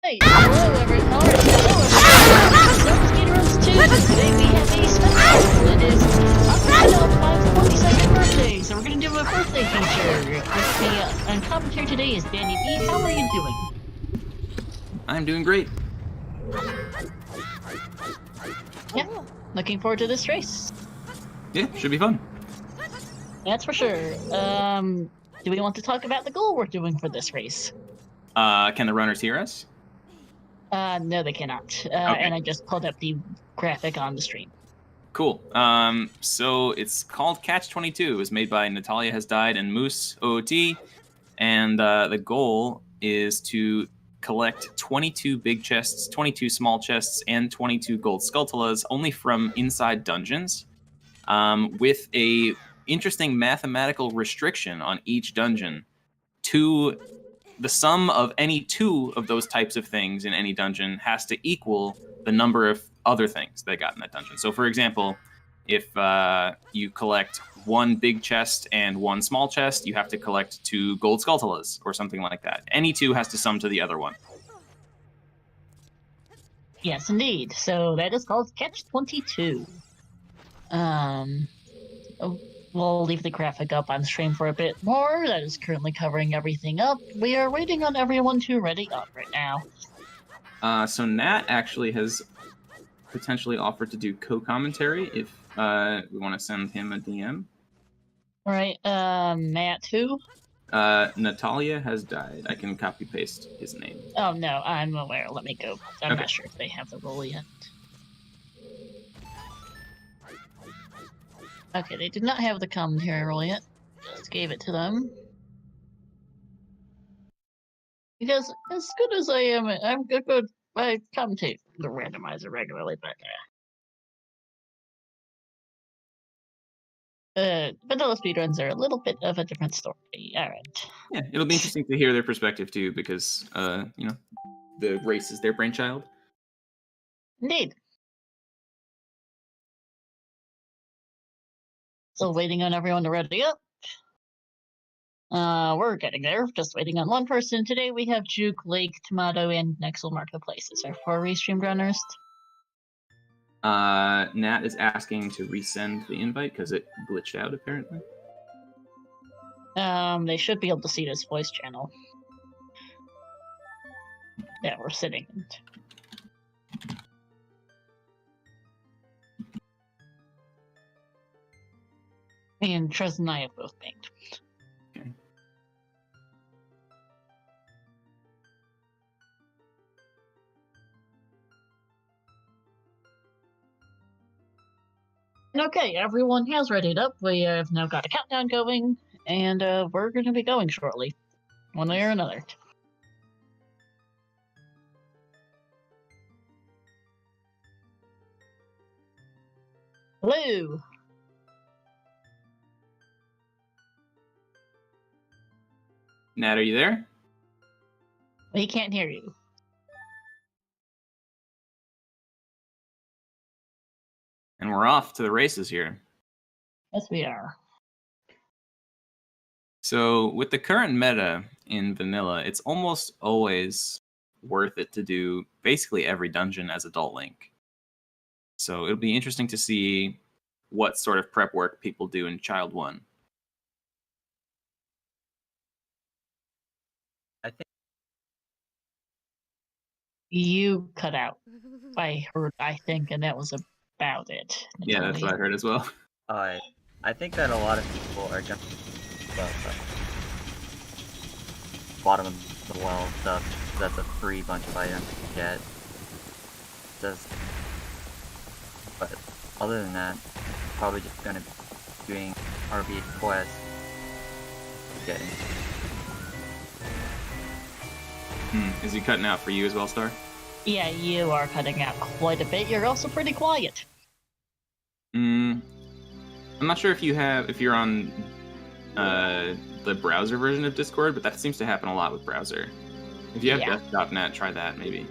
Hey, hello everyone. ZeldaSpeedRuns 2. Today we have a special. It is Untitled 42nd birthday, so we're gonna do a birthday feature. With me on commentary today is Danny B. How are you doing? I'm doing great. Yeah, looking forward to this race. Yeah, should be fun. That's for sure. Do we want to talk about the goal we're doing for this race? Can the runners hear us? No, they cannot. Okay. And I just pulled up the graphic on the stream. Cool. So it's called Catch 22. It was made by Natalia Has Died and Moose OOT, and the goal is to collect 22 big chests, 22 small chests, and 22 gold sculptulas, only from inside dungeons, with a interesting mathematical restriction on each dungeon to the sum of any two of those types of things in any dungeon has to equal the number of other things they got in that dungeon. So, for example, if you collect one big chest and one small chest, you have to collect 2 gold sculptulas or something like that. Any two has to sum to the other one. Yes, indeed. So that is called Catch 22. We'll leave the graphic up on stream for a bit more. That is currently covering everything up. We are waiting on everyone to ready up right now. So Nat actually has potentially offered to do co-commentary if we want to send him a DM. All right, Matt who? Natalia Has Died. I can copy-paste his name. Oh, no, I'm aware. Let me go. I'm Okay. not sure if they have the role yet. Okay, they did not have the commentary role yet. Just gave it to them. Because as good as I am, I'm good. I commentate the randomizer regularly, but vanilla speedruns are a little bit of a different story. Alright. Yeah, it'll be interesting to hear their perspective too, because the race is their brainchild. Indeed. Still waiting on everyone to ready up. We're getting there. Just waiting on one person. Today we have Juke, Lake, Tomato, and Nexel Marketplaces. Our 4 restreamed runners. Nat is asking to resend the invite because it glitched out apparently. They should be able to see this voice channel. Yeah, we're sitting. Me and Trez and I have both banked. Okay. Okay, everyone has readied up. We have now got a countdown going, and we're going to be going shortly, one way or another. Hello. Nat, are you there? We can't hear you. And we're off to the races here. Yes, we are. So with the current meta in vanilla, it's almost always worth it to do basically every dungeon as Adult Link. So it'll be interesting to see what sort of prep work people do in Child 1. I think You cut out. I heard, I think, and that was about it. Yeah, that's what I heard as well. I think that a lot of people are jumping the bottom of the well stuff. That's a free bunch of items to get. But other than that, probably just gonna be doing RB quests, getting. Is he cutting out for you as well, Star? Yeah, you are cutting out quite a bit. You're also pretty quiet. I'm not sure if you're on the browser version of Discord, but that seems to happen a lot with browser. If you have desktop.net, try that maybe.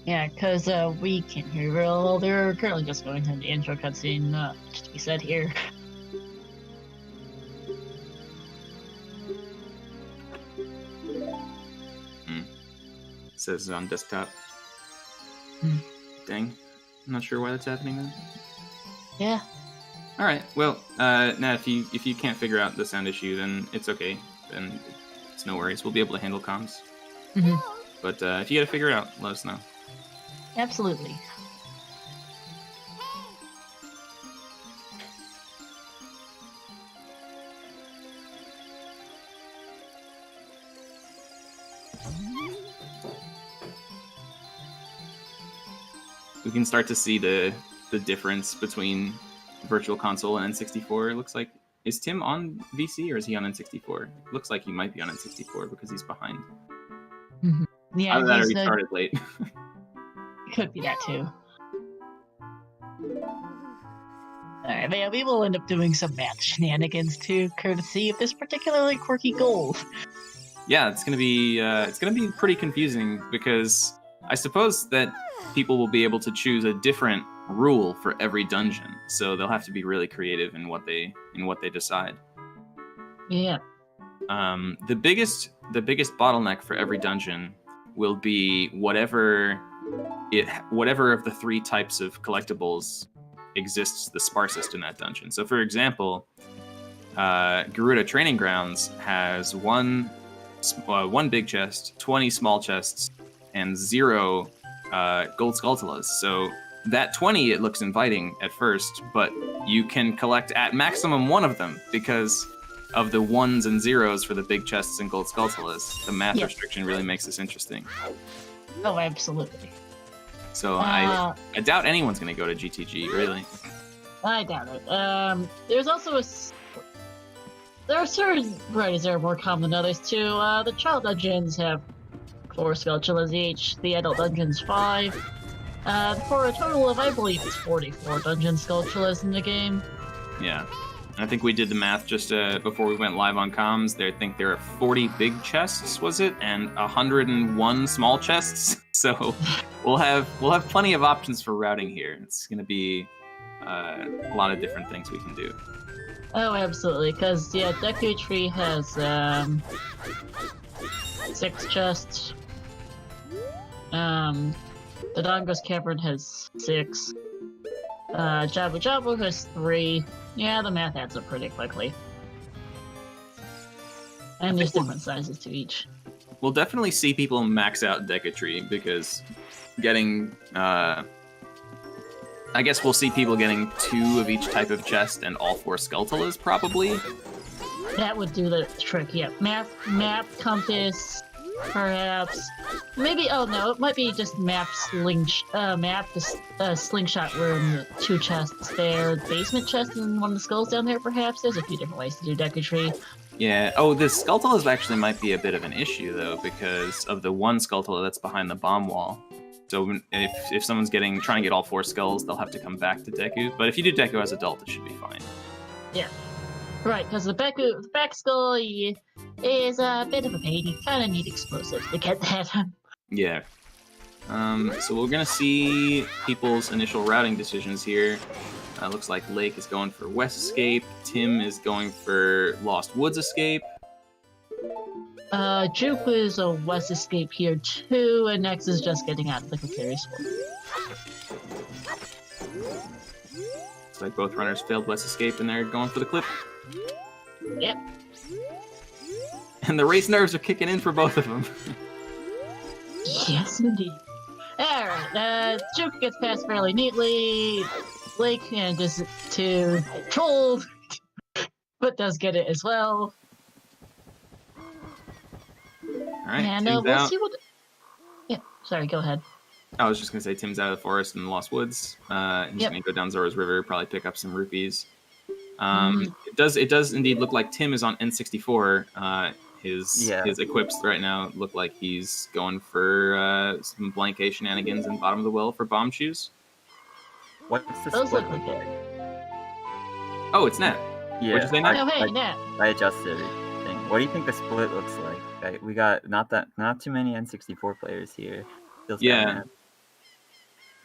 Yeah, because we can't hear you real well. They're currently just going through the intro cutscene, just to be said here. says on desktop. Hmm. Dang. I'm not sure why that's happening then. Yeah. All right. Well, now if you can't figure out the sound issue, then it's okay. Then it's no worries. We'll be able to handle comms. Hmm. But if you got to figure it out, let us know. Absolutely. We can start to see the difference between Virtual Console and N64. It looks like, is Tim on VC or is he on N64? It looks like he might be on N64 because he's behind. Yeah, Either that or he started late. Could be that too. Alright, yeah, we will end up doing some math shenanigans too, courtesy of this particularly quirky goal. Yeah, it's gonna be pretty confusing because I suppose that people will be able to choose a different rule for every dungeon, so they'll have to be really creative in what they decide. Yeah. The biggest bottleneck for every dungeon will be whatever of the 3 types of collectibles exists the sparsest in that dungeon. So, for example, Garuda Training Grounds has one big chest, 20 small chests, and 0 gold Skulltulas. So that 20, it looks inviting at first, but you can collect at maximum 1 of them because of the 1s and 0s for the big chests and gold Skulltulas. The math restriction really makes this interesting. Oh, absolutely. So I doubt anyone's going to go to GTG, really. I doubt it. There's also there are certain varieties that are more common than others too. The child dungeons have 4 Skulltulas each. The adult dungeons 5. For a total of, I believe, it's 44 dungeon Skulltulas in the game. Yeah. I think we did the math just before we went live on comms. I think there are 40 big chests, was it, and 101 small chests. So we'll have plenty of options for routing here. It's going to be a lot of different things we can do. Oh, absolutely. Because Deku Tree has 6 chests. The Dongo's Cavern has 6. Jabu Jabu has 3. Yeah, the math adds up pretty quickly. And there's different sizes to each. We'll definitely see people max out Deku Tree because getting... I guess we'll see people getting 2 of each type of chest and all 4 Skulltulas, probably. That would do the trick, yeah. Map, compass, perhaps. Maybe, oh no, it might be just slingshot room, 2 chests there, basement chest and 1 of the skulls down there, perhaps. There's a few different ways to do Deku Tree. Yeah. Oh, the Skulltulas actually might be a bit of an issue, though, because of the 1 Skulltula that's behind the bomb wall. So if someone's trying to get all 4 skulls, they'll have to come back to Deku. But if you do Deku as adult, it should be fine. Yeah. Right, because the back skull is a bit of a pain. You kind of need explosives to get that. Yeah. So we're gonna see people's initial routing decisions here. Looks like Lake is going for West Escape. Tim is going for Lost Woods Escape. Juke is a West Escape here too, and Nex is just getting out of the Precarious World. Looks like both runners failed West Escape and they're going for the clip. Yep. And the race nerves are kicking in for both of them. Yes, indeed. Alright, Juke gets past fairly neatly. Lake does it to Troll, but does get it as well. Alright, and Tim's we'll out. see what... Yeah, sorry, go ahead. I was just going to say Tim's out of the forest in the Lost Woods. He's going to go down Zora's River, probably pick up some rupees. It does indeed look like Tim is on N64. His equips right now look like he's going for some blank A shenanigans in Bottom of the Well for bomb shoes. What's the Those split look look like like? Oh, it's Nat. Yeah, What'd you say, Nat? Oh, hey, Nat. I adjusted everything. What do you think the split looks like? We got not too many N64 players here. Feels Yeah.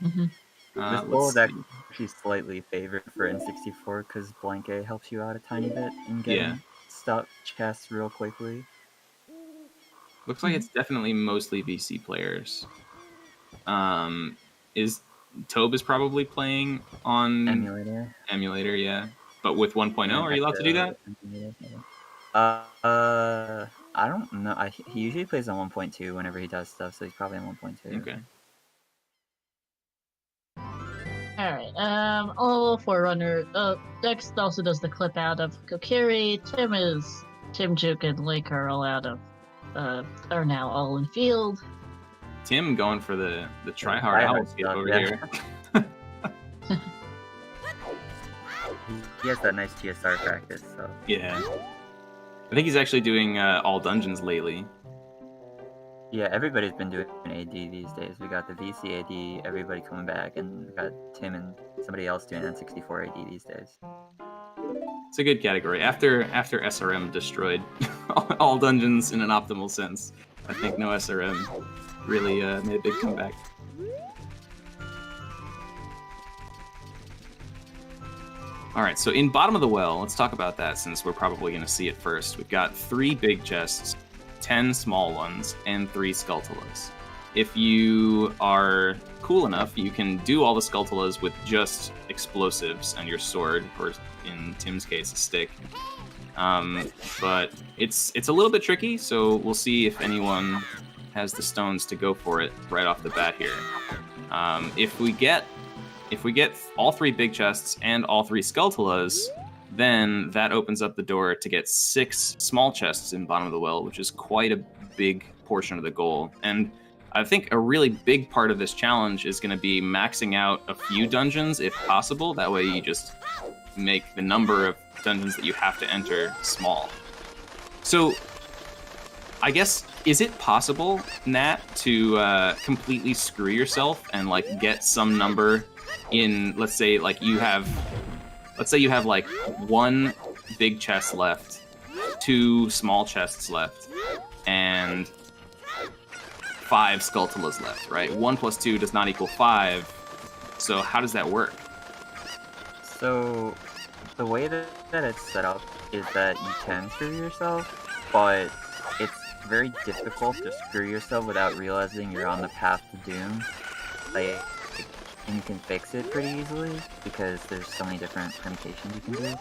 Mm-hmm. This goal is actually slightly favored for N64 because blank A helps you out a tiny bit in getting stuff chests real quickly. Looks like it's definitely mostly VC players. Is Tobe is probably playing on emulator, yeah. But with 1.0, are you allowed to do that? I don't know. He usually plays on 1.2 whenever he does stuff, so he's probably on 1.2. Okay. Alright, all Forerunner, Dex also does the clip out of Kokiri, Tim, Juke, and Lake are all out of, are now all in field. Tim going for the try-hard owl skip over here. He has that nice GSR practice, so... Yeah. I think he's actually doing all dungeons lately. Yeah, everybody's been doing AD these days. We got the VC AD, everybody coming back, and we got Tim and somebody else doing N64 AD these days. It's a good category. After SRM destroyed all dungeons in an optimal sense, I think no SRM really made a big comeback. Alright, so in Bottom of the Well, let's talk about that since we're probably going to see it first. We've got 3 big chests, 10 small ones, and 3 Skulltulas. If you are cool enough, you can do all the Skulltulas with just explosives and your sword, or in Tim's case, a stick. But it's a little bit tricky, so we'll see if anyone has the stones to go for it right off the bat here. If we get all 3 big chests and all 3 Skulltulas, then that opens up the door to get 6 small chests in Bottom of the Well, which is quite a big portion of the goal. And I think a really big part of this challenge is going to be maxing out a few dungeons if possible. That way you just make the number of dungeons that you have to enter small. So I guess, is it possible, Nat, to completely screw yourself and like get some number in, let's say you have like 1 big chest left, 2 small chests left, and 5 Skulltulas left, right? 1 plus 2 does not equal 5. So how does that work? So the way that it's set up is that you can screw yourself, but it's very difficult to screw yourself without realizing you're on the path to doom. Like, and you can fix it pretty easily because there's so many different permutations you can do.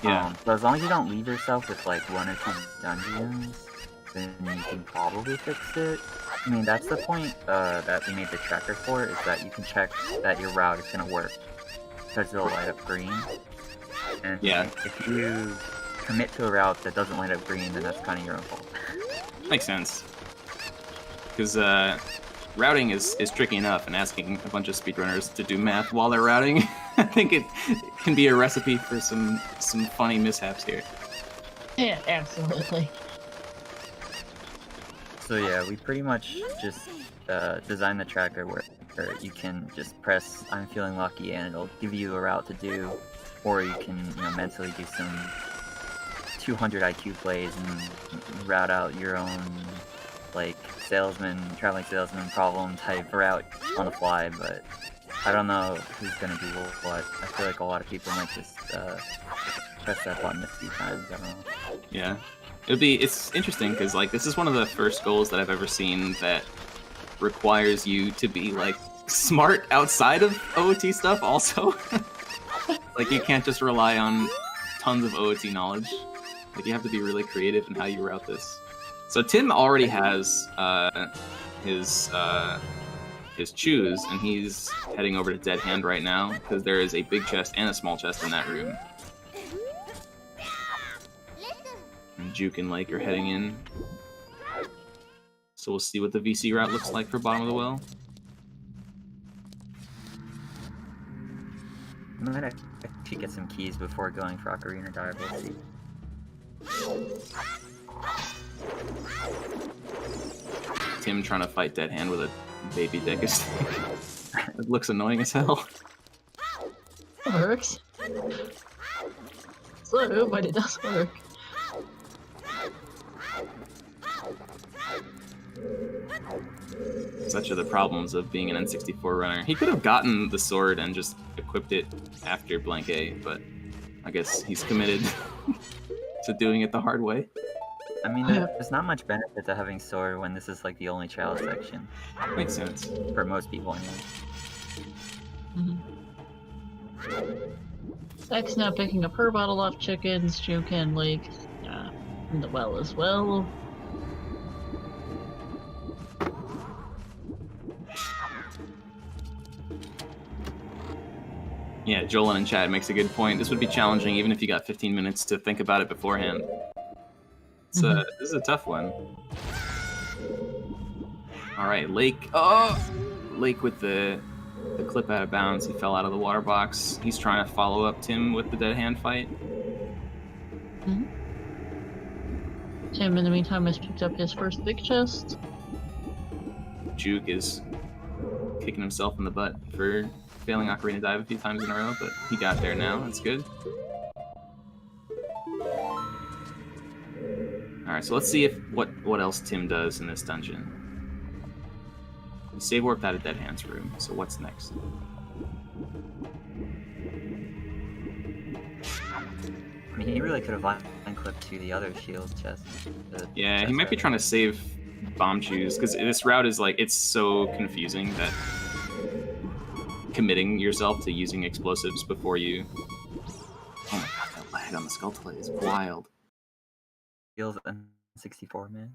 Yeah. So as long as you don't leave yourself with like 1 or 2 dungeons, then you can probably fix it. I mean, that's the point that we made the tracker for, is that you can check that your route is going to work because it'll light up green. And yeah, if you commit to a route that doesn't light up green, then that's kind of your own fault. Makes sense. Because routing is tricky enough, and asking a bunch of speedrunners to do math while they're routing, I think it can be a recipe for some funny mishaps here. Yeah, absolutely. So yeah, we pretty much just designed the tracker where you can just press I'm feeling lucky and it'll give you a route to do, or you can mentally do some 200 IQ plays and route out your own like traveling salesman problem type route on the fly. But I don't know who's gonna do what. I feel like a lot of people might just press that button a few times. I don't know. Yeah. It's interesting because like this is one of the first goals that I've ever seen that requires you to be like smart outside of OOT stuff also. Like you can't just rely on tons of OOT knowledge. Like you have to be really creative in how you route this. So Tim already has his choose, and he's heading over to Dead Hand right now because there is a big chest and a small chest in that room. And Juke and Lake are heading in. So we'll see what the VC route looks like for Bottom of the Well. I might actually get some keys before going for Ocarina Dive. We'll see. Tim trying to fight Dead Hand with a baby Dekus. It looks annoying as hell. It works. Slow, but it does work. Such are the problems of being an N64 runner. He could have gotten the sword and just equipped it after blank A, but I guess he's committed to doing it the hard way. I mean, there's not much benefit to having sword when this is like the only trial section. Makes sense. For most people, anyway. X now picking up her bottle off chickens. Juke and Lake in the well as well. Yeah, Jolan in chat makes a good point. This would be challenging even if you got 15 minutes to think about it beforehand. This is a tough one. All right, Lake. Oh, Lake with the clip out of bounds. He fell out of the water box. He's trying to follow up Tim with the dead hand fight. Tim, in the meantime, has picked up his first big chest. Juke is kicking himself in the butt for failing Ocarina Dive a few times in a row, but he got there now. That's good. Alright, so let's see if what else Tim does in this dungeon. We save warped out of Dead Hand's room, so what's next? I mean, he really could have line clipped to the other shield chest. Yeah, he might be trying to save bomb shoes, because this route is like, it's so confusing that committing yourself to using explosives before you... Oh my god, that lag on the Skulltula is wild. Feels N64, man.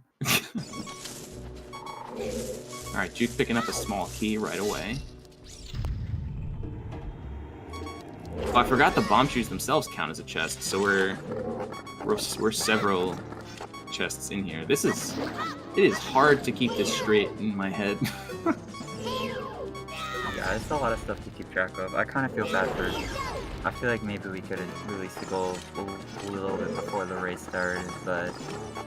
Alright, Juke picking up a small key right away. Oh, I forgot the bomb shoes themselves count as a chest, so we're several chests in here. It is hard to keep this straight in my head. Yeah, it's a lot of stuff to keep track of. I kind of feel bad for... I feel like maybe we could have released the goal a little bit before the race started, but,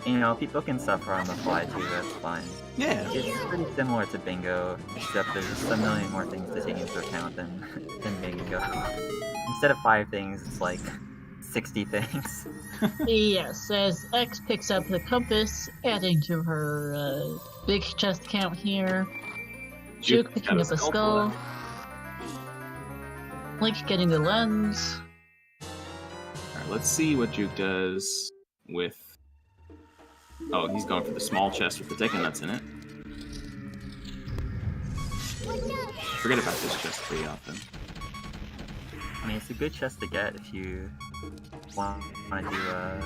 you know, people can suffer on the fly too, that's fine. Yeah. It's pretty similar to bingo, except there's a million more things to take into account than bingo. Instead of 5 things, it's like 60 things. Yes, as X picks up the compass, adding to her big chest count here. Juke picking up a skull. Link getting the lens. Alright, let's see what Juke does with... Oh, he's going for the small chest with the Deca Nuts in it. Forget about this chest pretty often. I mean, it's a good chest to get if you want to do a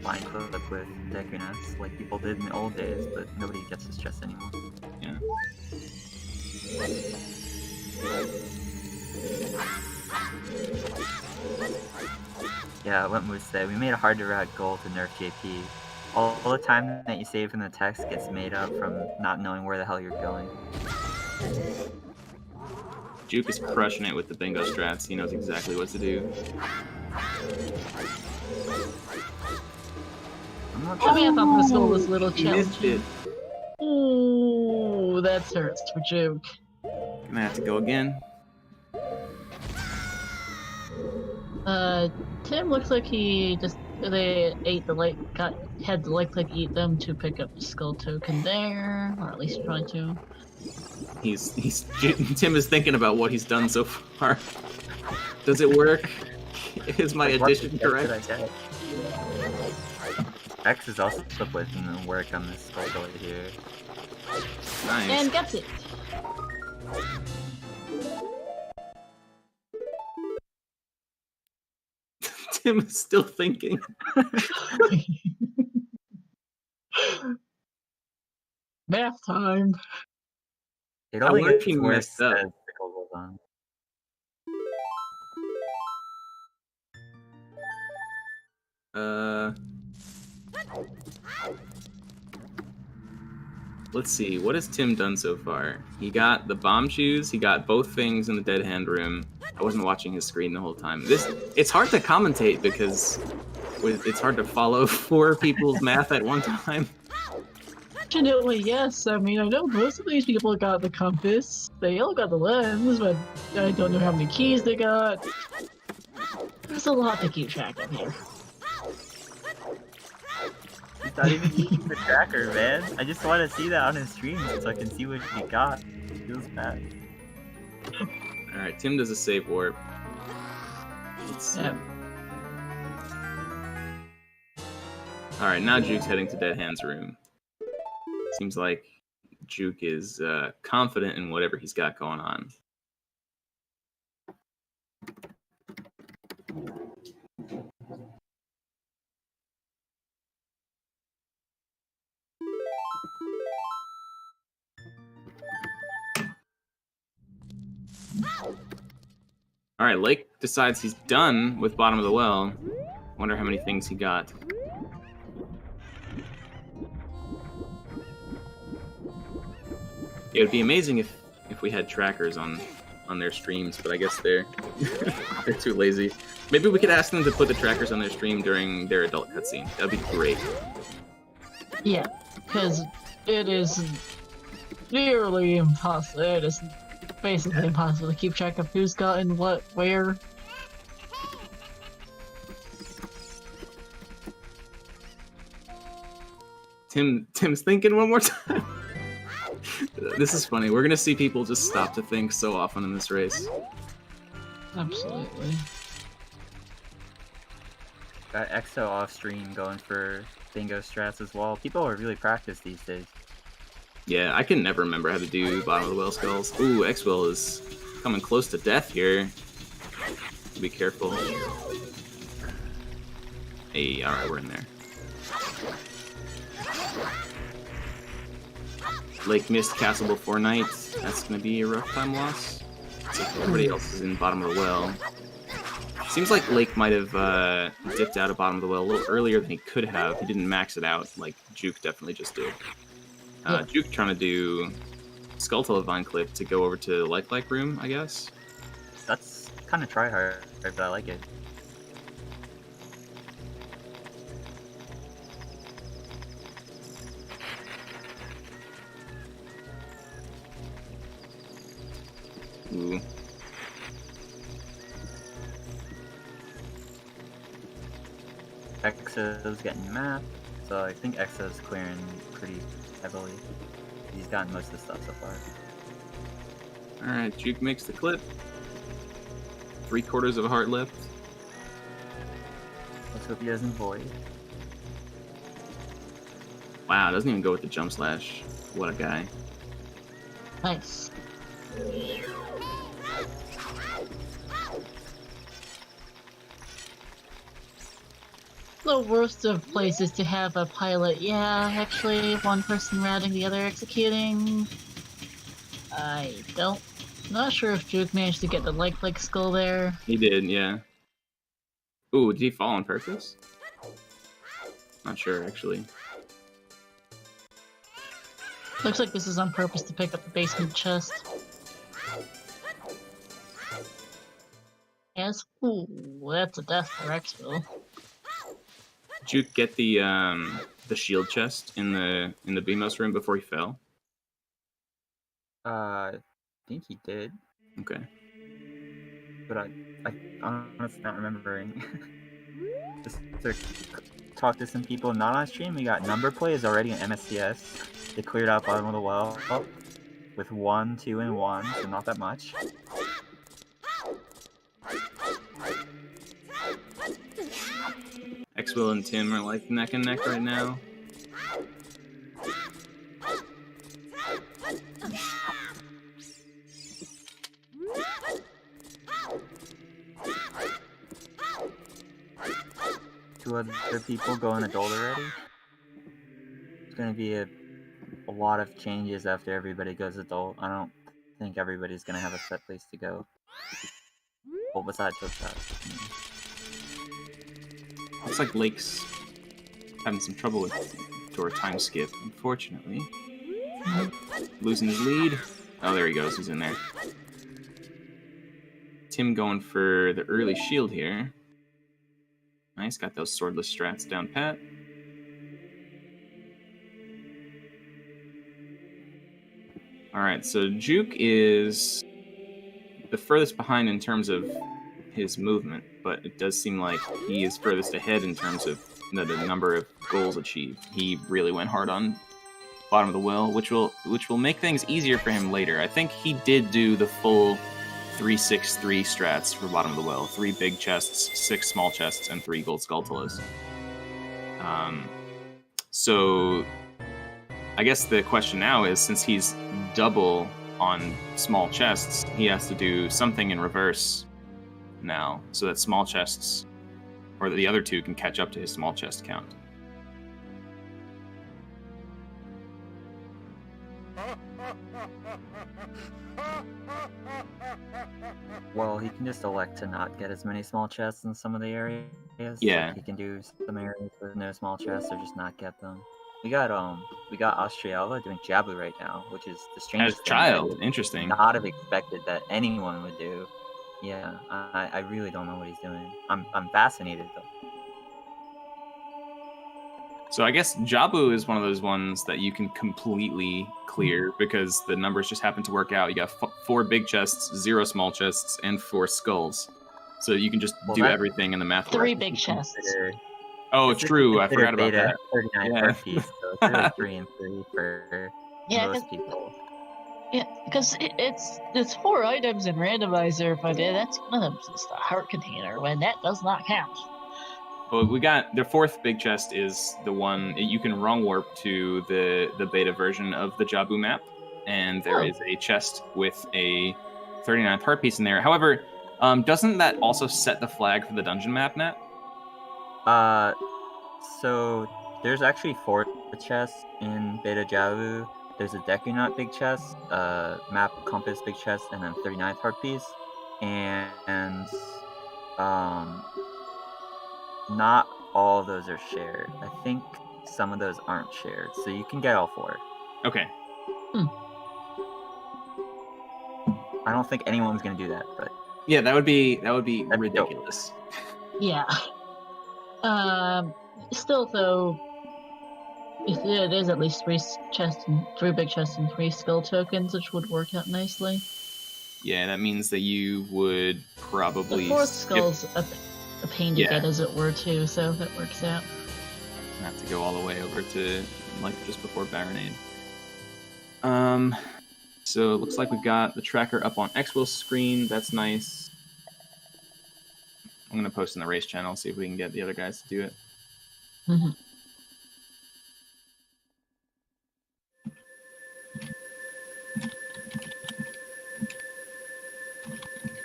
line clip with Deku Nuts, like people did in the old days, but nobody gets this chest anymore. Yeah. Yeah, what Moose said, we made a hard to route goal to nerf JP. All the time that you save in the text gets made up from not knowing where the hell you're going. Juke is crushing it with the bingo strats. He knows exactly what to do. I thought this goal was a little He missed challenging. it. Ooh, that hurts for Juke. Gonna have to go again. Tim looks like they ate the light, had the light click eat them to pick up the skull token there, or at least try to. Tim is thinking about what he's done so far. Does it work? Is my addition correct? X is also put in the work on this skull here. Nice. And gets it. Tim is still thinking. Math time. It I only wonder if gets he worse messed up. as the goal goes on. Let's see. What has Tim done so far? He got the bomb shoes. He got both things in the dead hand room. I wasn't watching his screen the whole time. It's hard to commentate because it's hard to follow 4 people's math at one time. Fortunately, yes. I mean, I know most of these people got the compass. They all got the lens, but I don't know how many keys they got. There's a lot to keep track of here. He's not even using the tracker, man. I just want to see that on his stream so I can see what he got. It feels bad. Alright, Tim does a save warp. Let's see. Yeah. All right, now Juke's heading to Dead Hand's room. Seems like Juke is confident in whatever he's got going on. All right, Lake decides he's done with Bottom of the Well. Wonder how many things he got. It would be amazing if we had trackers on their streams, but I guess they're they're too lazy. Maybe we could ask them to put the trackers on their stream during their adult cutscene. That'd be great. Yeah, because it is nearly impossible. It is basically impossible to keep track of who's gotten what, where. Tim's thinking one more time. This is funny. We're gonna see people just stop to think so often in this race. Absolutely. Got EXO off stream going for bingo strats as well. People are really practice these days. Yeah, I can never remember how to do Bottom of the Well skulls. Ooh, X-Will is coming close to death here. Be careful. Hey, alright, we're in there. Lake missed Castle before night. That's gonna be a rough time loss. Looks like everybody else is in Bottom of the Well. Seems like Lake might have dipped out of Bottom of the Well a little earlier than he could have. He didn't max it out like Juke definitely just did. Juke trying to do Skulltula Vine Clip to go over to the Like room, I guess. That's kind of try hard, but I like it. Ooh. EXO's getting map, so I think EXO's clearing pretty heavily. He's gotten most of the stuff so far. Alright, Juke makes the clip. 3/4 of a heart left. Let's hope he doesn't void. Wow, doesn't even go with the jump slash. What a guy. Nice. The worst of places to have a pilot. Yeah, actually, one person routing, the other executing. Not sure if Juke managed to get the like skull there. He did, yeah. Ooh, did he fall on purpose? Not sure, actually. Looks like this is on purpose to pick up the basement chest. Yes. Ooh, that's a death for Xville. Did you get the shield chest in the Beamos room before he fell? I think he did, Okay. but I honestly not remembering. Just to talk to some people not on stream, we got Number Play is already in MSCS. They cleared out Bottom of the Well with 1, 2, and 1, so not that much. X-Will and Tim are like neck and neck right now. Two other people going adult already. It's gonna be a lot of changes after everybody goes adult. I don't think everybody's gonna have a set place to go. Well, besides that. Looks like Lake's having some trouble with door time skip, unfortunately. Losing his lead. Oh, there he goes. He's in there. Tim going for the early shield here. Nice, got those swordless strats down pat. Alright, so Juke is the furthest behind in terms of his movement, but it does seem like he is furthest ahead in terms of the number of goals achieved. He really went hard on Bottom of the Well, which will make things easier for him later. I think he did do the full 3-6-3 strats for Bottom of the Well. 3 big chests, 6 small chests, and 3 gold Skulltulas. So I guess the question now is, since he's double on small chests, he has to do something in reverse now, so that small chests, or the other two, can catch up to his small chest count. Well, he can just elect to not get as many small chests in some of the areas. Yeah. Like, he can do some areas with no small chests or just not get them. We got Austriala doing Jabu right now, which is the As strangest a thing I child, would interesting. not have expected that anyone would do. Yeah, I really don't know what he's doing. I'm fascinated though. So I guess Jabu is one of those ones that you can completely clear because the numbers just happen to work out. You got 4 big chests, 0 small chests, and 4 skulls. So you can just do everything in the math. 3 works. big chests. Oh, true. I forgot about beta that. 39 Yeah. per piece, so it's really 3 and 3 for most people. Yeah, because it's 4 items in randomizer, but that's one of them just a heart container when that does not count. Well, we got the 4th big chest is the one you can wrong warp to the beta version of the Jabu map, and there is a chest with a 39th heart piece in there. However, doesn't that also set the flag for the dungeon map, Nat? So there's actually 4 chests in beta Jabu. There's a Dekunut big chest, map compass big chest, and then 39th heart piece, and not all of those are shared. I think some of those aren't shared, so you can get all 4. Okay. I don't think anyone's gonna do that, but yeah, that would be ridiculous. Yeah. Still though, there's at least 3 big chests and 3 skull tokens, which would work out nicely. Yeah, that means that you would probably. The 4th skull's a pain to get, as it were, too, so that works out. Have to go all the way over to just before Baronade. So it looks like we've got the tracker up on Xwill's screen. That's nice. I'm gonna post in the race channel, see if we can get the other guys to do it. Mm-hmm.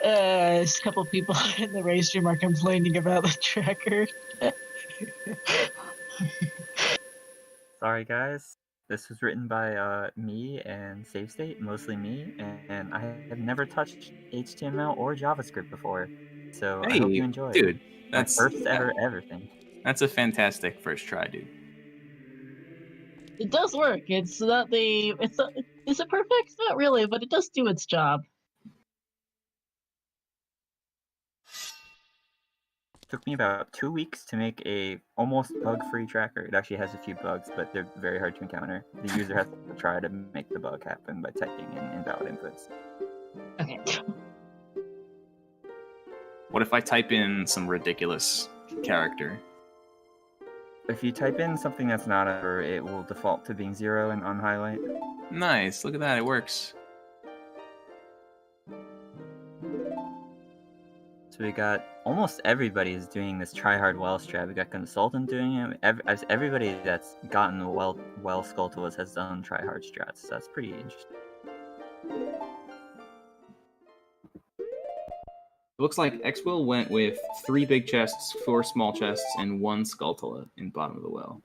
A couple people in the race stream are complaining about the tracker. sorry guys. This was written by me and Save State, mostly me, and I have never touched HTML or JavaScript before. So I hope you enjoy. Dude, that's my first ever thing. That's a fantastic first try, dude. It does work. It's not is it perfect? Not really, but it does do its job. Took me about 2 weeks to make a almost bug-free tracker. It actually has a few bugs, but they're very hard to encounter. The user has to try to make the bug happen by typing in invalid inputs. Okay. What if I type in some ridiculous character? If you type in something that's not a number, it will default to being 0 and unhighlight. Nice, look at that, it works. So we got almost everybody is doing this try-hard well strat. We got Consultant doing it. Everybody that's gotten well Skulltulas has done try-hard strats. So that's pretty interesting. It looks like Xwill went with 3 big chests, 4 small chests, and 1 Skulltula in bottom of the well.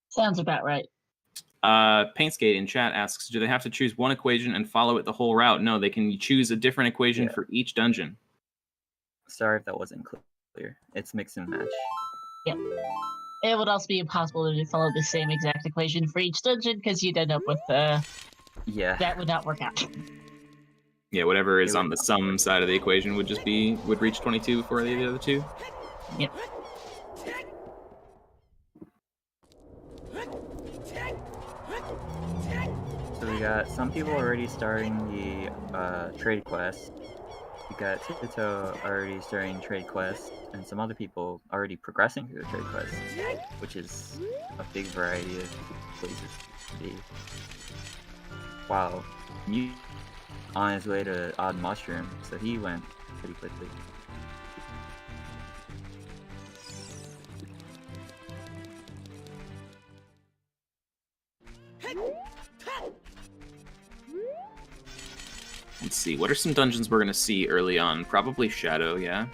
Sounds about right. Paintskate in chat asks, do they have to choose one equation and follow it the whole route? No, they can choose a different equation for each dungeon. Sorry if that wasn't clear. It's mix and match. Yep. It would also be impossible to follow the same exact equation for each dungeon, because you'd end up with, that would not work out. Yeah, whatever is on the sum side of the equation would reach 22 before the other 2. Yep. So we got some people already starting the trade quest. We got Tito already starting trade quest, and some other people already progressing through the trade quest, which is a big variety of places to be. Wow, Mew on his way to Odd Mushroom, so he went pretty quickly. Let's see, what are some dungeons we're going to see early on? Probably Shadow, yeah.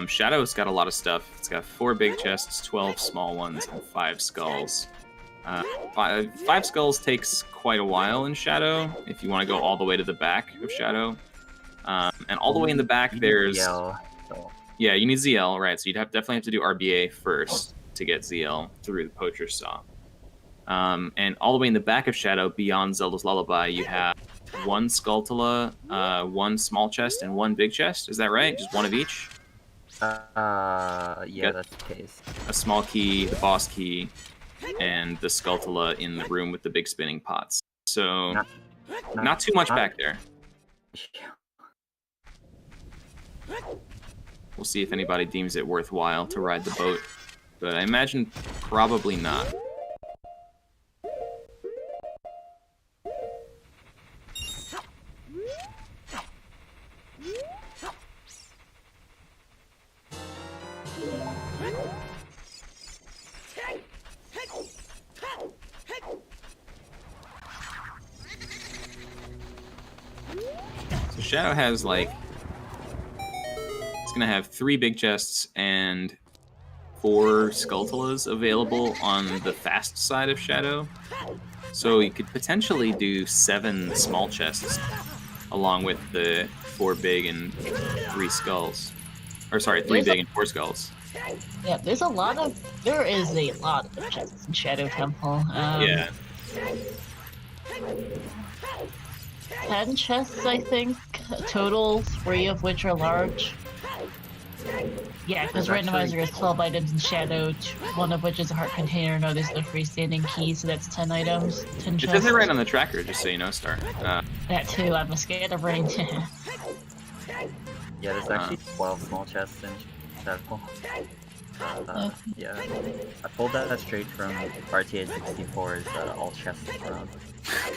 Shadow's got a lot of stuff. It's got 4 big chests, 12 small ones, and 5 skulls. 5 skulls takes quite a while in Shadow, if you want to go all the way to the back of Shadow. And all the way in the back, there's... ZL, so. Yeah, you need ZL, right, so you'd definitely have to do RBA first to get ZL through the Poacher's Saw. And all the way in the back of Shadow, beyond Zelda's Lullaby, you have 1 Skulltula, 1 small chest, and 1 big chest. Is that right? Just 1 of each? Yeah, that's the case. A small key, the boss key, and the Skulltula in the room with the big spinning pots. So, not too much back there. We'll see if anybody deems it worthwhile to ride the boat, but I imagine probably not. So Shadow has like, it's gonna have 3 big chests and 4 Skulltulas available on the fast side of Shadow. So you could potentially do 7 small chests along with the 4 big and 3 skulls. Or sorry, 3 big and 4 skulls. Yeah, there is a lot of chests in Shadow Temple. Yeah. 10 chests, I think, total, 3 of which are large. Yeah, because randomizer is 12 items in Shadow, 1 of which is a heart container, no, there's no freestanding key, so that's 10 items, 10 chests. It says it right on the tracker, just so you know, Star. That too, I'm a scatterbrain. Yeah, there's actually 12 small chests in Shadow. Yeah, I pulled that straight from RTA 64's all chests around.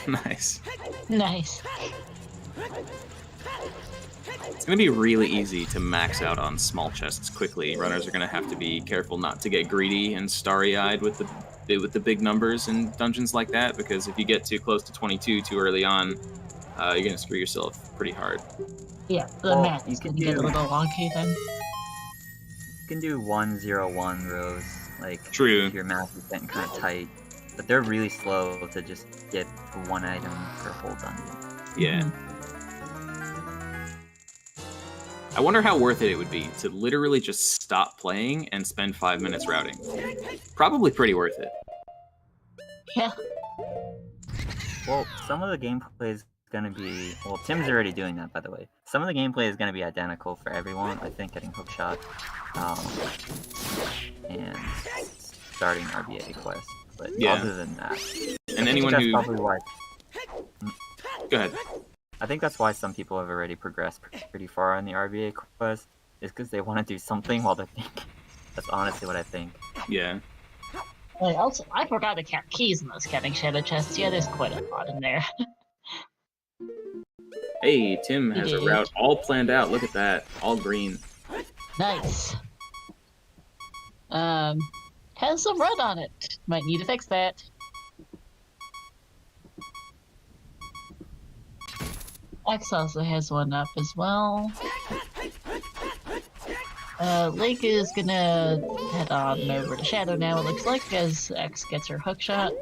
Nice. Nice. It's going to be really easy to max out on small chests quickly. Runners are going to have to be careful not to get greedy and starry-eyed with the big numbers in dungeons like that, because if you get too close to 22 too early on, you're going to screw yourself pretty hard. Yeah, the math is going to get a little wonky then. You can do 101 rows, like, True. If your math is getting kind of tight, but they're really slow to just get 1 item per whole dungeon. Yeah. I wonder how worth it would be to literally just stop playing and spend 5 minutes routing. Probably pretty worth it. Yeah. Well, some of the gameplay is gonna be... Well, Tim's already doing that, by the way. Some of the gameplay is gonna be identical for everyone, I think, getting hookshot. And starting RBA quest. But Yeah. other than that... And anyone that's who... probably why... Go ahead. I think that's why some people have already progressed pretty far on the RBA quest, is because they want to do something while they're thinking. That's honestly what I think. Yeah. Wait, also, I forgot to count keys in those counting Shadow chests. Yeah, there's quite a lot in there. Hey, Tim has a route all planned out. Look at that. All green. Nice. Has some red on it. Might need to fix that. X also has one up as well. Lake is gonna head on over to Shadow now, it looks like, as X gets her hookshot.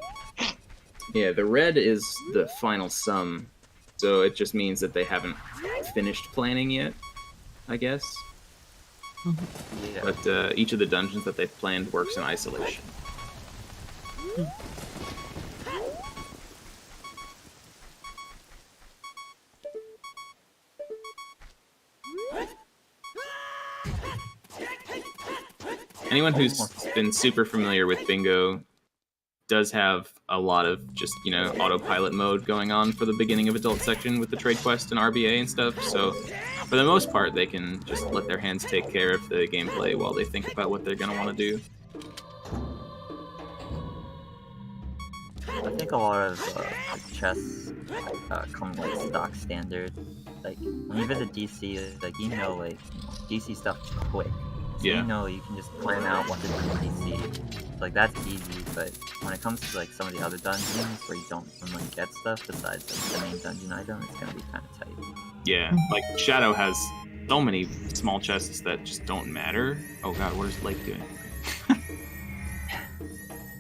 Yeah, the red is the final sum, so it just means that they haven't finished planning yet, I guess. Yeah. But each of the dungeons that they've planned works in isolation. Anyone who's been super familiar with Bingo does have a lot of just, you know, autopilot mode going on for the beginning of Adult Section with the trade quest and RBA and stuff, so for the most part they can just let their hands take care of the gameplay while they think about what they're going to want to do. I think a lot of chests come like stock standard. Like when you visit DC, like DC stuff is quick. Yeah. You know, you can just plan out what the dungeon you see. Like, that's easy, but when it comes to, like, some of the other dungeons where you don't normally get stuff besides, like, the main dungeon item, it's gonna be kind of tight. Yeah, like Shadow has so many small chests that just don't matter. Oh god, what is Lake doing?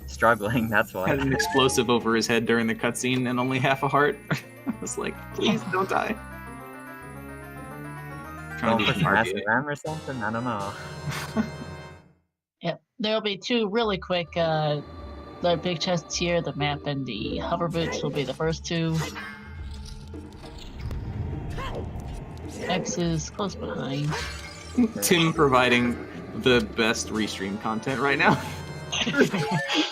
Struggling, that's why. Had an explosive over his head during the cutscene and only half a heart. I was like, please don't die. Trying Don't to put do some an acid RDA. RAM or something? I don't know. Yep. There'll be two really quick the big chests here, the map and the hover boots will be the first two. X is close behind. Tim providing the best restream content right now.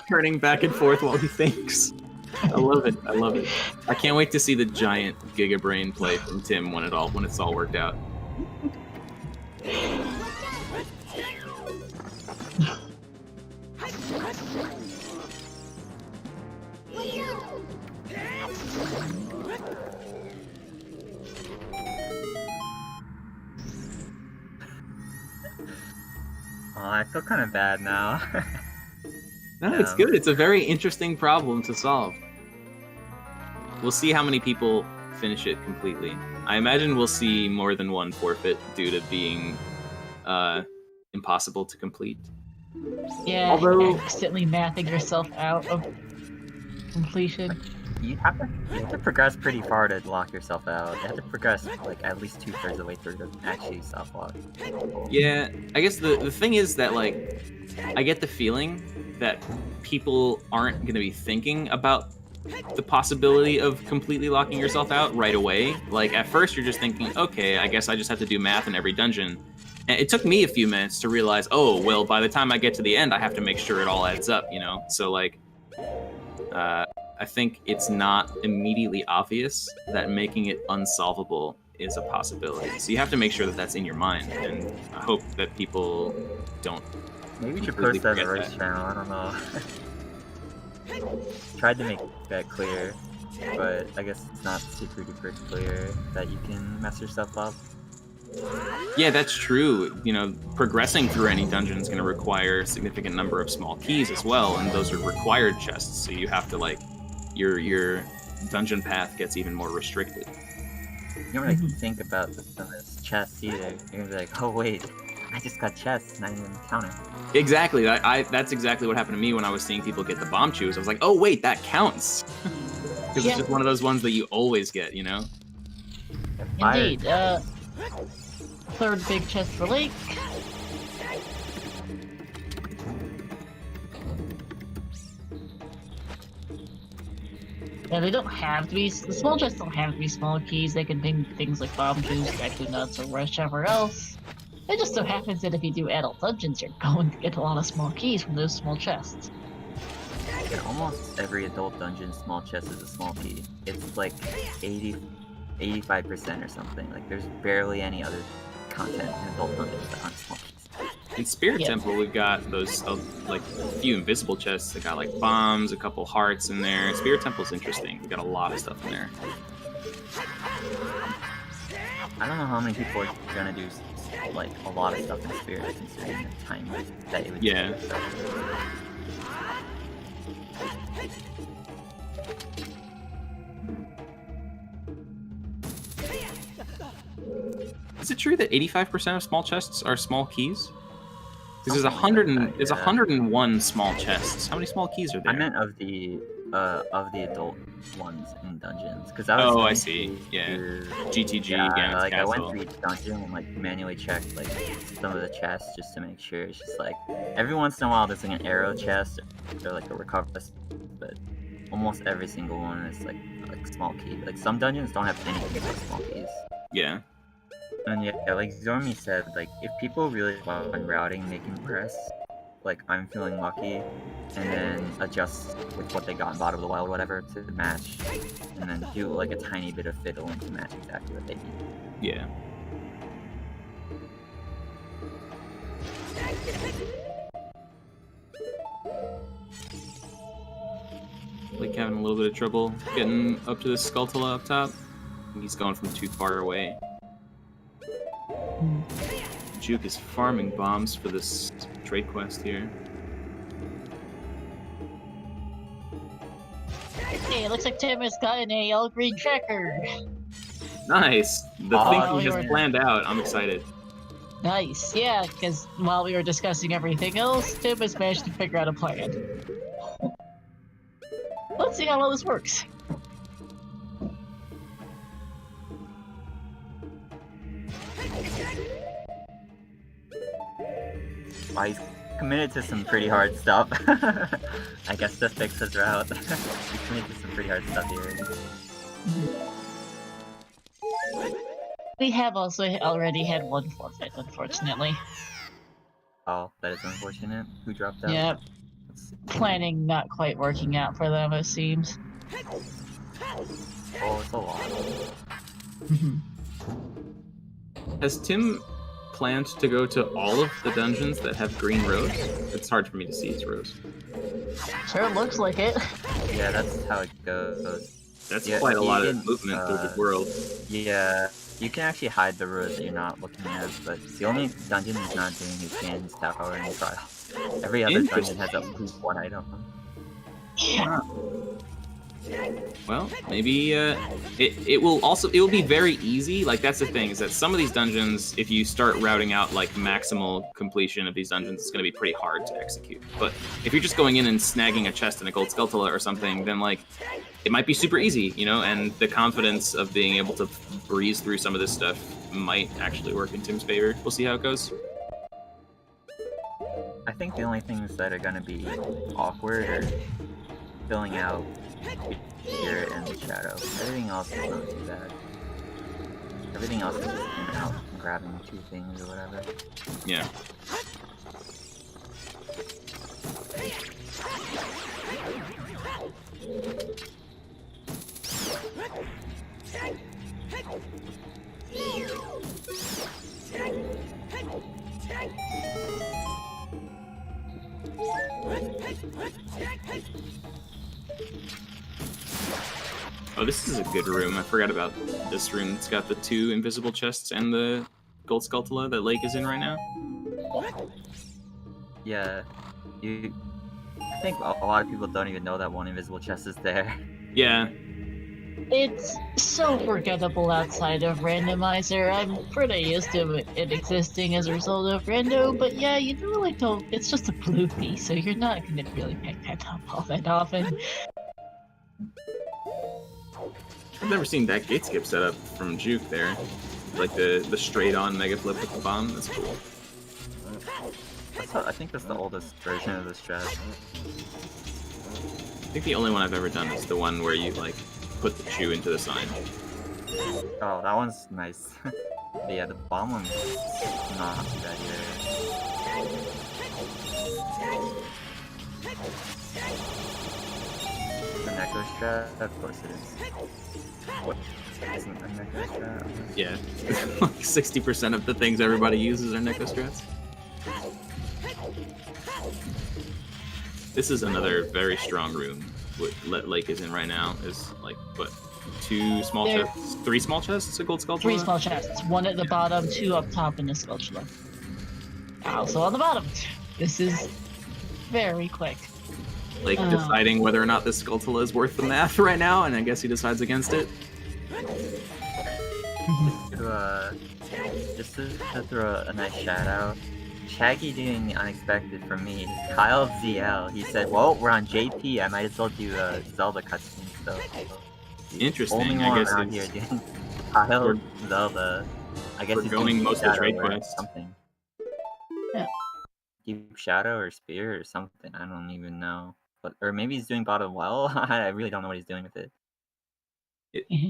Turning back and forth while he thinks. I love it. I love it. I can't wait to see the giant Giga Brain play from Tim when it's all worked out. Oh, I feel kind of bad now. No, it's good. It's a very interesting problem to solve. We'll see how many people finish it completely. I imagine we'll see more than one forfeit due to being impossible to complete. Yeah, Although- accidentally mathing yourself out of completion. You have to progress pretty far to lock yourself out. You have to progress like at least 2/3 of the way through to actually stop lock. Yeah, I guess the thing is that, like, I get the feeling that people aren't going to be thinking about the possibility of completely locking yourself out right away. Like, at first you're just thinking, okay, I guess I just have to do math in every dungeon. And it took me a few minutes to realize, oh, well, by the time I get to the end, I have to make sure it all adds up, you know? So, like, I think it's not immediately obvious that making it unsolvable is a possibility. So you have to make sure that that's in your mind, and I hope that people don't. Maybe you should completely post that on the forget roast that. channel, I don't know. Tried to make that clear, but I guess it's not super duper clear that you can mess yourself up. Yeah, that's true. You know, progressing through any dungeon is going to require a significant number of small keys as well, and those are required chests, so you have to, like, your dungeon path gets even more restricted. You don't really think about some of this chests either. You're gonna be like, oh wait, I just got chests, not even counting. Exactly. That's exactly what happened to me when I was seeing people get the bomb chews. I was like, oh wait, that counts. Because it's just one of those ones that you always get, you know? Indeed. Third big chest for Lake. Yeah, they don't have to be. The small chests don't have to be small keys. They can be things like bomb juice, cactus nuts, or whichever else. It just so happens that if you do adult dungeons, you're going to get a lot of small keys from those small chests. In almost every adult dungeon, small chest is a small key. It's like 85% or something. Like, there's barely any other content in adult dungeons that aren't small keys. In Spirit Yeah. Temple, we've got those, like, a few invisible chests that got, like, bombs, a couple hearts in there. Spirit Temple's interesting. We've got a lot of stuff in there. I don't know how many people are gonna do like a lot of stuff in Spirit considering the time that it would Yeah. take. Is it true that 85% of small chests are small keys? Because there's Something like that, there's yeah. 101 small chests. How many small keys are there? I meant of the adult ones in dungeons, because I was. Oh, I going see. through Yeah. your- GTG, Yeah, Ganon's like I went Castle. through each dungeon and like manually checked like some of the chests just to make sure. It's just like every once in a while there's like an arrow chest or like a recover chest, but almost every single one is like small key. Like some dungeons don't have anything but small keys. Yeah. And yeah, like Zormi said, like if people really want routing, they can press like I'm feeling lucky, and then adjust with what they got in Bottom of the Wild, whatever, to match, and then do like a tiny bit of fiddling to match exactly what they need. Yeah. Like having a little bit of trouble getting up to the Skulltula up top. He's going from too far away. Juke is farming bombs for this trade quest here. Hey, it looks like Tim has got an AL green tracker. Nice. The Oh, thing he yeah. has planned out. I'm excited. Nice, yeah, because while we were discussing everything else, Tim has managed to figure out a plan. Let's see how well this works. Wow, he's committed to some pretty hard stuff. I guess to fix his route. He's committed to some pretty hard stuff here. We have also already had one forfeit, unfortunately. Oh, that is unfortunate. Who dropped out? Yep, Let's see. planning not quite working out for them, it seems. Oh, it's a lot. Has Tim planned to go to all of the dungeons that have green rows? It's hard for me to see its rows. Sure looks like it. Yeah, that's how it goes. That's Yeah, quite a you lot can, of movement through the world. Yeah, you can actually hide the rows that you're not looking at, but the only dungeon he's not doing is Ganon's Tower and Trials. Every other dungeon has at least one item. Yeah. Well, maybe it will be very easy. Like, that's the thing, is that some of these dungeons, if you start routing out like maximal completion of these dungeons, it's going to be pretty hard to execute. But if you're just going in and snagging a chest and a gold Skulltula or something, then like it might be super easy, you know, and the confidence of being able to breeze through some of this stuff might actually work in Tim's favor. We'll see how it goes. I think the only things that are gonna be awkward are filling out Spirit and the Shadow. Everything else is not too bad. Everything else is just in and out and grabbing two things or whatever. Yeah. Oh, this is a good room. I forgot about this room. It's got the 2 invisible chests and the gold Skulltula that Lake is in right now. Yeah, I think a lot of people don't even know that one invisible chest is there. Yeah. It's so forgettable outside of randomizer. I'm pretty used to it existing as a result of rando, but yeah, you really don't. It's just a blue piece, so you're not gonna really pick that up all that often. I've never seen that gate skip set up from Juke there. Like the straight on mega flip with the bomb. That's cool. I think that's the oldest version of this strat. I think the only one I've ever done is the one where you like put the chew into the sign. Oh, that one's nice. But yeah, the bomb one's not too bad either. The Necro strat? Of course it is. What isn't a Necro strat? Yeah. Like 60% of the things everybody uses are Neko strats. This is another very strong room. What Lake is in right now is like, what, 2 small chests? 3 small chests, a gold Skulltula? 3 small chests, 1 at the bottom, 2 up top, and a Skulltula. Also on the bottom. This is very quick. Like deciding whether or not this Skulltula is worth the math right now, and I guess he decides against it. Just to throw a nice shout out. Shaggy doing the unexpected for me is Kyle ZL. He said, well, we're on JP, I might as well do a Zelda cutscene, so... Interesting, Only I one guess around here doing Kyle Zelda. I guess he's going doing most of the Shadow trade or quests. something. Yeah. Deep Shadow or Spear or something, I don't even know. But, or maybe he's doing bottom well, I really don't know what he's doing with it.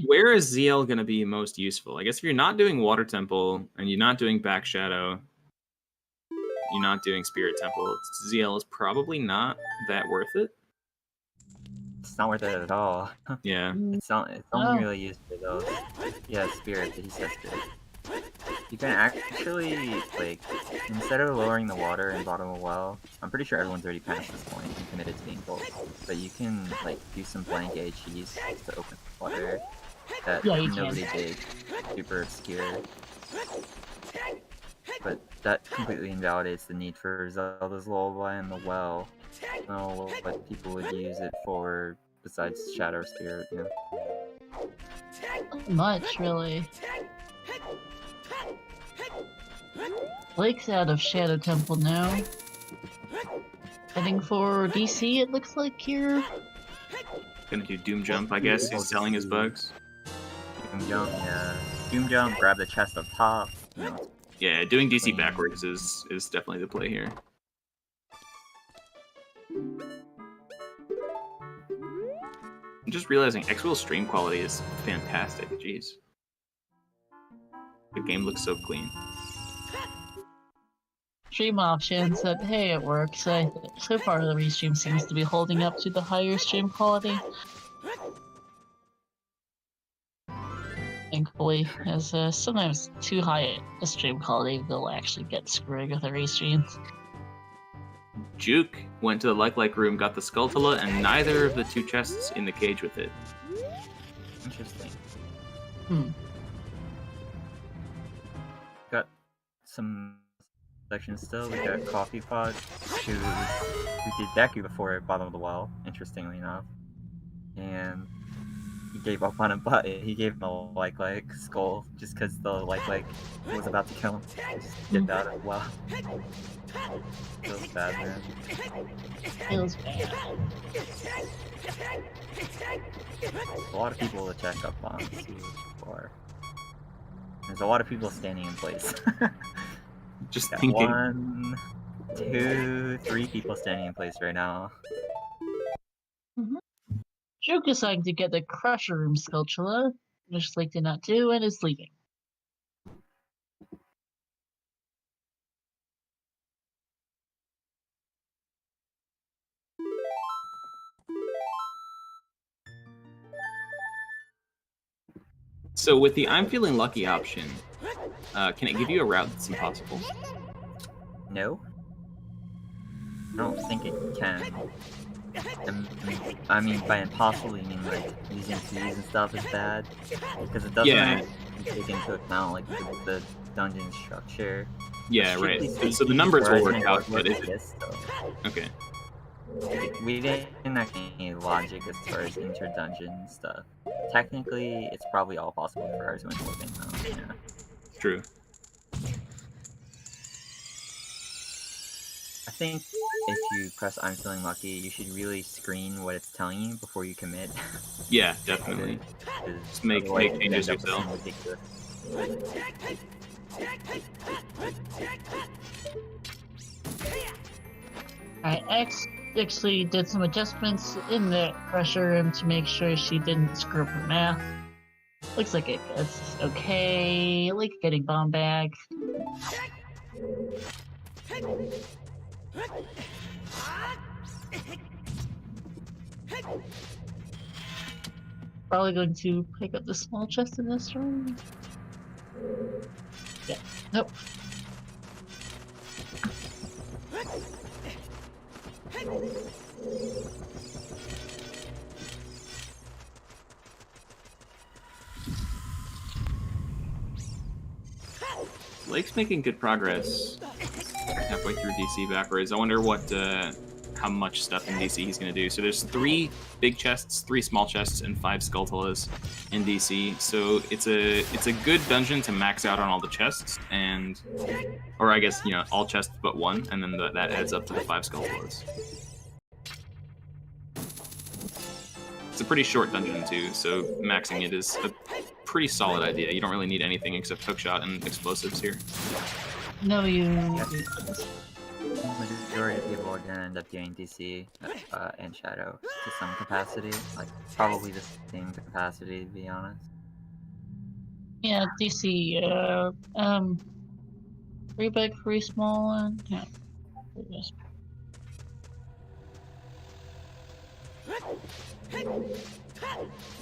Where is ZL going to be most useful? I guess if you're not doing Water Temple, and you're not doing Back Shadow, you're not doing Spirit Temple, ZL is probably not that worth it. It's not worth it at all. Yeah. It's only really used for those. Yeah, Spirit, he said Spirit. You can actually, like, instead of lowering the water in bottom of a well, I'm pretty sure everyone's already past this point and committed to being gold. But you can, like, do some blank HEs to open water that Yeah, you nobody can. did. Super obscure. but that completely invalidates the need for Zelda's Lullaby and the well. I don't know what people would use it for besides Shadow Spirit, you know. Not much, really. Lake's out of Shadow Temple now. Heading for DC, it looks like here. Gonna do Doom Jump, I guess. He's selling his bugs. Doom Jump, yeah. Doom Jump, grab the chest up top. You know, Yeah, doing DC backwards is definitely the play here. I'm just realizing X-Will's stream quality is fantastic. Jeez. The game looks so clean. Stream options that, hey, it works. So far the restream seems to be holding up to the higher stream quality. Thankfully, as sometimes too high a stream quality will actually get screwed with the restreams. Juke went to the like room, got the Skulltula, and neither of the two chests in the cage with it. interesting. Hmm. Got some sections still. We got Coffee Pot, who did Deku before bottom of the well, interestingly enough. And he gave up on him, but he gave him a like skull just because the like was about to kill him. He just did that as well. Feels bad, man. Feels bad. A lot of people to check up on before. There's a lot of people standing in place. Just Got thinking. 1, 2, 3 people standing in place right now. Joke deciding to get the Crusher Room Skulltula, which Lake did not do, and is leaving. So with the I'm feeling lucky option, can it give you a route that's impossible? No? I don't think it can. I mean, by impossible, you mean like using keys and stuff is bad? Because it doesn't Yeah. take into account like the dungeon structure. Yeah, Strictly right. speaking, So the numbers will work Horizon out, does but work if like this, though. okay. We didn't actually any logic as far as inter-dungeon stuff. Technically, it's probably all possible for ours when living though. Yeah. True. I think if you press I'm feeling lucky, you should really screen what it's telling you before you commit. Yeah, definitely. Just make changes yourself. X actually did some adjustments in the Crusher Room to make sure she didn't screw up her math. Looks like it's okay. Like getting bomb bag. Probably going to pick up the small chest in this room. Yeah. Nope. Lake's making good progress. Halfway through DC backwards. I wonder what how much stuff in DC he's gonna do. So there's 3 big chests, 3 small chests, and 5 Skulltulas in DC. So it's a good dungeon to max out on all the chests, and or I guess all chests but 1, and then that adds up to the 5 Skulltulas. It's a pretty short dungeon too, so maxing it is a pretty solid idea. You don't really need anything except hookshot and explosives here. No, you. Majority of people are gonna end up doing DC and Shadow to some capacity, like probably the same capacity to be honest. Yeah, DC. 3 big, 3 small, and yeah. Yes.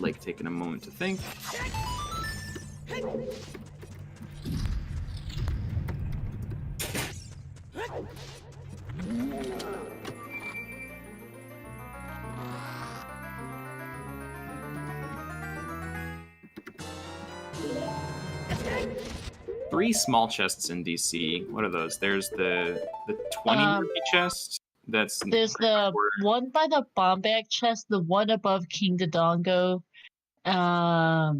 Lake taking a moment to think. 3 small chests in DC. What are those? There's the 20 rupee chest. There's the one by the bomb bag chest, the one above King Dodongo. Oh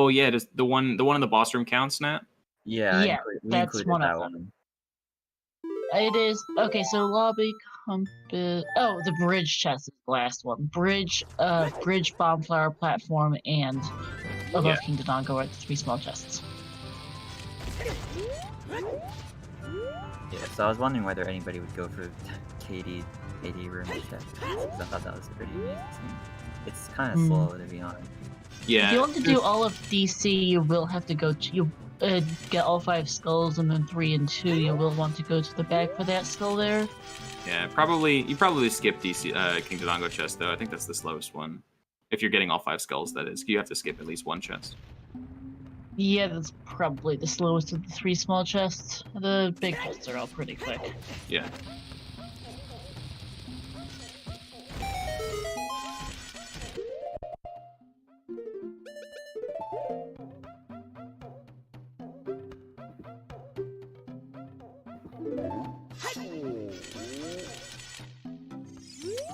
yeah, does the one in the boss room count, Snap? Yeah, we that's included one that of them. one. It is okay. So lobby compass. Oh, the bridge chest is the last one. Bridge bomb flower platform, and above King Dodongo are the 3 small chests. Yeah, so I was wondering whether anybody would go for KD room chest, because I thought that was pretty amazing. It's kind of slow, to be honest. Yeah. If you want to do all of DC, you will have to go to get all 5 skulls, and then 3 and 2. You will want to go to the back for that skull there. Yeah, you probably skip DC King Dodongo chest though. I think that's the slowest one. If you're getting all 5 skulls, that is. You have to skip at least 1 chest. Yeah, that's probably the slowest of the 3 small chests. The big chests are all pretty quick. Yeah.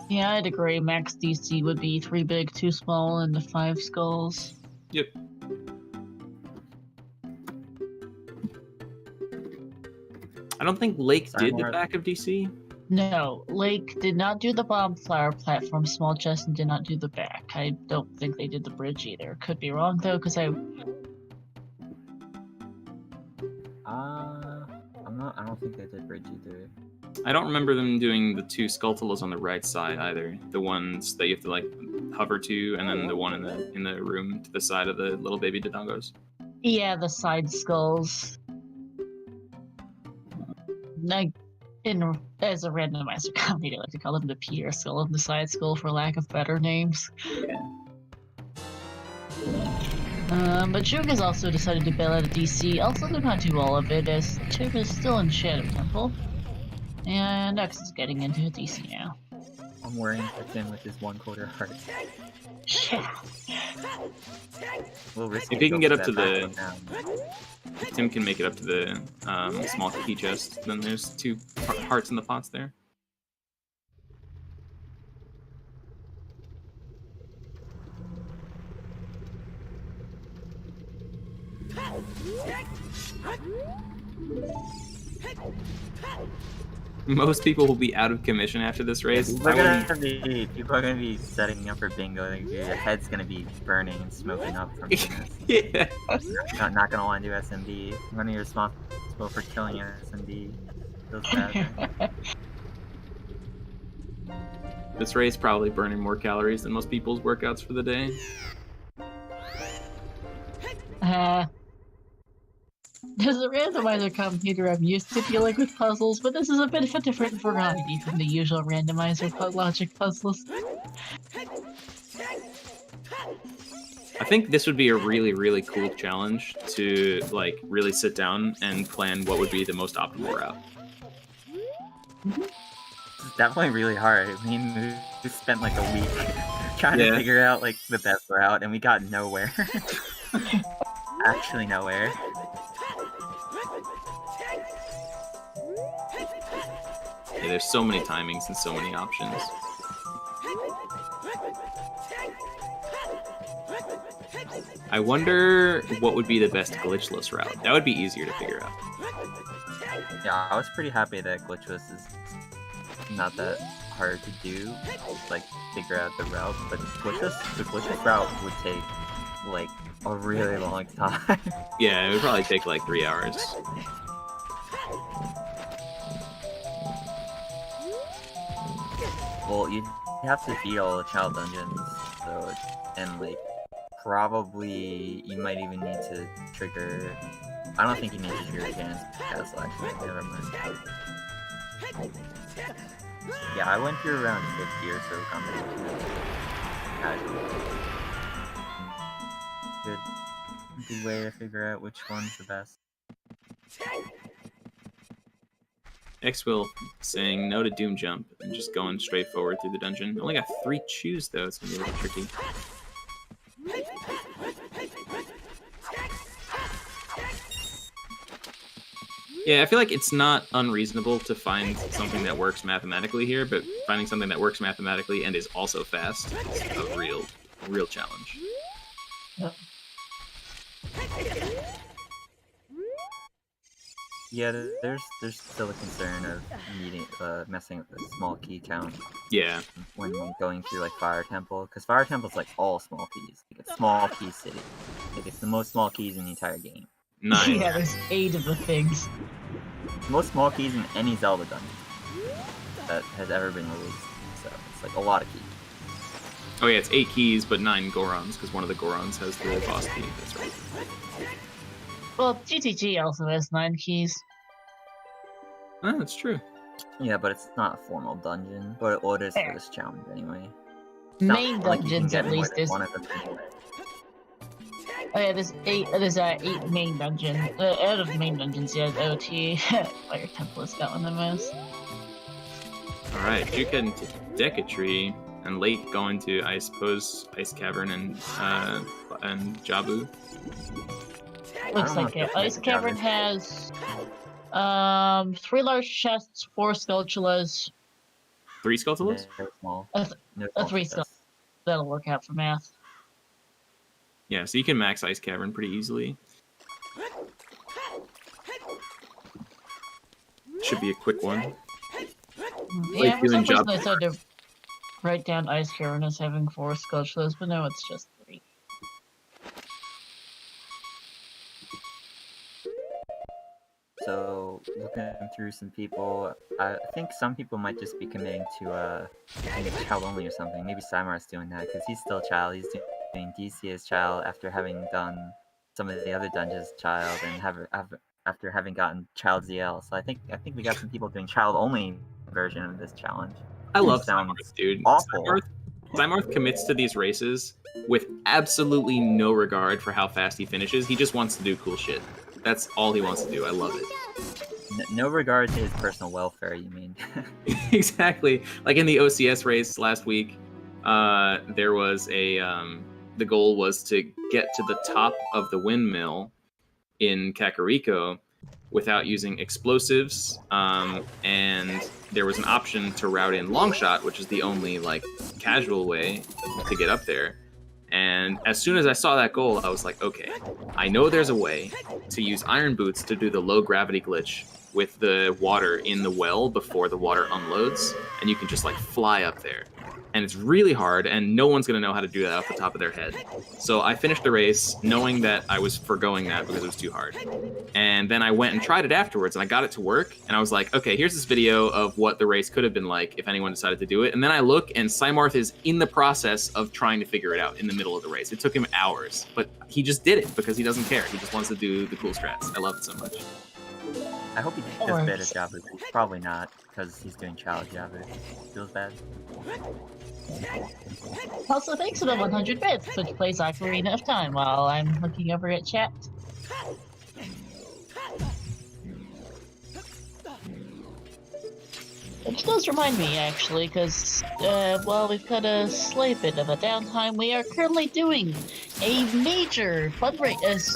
Yeah, I'd agree. Max DC would be 3 big, 2 small, and the 5 skulls. Yep. I don't think Lake did the back of DC. No, Lake did not do the bomb flower platform small chest and did not do the back. I don't think they did the bridge either. Could be wrong though, because I don't think they did bridge either. I don't remember them doing the 2 Skulltulas on the right side either. The ones that you have to like hover to, and then the one in the room to the side of the little baby Dodongos. Yeah, the side skulls. As a randomizer company, I like to call them the Pierre skull and the side skull for lack of better names. Yeah. But Chug has also decided to bail out of DC. Also, did not do all of it, as Chug is still in Shadow Temple. And X is getting into DC now. I'm worrying for Tim with his 1/4 heart. Yeah. If he can get up to the... If Tim can make it up to the small key chest, then there's 2 hearts in the pots there. Most people will be out of commission after this race. People are gonna be setting up for bingo. Like, your head's gonna be burning and smoking up from this. Yeah. Not gonna want to do SMD. I'm gonna be responsible for killing your SMD. Feels bad. This race probably burning more calories than most people's workouts for the day. As a randomizer computer, I'm used to dealing with puzzles, but this is a bit of a different variety from the usual randomizer logic puzzles. I think this would be a really, really cool challenge to like really sit down and plan what would be the most optimal route. It's definitely really hard. I mean, we spent like a week trying to figure out like the best route, and we got nowhere. Actually nowhere. Yeah, there's so many timings and so many options. I wonder what would be the best glitchless route. That would be easier to figure out. Yeah, I was pretty happy that glitchless is not that hard to do, like figure out the route, but the glitchless route would take like a really long time. Yeah, it would probably take like 3 hours. Well, you have to beat all the child dungeons, so, and like, probably you might even need to trigger. I don't think you need to trigger Jan's castle, actually. Never mind. Yeah, I went through around 50 or so combinations. Casually. Good way to figure out which one's the best. X-Will saying no to Doom Jump and just going straight forward through the dungeon. Only got 3 chews though, it's gonna be a little tricky. Yeah, I feel like it's not unreasonable to find something that works mathematically here, but finding something that works mathematically and is also fast is a real challenge. Yep. Yeah, there's still a concern of needing messing with the small key count Yeah. when going through like Fire Temple, because Fire Temple's like all small keys. Like it's small key city. Like it's the most small keys in the entire game. 9. Yeah, there's 8 of the things. Most small keys in any Zelda dungeon that has ever been released. So it's like a lot of keys. Oh yeah, it's 8 keys, but 9 Gorons, because one of the Gorons has the boss key. That's right. Well, GTG also has 9 keys. Oh, that's true. Yeah, but it's not a formal dungeon. But it is for this challenge anyway. It's Main not like you can dungeons get at more least than is. one of them anyway. Oh yeah, there's 8 main dungeons. Out of the main dungeons, yeah, OT. Fire Temple has got one the most. Alright, Juke heading to Decatry, and Late going to, I suppose, Ice Cavern and Jabu. Looks like it. Ice Cavern has 3 large chests, 4 sculptulas. 3 Skulltulas? They're small. A 3 sculptures. That'll work out for math. Yeah, so you can max Ice Cavern pretty easily. Should be a quick one. Yeah, for some doing reason I decided to write down Ice Cavern as having 4 sculptulas, but no, it's just 3. So, looking through some people, I think some people might just be committing to I think child only or something. Maybe Saimar's doing that because he's still child. He's doing DC as child after having done some of the other dungeons child and after having gotten child ZL. So I think we got some people doing child only version of this challenge. I love sounds Cymarth, dude. awful. Cymarth commits to these races with absolutely no regard for how fast he finishes. He just wants to do cool shit. That's all he wants to do. I love it. No regard to his personal welfare, you mean? Exactly. Like in the OCS race last week, there was the goal was to get to the top of the windmill in Kakariko without using explosives, and there was an option to route in Longshot, which is the only like casual way to get up there. And as soon as I saw that goal, I was like, okay, I know there's a way to use Iron Boots to do the low gravity glitch with the water in the well before the water unloads, and you can just like fly up there. And it's really hard, and no one's gonna know how to do that off the top of their head. So I finished the race knowing that I was foregoing that because it was too hard. And then I went and tried it afterwards, and I got it to work, and I was like, okay, here's this video of what the race could have been like if anyone decided to do it. And then I look, and Cymarth is in the process of trying to figure it out in the middle of the race. It took him hours, but he just did it because he doesn't care. He just wants to do the cool strats. I love it so much. I hope he does better Jabu. Probably not, because he's doing child Jabu. Feels bad. Also, thanks for the 100 bits, which plays Ocarina of Time while I'm looking over at chat. Which does remind me, actually, because, well, we've got a slight bit of a downtime. We are currently doing a major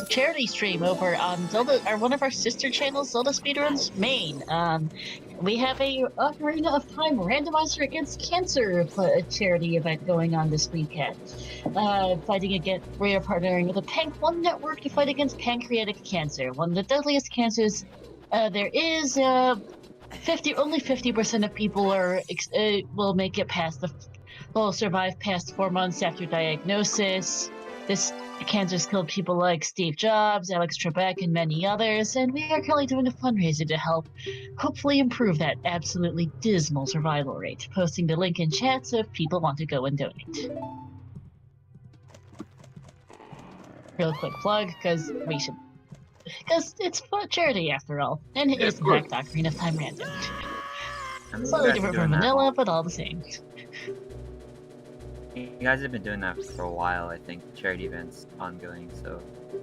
charity stream over on Zelda, or one of our sister channels, ZeldaSpeedRuns Main. We have a Ocarina of Time randomizer against cancer charity event going on this weekend. We are partnering with the Pank1 network to fight against pancreatic cancer, one of the deadliest cancers there is. Only 50% of people will make it will survive past 4 months after diagnosis. This cancer's killed people like Steve Jobs, Alex Trebek, and many others, and we are currently doing a fundraiser to help hopefully improve that absolutely dismal survival rate. Posting the link in chat so if people want to go and donate. Real quick plug, because it's for charity after all, and it is in fact Ocarina of Time random. Slightly different from vanilla, but all the same. You guys have been doing that for a while, I think. Charity events ongoing, so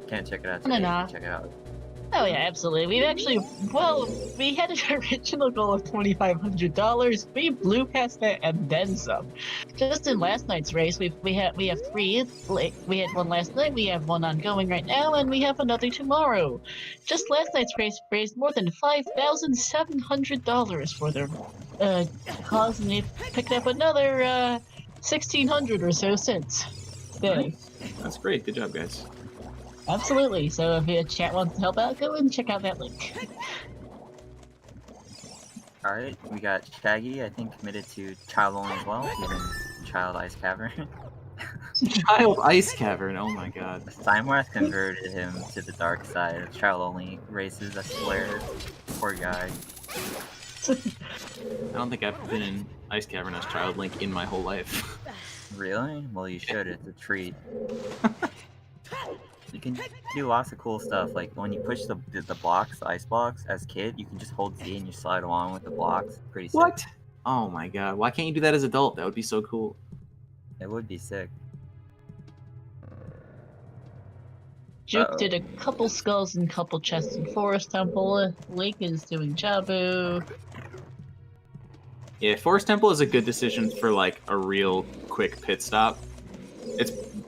can't check it out On and today. off. Check it out. Oh yeah, absolutely. We've actually, well, we had an original goal of $2,500. We blew past that and then some. Just in last night's race, we have three. Like, we had one last night. We have one ongoing right now, and we have another tomorrow. Just last night's race raised more than $5,700 for their cause, and we picked up another $1,600 or so since today. That's great. Good job, guys. Absolutely. So if your chat wants to help out, go and check out that link. Alright, we got Shaggy, I think, committed to Child Only as well. He's in Child Ice Cavern. Child Ice Cavern. Oh my god. Simworth converted him to the dark side of Child Only races, I swear. Poor guy. I don't think I've been in Ice Cavern as Child Link in my whole life. Really? Well, you should. It's a treat. You can do lots of cool stuff. Like when you push the blocks, the ice blocks, as kid, you can just hold Z and you slide along with the blocks. Pretty sick. What? Oh my god. Why can't you do that as adult? That would be so cool. It would be sick. Juke did a couple skulls and couple chests in Forest Temple. Lake is doing Jabu. Yeah, Forest Temple is a good decision for like a real quick pit stop.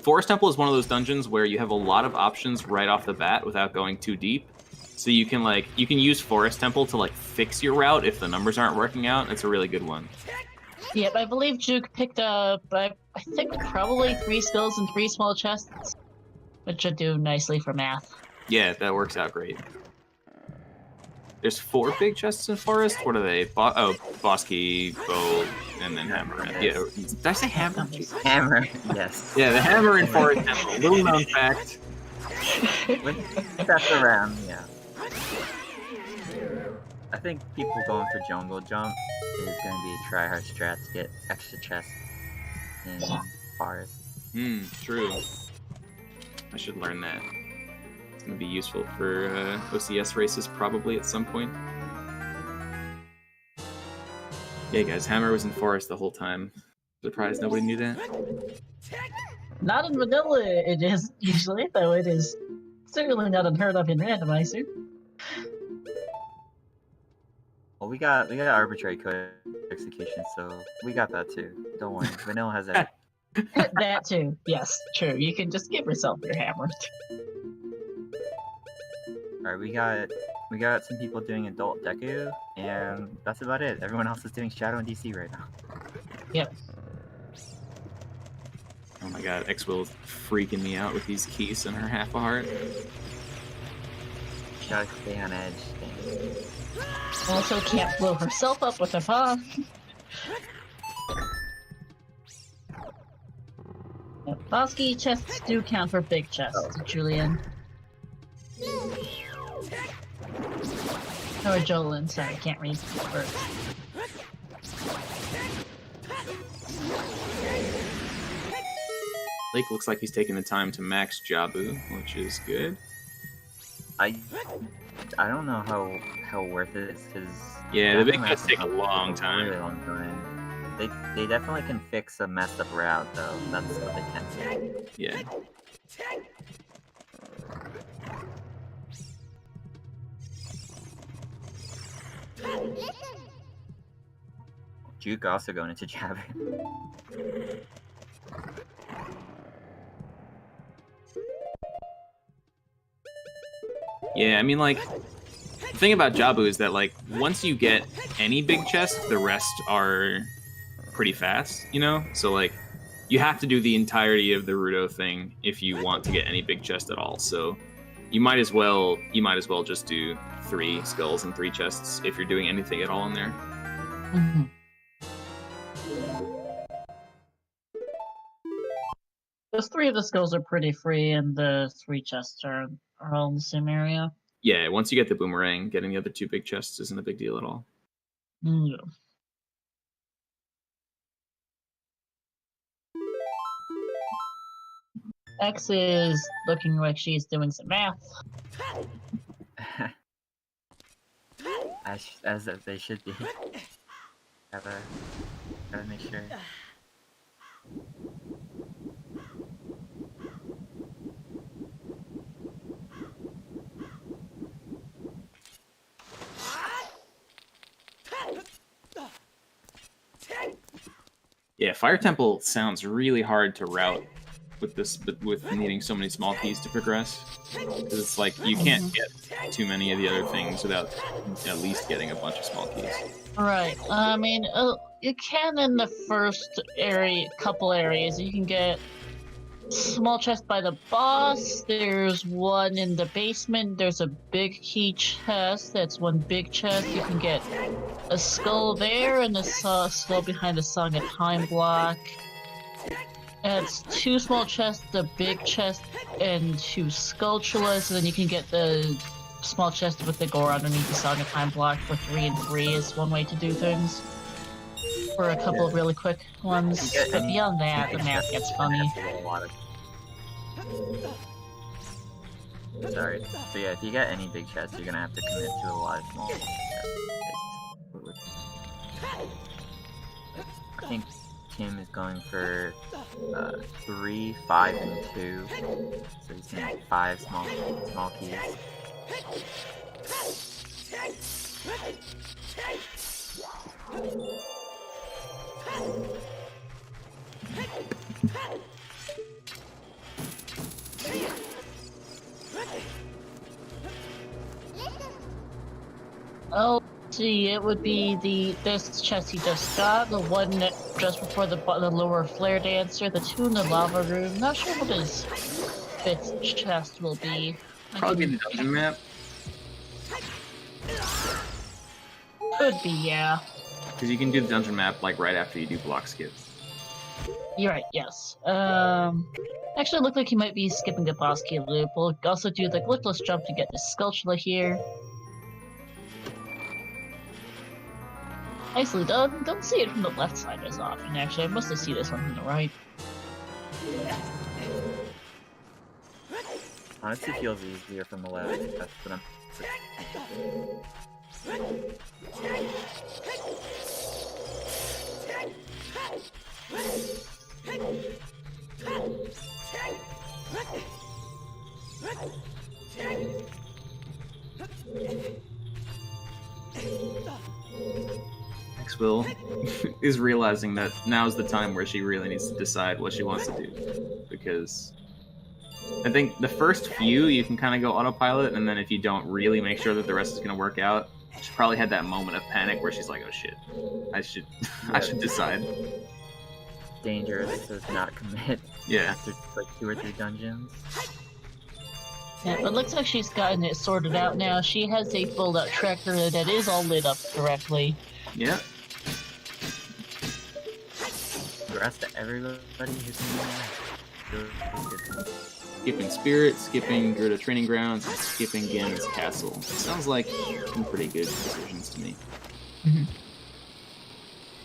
Forest Temple is one of those dungeons where you have a lot of options right off the bat without going too deep. So you can use Forest Temple to like fix your route if the numbers aren't working out. It's a really good one. Yep, I believe Juke picked up, I think, probably 3 skulls and 3 small chests, which should do nicely for math. Yeah, that works out great. There's 4 big chests in Forest. What are they? Boss Key, Bow, and then Hammer. Yeah, did I say Hammer? Hammer, yes. Yeah, the Hammer in Forest Temple. Little known fact. That's around, yeah. I think people going for Jungle Jump is going to be a try-hard strat to get extra chests in Forest. True. I should learn that. It's going to be useful for OCS races probably at some point. Yeah, guys, Hammer was in Forest the whole time. Surprised nobody knew that. Not in vanilla it is usually, though it is certainly not unheard of in randomizer. Well, we got arbitrary code execution, so we got that too. Don't worry, vanilla has that. That too, yes, true. You can just give yourself your hammer. Alright, we got some people doing adult Deku, and that's about it. Everyone else is doing Shadow and DC right now. Yep. Oh my god, X-Will's freaking me out with these keys and her half a heart. Gotta stay on edge. Also can't blow herself up with a bomb. Bosky chests do count for big chests, Julian. Or Jolin, sorry, can't read words. Lake looks like he's taking the time to max Jabu, which is good. I don't know how worth it is, because yeah, the big cuts take a long time. Really long time. They definitely can fix a messed up route though. That's what they can do. Yeah. Juke also going into Jabber. Yeah, I mean, like, the thing about Jabu is that, like, once you get any big chest, the rest are pretty fast, you know? So, like, you have to do the entirety of the Rudo thing if you want to get any big chest at all. So you might as well just do 3 skulls and 3 chests if you're doing anything at all in there. Mm-hmm. Those 3 of the skulls are pretty free, and the 3 chests are all in the same area. Yeah, once you get the boomerang, getting the other 2 big chests isn't a big deal at all. Yeah. X is looking like she's doing some math. As they should be. Gotta make sure. Yeah, Fire Temple sounds really hard to route with this, with needing so many small keys to progress. Because it's like you can't get too many of the other things without at least getting a bunch of small keys. Right. I mean, you can in the first couple areas. You can get small chest by the boss. There's one in the basement. There's a big key chest. That's one big chest. You can get a skull there and a skull behind the Song of Time block. It's 2 small chests, a big chest, and 2 sculptulas, and then you can get the small chest with the gore underneath the Song of Time block for 3 and 3 is one way to do things. For a couple of really quick ones. But beyond that, the math gets funny. Sorry. So yeah, if you get any big chests, you're gonna have to commit to a lot of small chests. I think Tim is going for 3, 5, and 2. So he's gonna get 5 small keys. Oh, see, it would be this chest he just got, the one that just before the lower flare dancer, the 2 in the lava room. Not sure what his 5th chest will be. Probably the dungeon map. Could be, yeah. Because you can do the dungeon map like right after you do block skip. You're right, yes. Actually, it looked like he might be skipping the boss key loop. We'll also do the glitchless jump to get the Skulltula here. Actually, don't see it from the left side as often, actually. I must have seen this one from the right. Honestly, feels easier from the left. That's what I'm... Will is realizing that now's the time where she really needs to decide what she wants to do, because I think the first few you can kind of go autopilot, and then if you don't really make sure that the rest is going to work out, she probably had that moment of panic where she's like, oh shit, I should decide. Dangerous to not commit. Yeah. After like 2 or 3 dungeons. Yeah, but looks like she's gotten it sorted out now. She has a fold-out tracker that is all lit up correctly. Yeah. Congrats to everybody who's in there. Skipping Spirit, skipping Gerda Training Grounds, and skipping Ganon's Castle. Sounds like some pretty good decisions to me. Mm-hmm.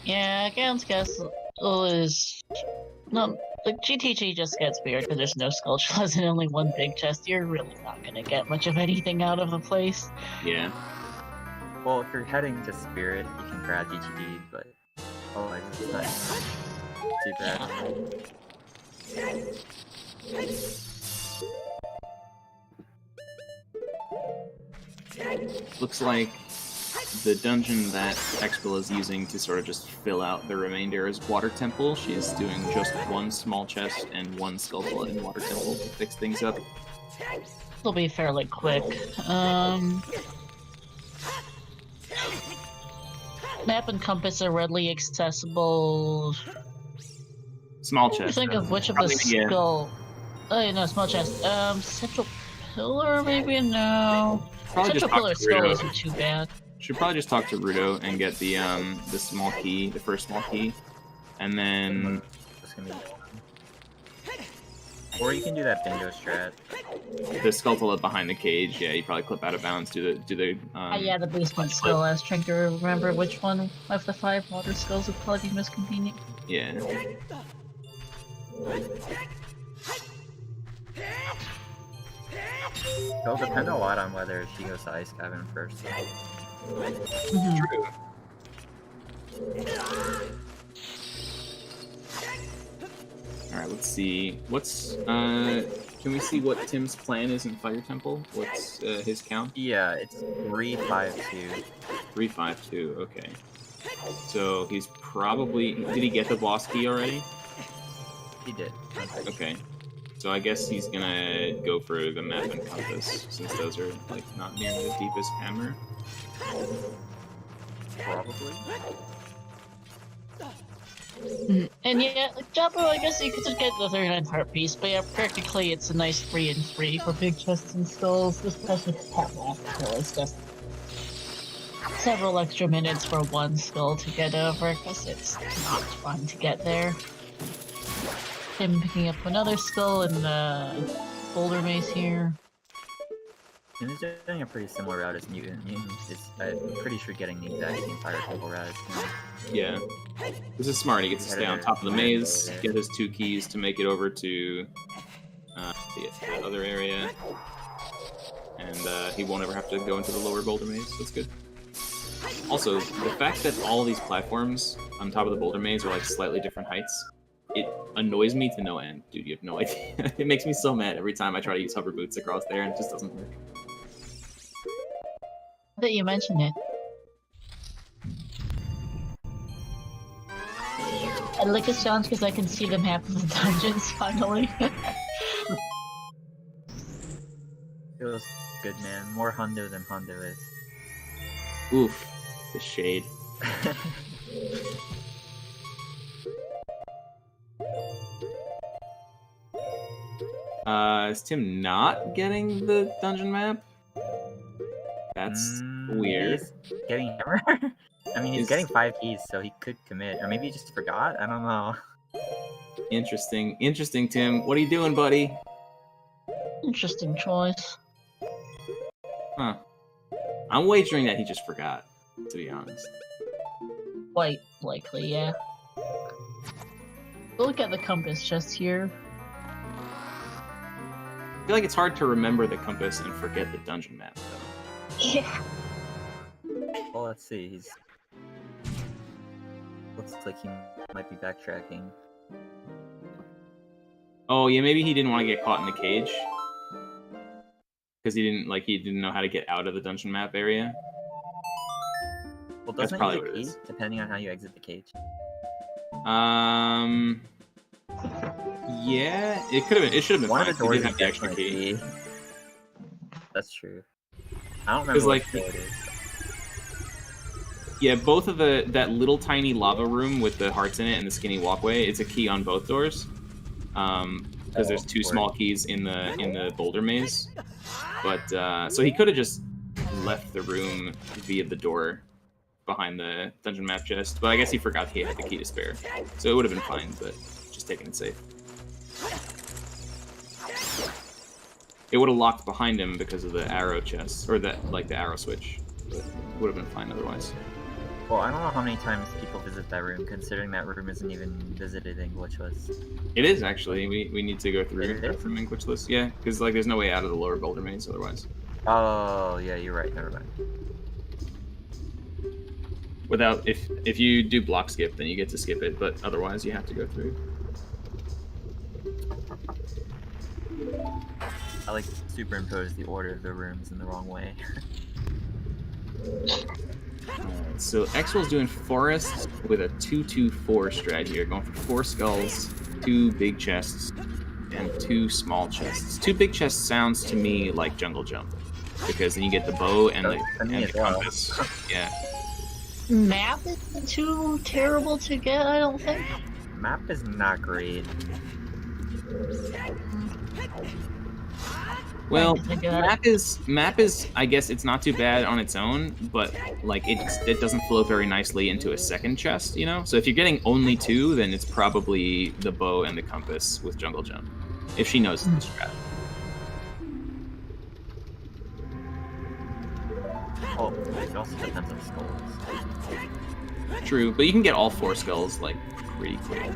Yeah, Ganon's Castle is... No, the GTG just gets weird because there's no Skulltulas and only one big chest. You're really not gonna get much of anything out of the place. Yeah. Well, if you're heading to Spirit, you can grab GTG, but otherwise it's not too bad. Looks like the dungeon that Expo is using to sort of just fill out the remainder is Water Temple. She's doing just 1 small chest and 1 Skulltula in Water Temple to fix things up. It'll be fairly quick. Map and compass are readily accessible. Small chest. Think of which of the skull. Oh, yeah, no, small chest. Central Pillar, maybe? No. Probably Central Pillar skull isn't too bad. Should probably just talk to Rudo and get the small key, the first small key, and then. Or you can do that bingo strat. The Skulltula behind the cage. Yeah, you probably clip out of bounds. Do the. Yeah, the basement skull. I was trying to remember which one of the 5 water skulls would probably be most convenient. Yeah. It'll depend a lot on whether she goes to Ice Cavern first. True. Alright, let's see. What's, can we see what Tim's plan is in Fire Temple? What's, his count? Yeah, it's 3, 5, 2. 352. Okay. So he's probably. Did he get the boss key already? He did. Okay. So I guess he's gonna go for the map and compass, since those are like not near the deepest hammer. Probably. And yeah, like Jumbo, I guess you could just get the 39 heart piece, but yeah, practically it's a nice 3 and 3 for big chests and skulls, especially because that last skull is just several extra minutes for one skull to get over, because it's not fun to get there. Him picking up another skull in the boulder maze here. And he's doing a pretty similar route as Mutant. Mutant is, I'm pretty sure, getting the exact same fire temple route as him. Yeah. This is smart. He gets to stay on top of the maze, get his 2 keys to make it over to the other area, and he won't ever have to go into the lower boulder maze. That's good. Also, the fact that all of these platforms on top of the boulder maze are like slightly different heights, it annoys me to no end. Dude, you have no idea. It makes me so mad every time I try to use hover boots across there, and it just doesn't work. That you mentioned it. I like this challenge because I can see the map of the dungeons finally. Feels good, man. More hundo than hundo is. Oof. The shade. Is Tim not getting the dungeon map? That's weird. He's getting hammer? I mean, he's getting 5 keys, so he could commit. Or maybe he just forgot? I don't know. Interesting. Interesting, Tim. What are you doing, buddy? Interesting choice. Huh. I'm wagering that he just forgot, to be honest. Quite likely, yeah. Look at the compass just here. I feel like it's hard to remember the compass and forget the dungeon map, though. Yeah. Well, let's see. He's... Looks like he might be backtracking. Oh, yeah, maybe he didn't want to get caught in the cage. Because he didn't know how to get out of the dungeon map area. Well, That's doesn't probably he what get it key, is. depending on how you exit the cage? Yeah, it could have been. It should have been One fine. of the He doors did have is the extra definitely key. That's true. I don't 'Cause, remember like, what door it is. Yeah, both of that little tiny lava room with the hearts in it and the skinny walkway. It's a key on both doors. Because there's 2 small keys in the boulder maze. But so he could have just left the room via the door behind the dungeon map chest. But I guess he forgot he had the key to spare, so it would have been fine. But just taking it safe. It would have locked behind him because of the arrow chest or the arrow switch. But it would have been fine otherwise. Well, I don't know how many times people visit that room, considering that room isn't even visited in Glitchless. It is actually. We need to go through It is? from Glitchless. Yeah, because there's no way out of the lower boulder maze otherwise. Oh, yeah, you're right. Never mind. Without if you do block skip, then you get to skip it, but otherwise you have to go through. I like superimpose the order of the rooms in the wrong way. Alright, so Exwell's doing Forest with a 2-2-4 strat here, going for 4 skulls, 2 big chests, and 2 small chests. 2 big chests sounds to me like Jungle Jump, because then you get the bow and the compass. Yeah. Map isn't too terrible to get, I don't think. Map is not great. Well, map is I guess it's not too bad on its own, but like it doesn't flow very nicely into a second chest, you know? So if you're getting only 2, then it's probably the bow and the compass with Jungle Jump. If she knows the strat. Oh, it also depends on skulls. True, but you can get all 4 skulls like pretty quick.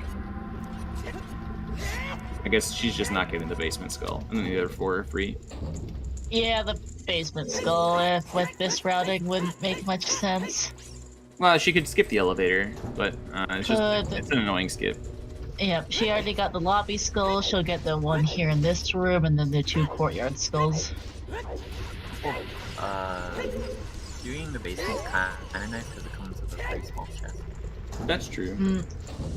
I guess she's just not getting the basement skull, and then the other 4 are free. Yeah, the basement skull with this routing wouldn't make much sense. Well, she could skip the elevator, but it's just it's an annoying skip. Yeah, she already got the lobby skull, she'll get the one here in this room, and then the 2 courtyard skulls. doing the basement's kind of nice because it comes with a very small chest. That's true.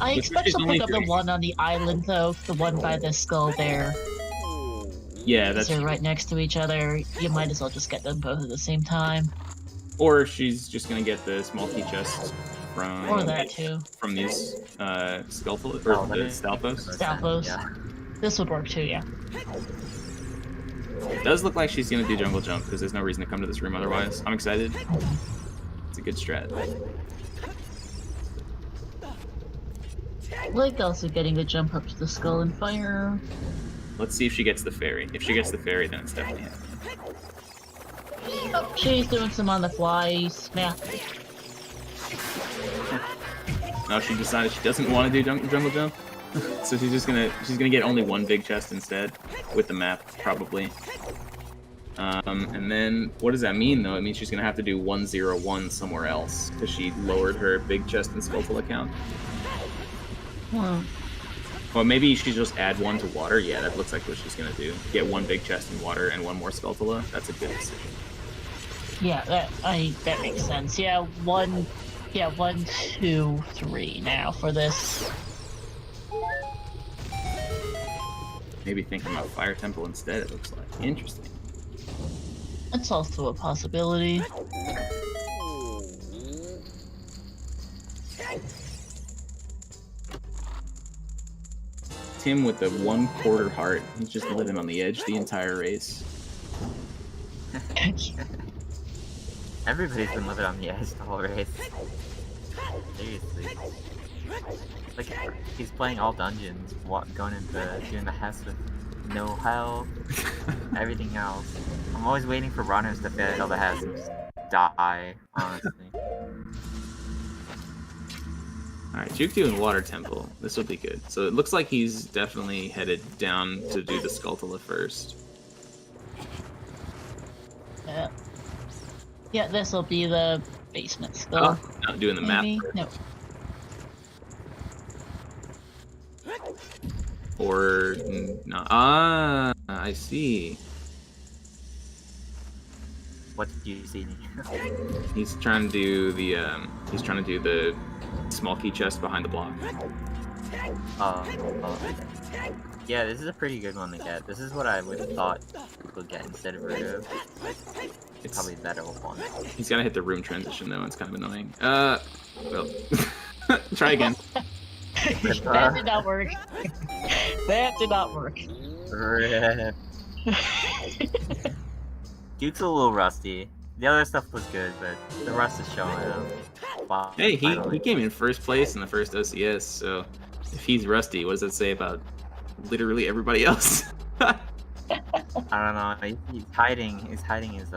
I But expect she's to only pick up the three. one on the island, though. The one by the skull there. Yeah, Because that's they're true. right next to each other. You might as well just get them both at the same time. Or she's just gonna get the small key chests from Or that, too. from these skeletal or Oh, that the makes Stalfos. sense, Stalfos. Yeah. This would work, too, yeah. It does look like she's gonna do jungle jump because there's no reason to come to this room otherwise. I'm excited. It's a good strat. Like also getting the jump up to the skull and fire. Let's see if she gets the fairy. If she gets the fairy, then it's definitely happening. Oh, she's doing some on the fly snap. No, she decided she doesn't want to do jungle jump, so she's gonna get only one big chest instead with the map probably. And then what does that mean though? It means she's gonna have to do 101 somewhere else because she lowered her big chest and skeletal account. Or maybe she just add one to water. Yeah, that looks like what she's gonna do. Get one big chest in water and one more skeletal. That's a good decision. Yeah, that makes sense. Yeah, 1, 2, 3 now for this. Maybe thinking about Fire Temple instead. It looks like interesting. That's also a possibility. Tim with the 1/4 heart. He's just living on the edge the entire race. Everybody's been living on the edge the whole race. Seriously. Like, he's playing all dungeons, going into doing the Hess with no health, everything else. I'm always waiting for runners to fail the Hess and just die, honestly. Alright, Juke doing Water Temple. This will be good. So it looks like he's definitely headed down to do the Skulltula first. Yeah. Yeah, this will be the basement skull. Oh, not doing the map Maybe? first. No. Or no. Ah, I see. What did you see? He's trying to do the small key chest behind the block. Yeah, this is a pretty good one to get. This is what I would have thought people would get instead of Rudo. It's probably a better one. He's gotta hit the room transition though, it's kind of annoying. Well. Try again. That did not work. That did not work. Rip. Duke's a little rusty. The other stuff was good, but the rust is showing up. Wow, Hey, he finally. came in first place in the first OCS, so if he's rusty, what does that say about literally everybody else? I don't know. He's hiding his fangs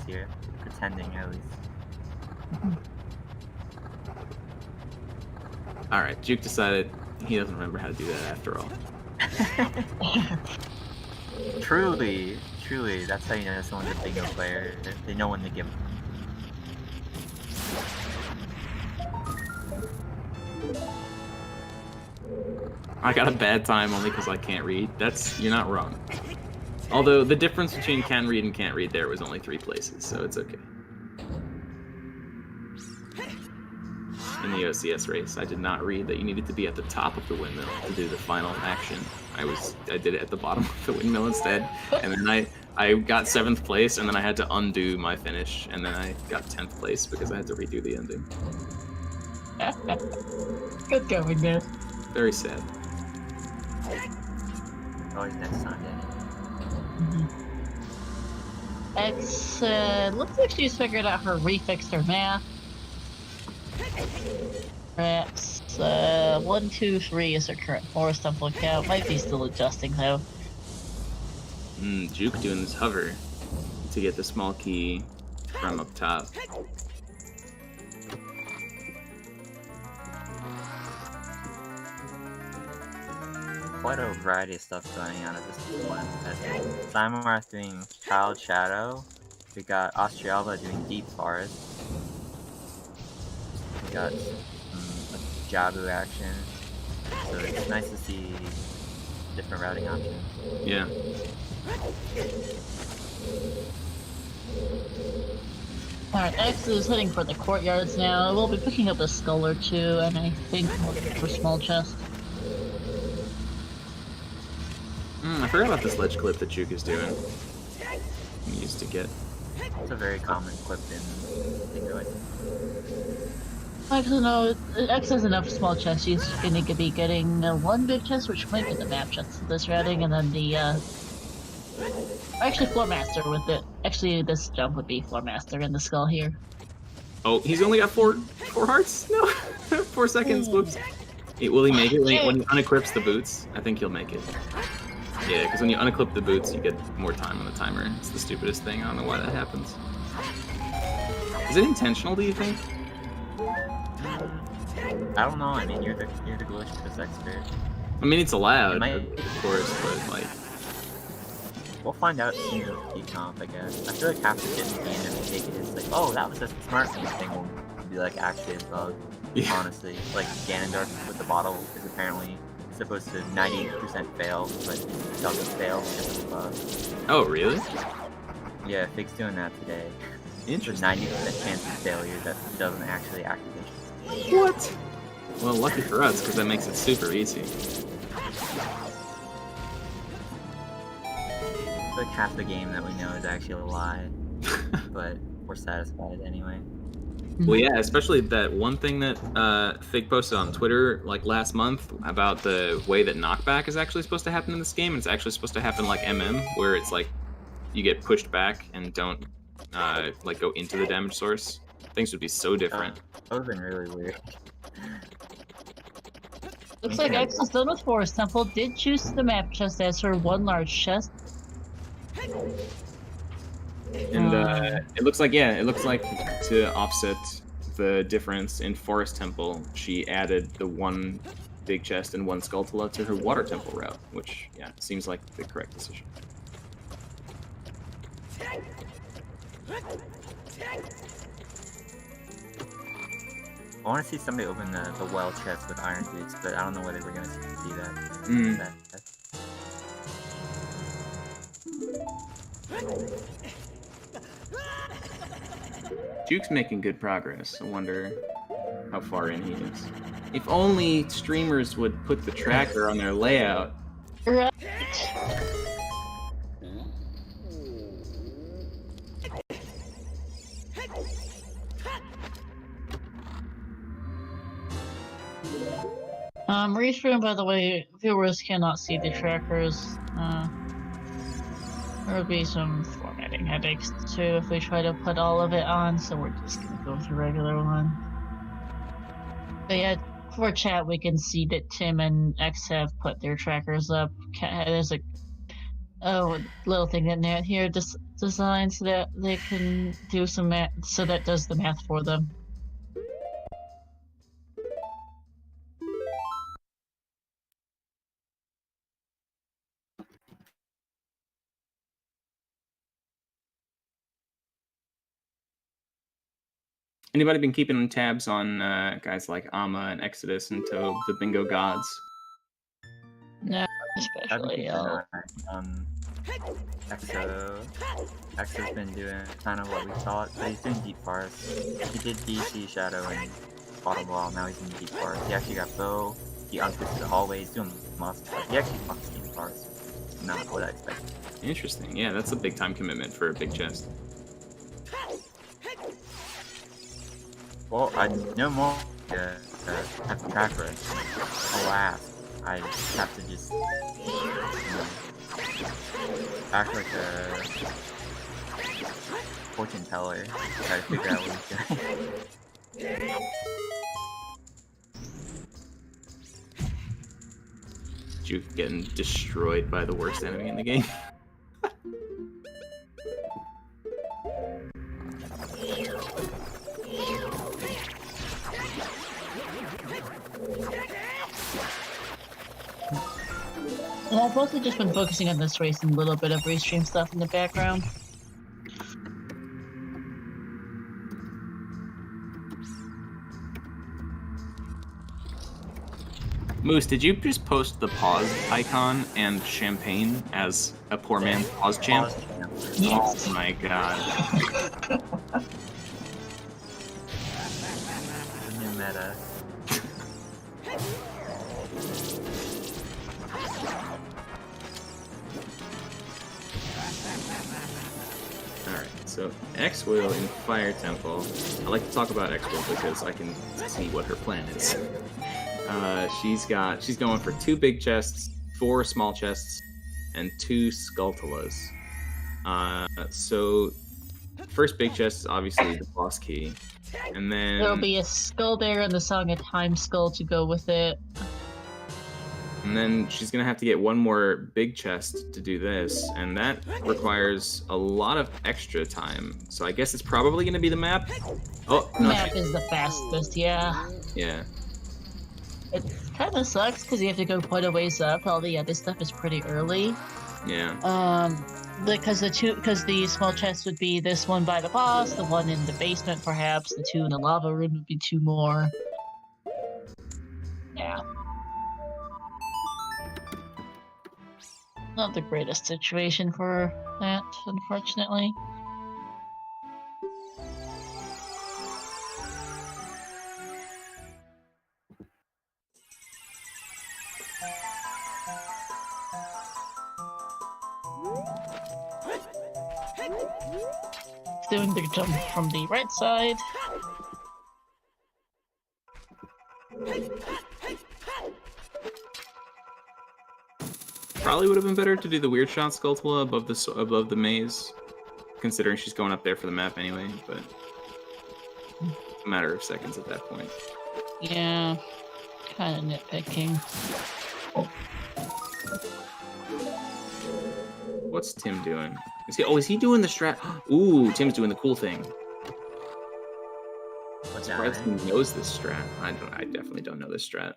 here, pretending at least. Alright, Juke decided he doesn't remember how to do that after all. Truly, that's how you know someone's a bingo player. They know when to give. I got a bad time only because I can't read. You're not wrong. Although the difference between can read and can't read there was only 3 places, so it's okay. In the OCS race, I did not read that you needed to be at the top of the windmill to do the final action. I did it at the bottom of the windmill instead, and then I got 7th place, and then I had to undo my finish, and then I got 10th place because I had to redo the ending. Good going, man. Very sad. Always next time, Danny. It's, looks like she's figured out her refixed her math. Perhaps, 1, 2, 3 is her current forest temple count. Might be still adjusting, though. Juke doing this hover to get the small key from up top. Quite a variety of stuff going on at this one. Simonarth doing Child Shadow. We got Austrialva doing Deep Forest. We got a Jabu action. So it's nice to see different routing options. Yeah. Alright, X is heading for the courtyards now. We'll be picking up a skull or two, and I think we'll look for small chest. I forgot about this ledge clip that Juke is doing. He used to get. It's a very common clip in Bingo, I think. Actually, no, X has enough small chests. He's going to be getting one big chest, which might be the map chest of this routing, and then the, actually, Floor Master with it. Actually, this jump would be Floor Master in the skull here. Oh, he's only got four hearts? No! 4 seconds, whoops. Will he make it when he unequips the boots? I think he'll make it. Yeah, because when you unequip the boots, you get more time on the timer. It's the stupidest thing. I don't know why that happens. Is it intentional, do you think? I don't know. I mean, you're the glitch expert. I mean, it's allowed, of course, but like. We'll find out soon with the comp, I guess. I feel like half the shit in the game, if you take it, is like, oh, that was a smart thing, will be like actually a bug. Yeah. Honestly, like Ganondorf with the bottle is apparently supposed to 90% fail, but it doesn't fail because of a bug. Oh, really? Yeah, Fig's doing that today. Interesting. 90% chance of failure that doesn't actually activate. What? Well, lucky for us, because that makes it super easy. It's like half the game that we know is actually a lie, but we're satisfied anyway. Well, yeah, especially that one thing that Fig posted on Twitter like last month about the way that knockback is actually supposed to happen in this game. It's actually supposed to happen like MM, where it's like you get pushed back and don't like go into the damage source. Things would be so different. That would have been really weird. Looks like X is done with Forest Temple. Did choose the map chest as her one large chest. And it looks like, yeah, it looks like to offset the difference in Forest Temple, she added the one big chest and one Skulltula to her Water Temple route, which, yeah, seems like the correct decision. I want to see somebody open the well chest with iron boots, but I don't know whether we're going to see that. Juke's making good progress. I wonder how far in he is. If only streamers would put the tracker on their layout. Right. Respawn, by the way, viewers cannot see the trackers. There will be some formatting headaches too if we try to put all of it on, so we're just gonna go with the regular one. But yeah, for chat, we can see that Tim and X have put their trackers up. There's a little thing in there here, designed so that they can do some math, so that does the math for them. Anybody been keeping tabs on guys like Amma and Exodus and Toad, the bingo gods? No, especially Exo's been doing kind of what we thought, but he's doing Deep Forest. He did DC Shadow and Bottom Wall, now he's in Deep Forest. He actually got Bow, he untwisted the hallways, doing lots of stuff. He actually fucks Deep Forest. Not what I expected. Interesting, yeah, that's a big time commitment for a big chest. Well, I no more have to tracker it. Alas, I have to just act like a fortune teller, try to figure out what he's doing. Juke getting destroyed by the worst enemy in the game. Well, I've mostly just been focusing on this race and a little bit of restream stuff in the background. Moose, did you just post the pause icon and champagne as a poor man's pause champ? Yes. Oh my god. New meta. Alright, so X-Will in Fire Temple. I like to talk about X-Will because I can see what her plan is. She's going for 2 big chests, 4 small chests, and 2 Skulltulas. So first big chest is obviously the boss key. And then There'll be a skull there and the song a time skull to go with it. And then she's gonna have to get 1 more big chest to do this, and that requires a lot of extra time. So I guess it's probably gonna be the map. Oh, no, Map is the fastest, yeah. yeah. It kind of sucks because you have to go quite a ways up. All the other stuff is pretty early. Yeah. Because the small chest would be this one by the boss, the one in the basement perhaps, the 2 in the lava room would be 2 more. Yeah. Not the greatest situation for that, unfortunately. Doing the jump from the right side. Probably would have been better to do the weird shot Skulltula above the maze, considering she's going up there for the map anyway, but it's a matter of seconds at that point. Yeah, kind of nitpicking. What's Tim doing? Is he doing the strat? Ooh, Tim's doing the cool thing. What's Surprised he happening? knows this strat. I definitely don't know this strat.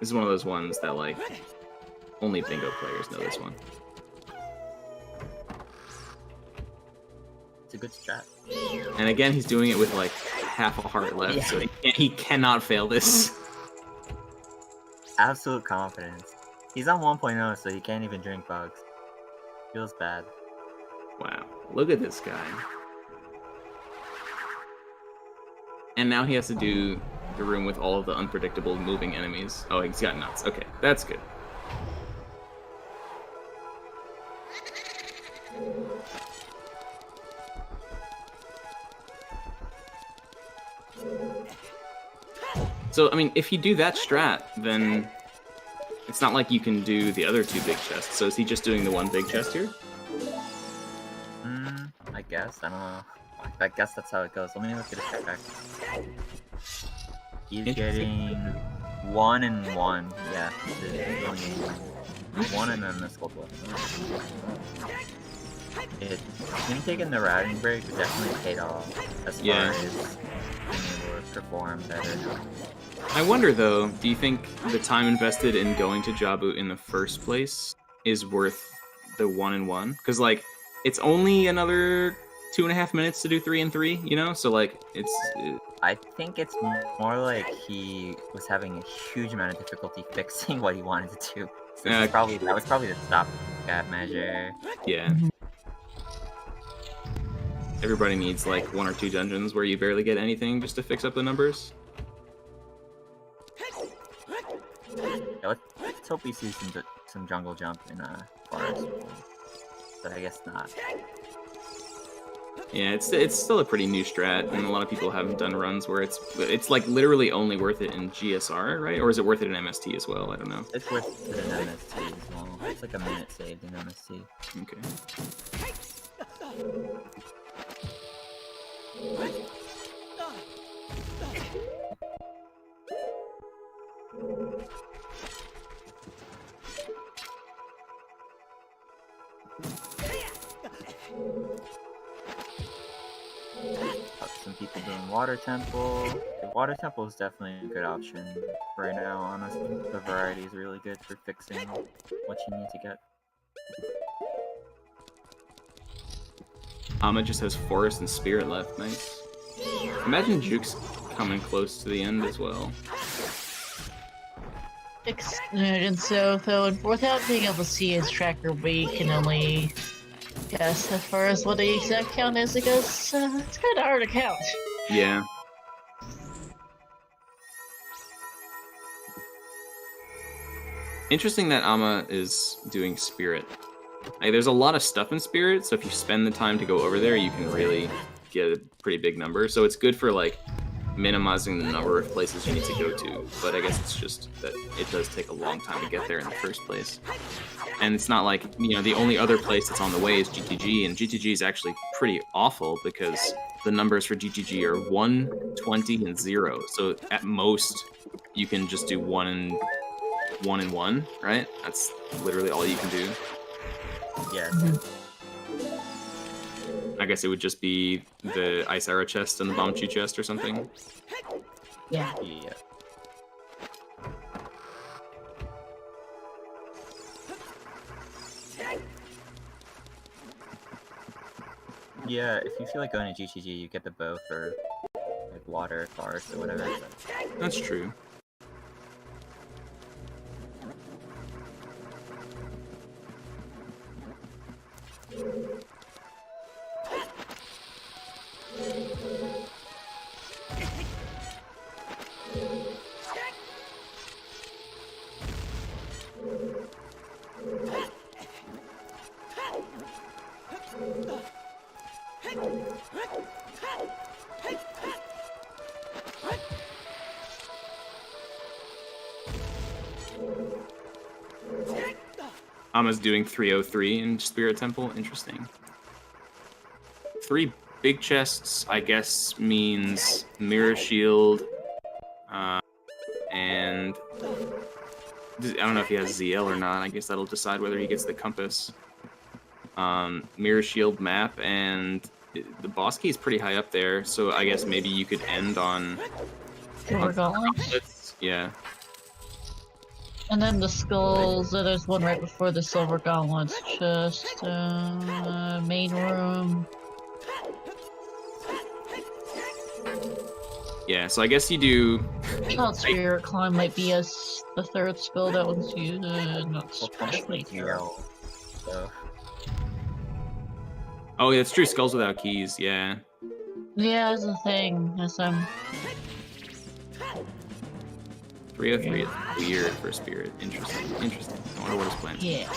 This is one of those ones that, like, only bingo players know this one. It's a good strat. And again, he's doing it with, like, half a heart left, Yeah. so he cannot fail this. Absolute confidence. He's on 1.0, so he can't even drink bugs. Feels bad. Wow, look at this guy. And now he has to do the room with all of the unpredictable moving enemies. Oh, he's got nuts. Okay, that's good. So, I mean, if you do that strat, then it's not like you can do the other 2 big chests. So is he just doing the 1 big chest here? I guess. I don't know. I guess that's how it goes. Let me look at his track. He's getting 1 and 1. Yeah, he's only 1 and then the Skulltula. Him taking the routing break definitely paid off as far as being able to perform better. I wonder, though, do you think the time invested in going to Jabu in the first place is worth the 1 and 1? Because, like, it's only another 2.5 minutes to do 3 and 3, you know? So, like, I think it's more like he was having a huge amount of difficulty fixing what he wanted to do. So that was probably the stopgap measure. Yeah. Everybody needs, like, 1 or 2 dungeons where you barely get anything just to fix up the numbers. Yeah, let's hope we see some jungle jump in forest, but I guess not. Yeah, it's still a pretty new strat, and a lot of people haven't done runs where it's like literally only worth it in GSR, right? Or is it worth it in MST as well? I don't know. It's worth it in MST as well. It's like a minute saved in MST. Okay. Some people doing Water Temple. The Water Temple is definitely a good option right now, honestly. The variety is really good for fixing what you need to get. Ama just has Forest and Spirit left. Nice. Imagine Juke's coming close to the end as well. And so without being able to see his tracker, we can only Yes, as far as what the exact count is, it goes, it's kind of hard to count. Yeah. Interesting that Amma is doing Spirit. Like, there's a lot of stuff in Spirit, so if you spend the time to go over there, you can really get a pretty big number. So it's good for, like, minimizing the number of places you need to go to. But I guess it's just that it does take a long time to get there in the first place. And it's not like, you know, the only other place that's on the way is GTG, and GTG is actually pretty awful because the numbers for GTG are 1, 20, and 0. So at most, you can just do 1 and 1, right? That's literally all you can do. Yeah. I guess it would just be the Ice Arrow chest and the Bomb Chew chest or something. Yeah. Yeah. Yeah, if you feel like going to GTG, you get the bow for like water, forest, or whatever. That's true. Amma's doing 303 in Spirit Temple. Interesting. 3 big chests, I guess, means Mirror Shield, and I don't know if he has ZL or not. I guess that'll decide whether he gets the compass. Mirror Shield map, and the boss key is pretty high up there, so I guess maybe you could end on Silver Gauntlets. Yeah. And then the skulls, there's one right before the Silver Gauntlets chest, main room. Yeah, so I guess you do... Child Spirit Climb might be as the third skull that one's used, not especially here. So. Oh, yeah, it's true, Skulls Without Keys, yeah. Yeah, that's the thing, as 303 is weird for Spirit. Interesting. I wonder what his plan is. yeah.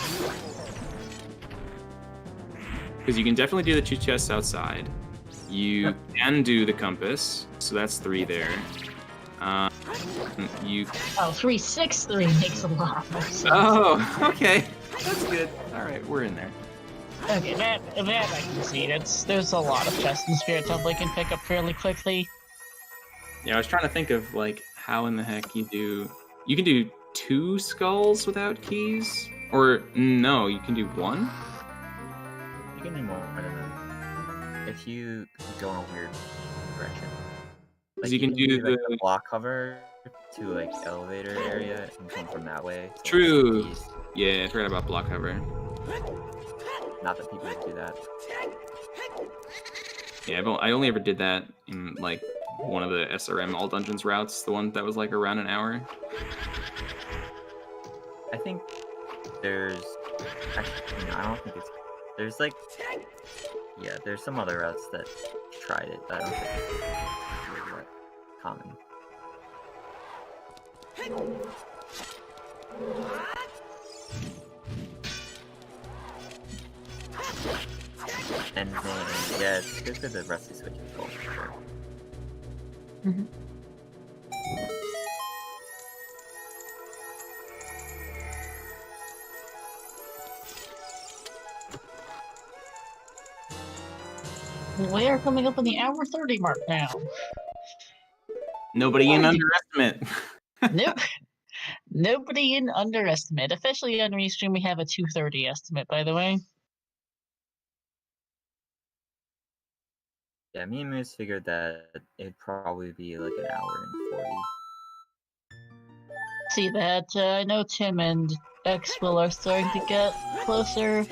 Because you can definitely do the 2 chests outside. You can do the compass, so that's 3 there. You... Oh, 363 makes a lot more sense. Oh, okay. That's good. Alright, we're in there. Okay, that I can see. There's a lot of chests in Spirit Temple you can pick up fairly quickly. Yeah, I was trying to think of, like, how in the heck you do... You can do 2 skulls without keys? Or, no, you can do 1? You can do more than that. If you go in a weird direction. Like, you can do like, the... a block cover to, like, elevator area and come from that way. So True! keys. Yeah, I forgot about block cover. Not that people do that. Yeah, I only ever did that in, like, one of the SRM All Dungeons routes, the one that was, like, around an hour. I think there's... Actually, no, I don't think it's... There's, like... Yeah, there's some other routes that tried it, but I don't think it's really that common. And then, yeah, it's good for the rusty switch control for sure. Mm-hmm. We are coming up on the hour 30 mark now. Nobody in underestimate. Nope. Nobody in underestimate. Officially on Restream, we have a 2:30 estimate, by the way. Yeah, me and Moose figured that it'd probably be like an hour and 40. See that? I know Tim and Xwill are starting to get closer.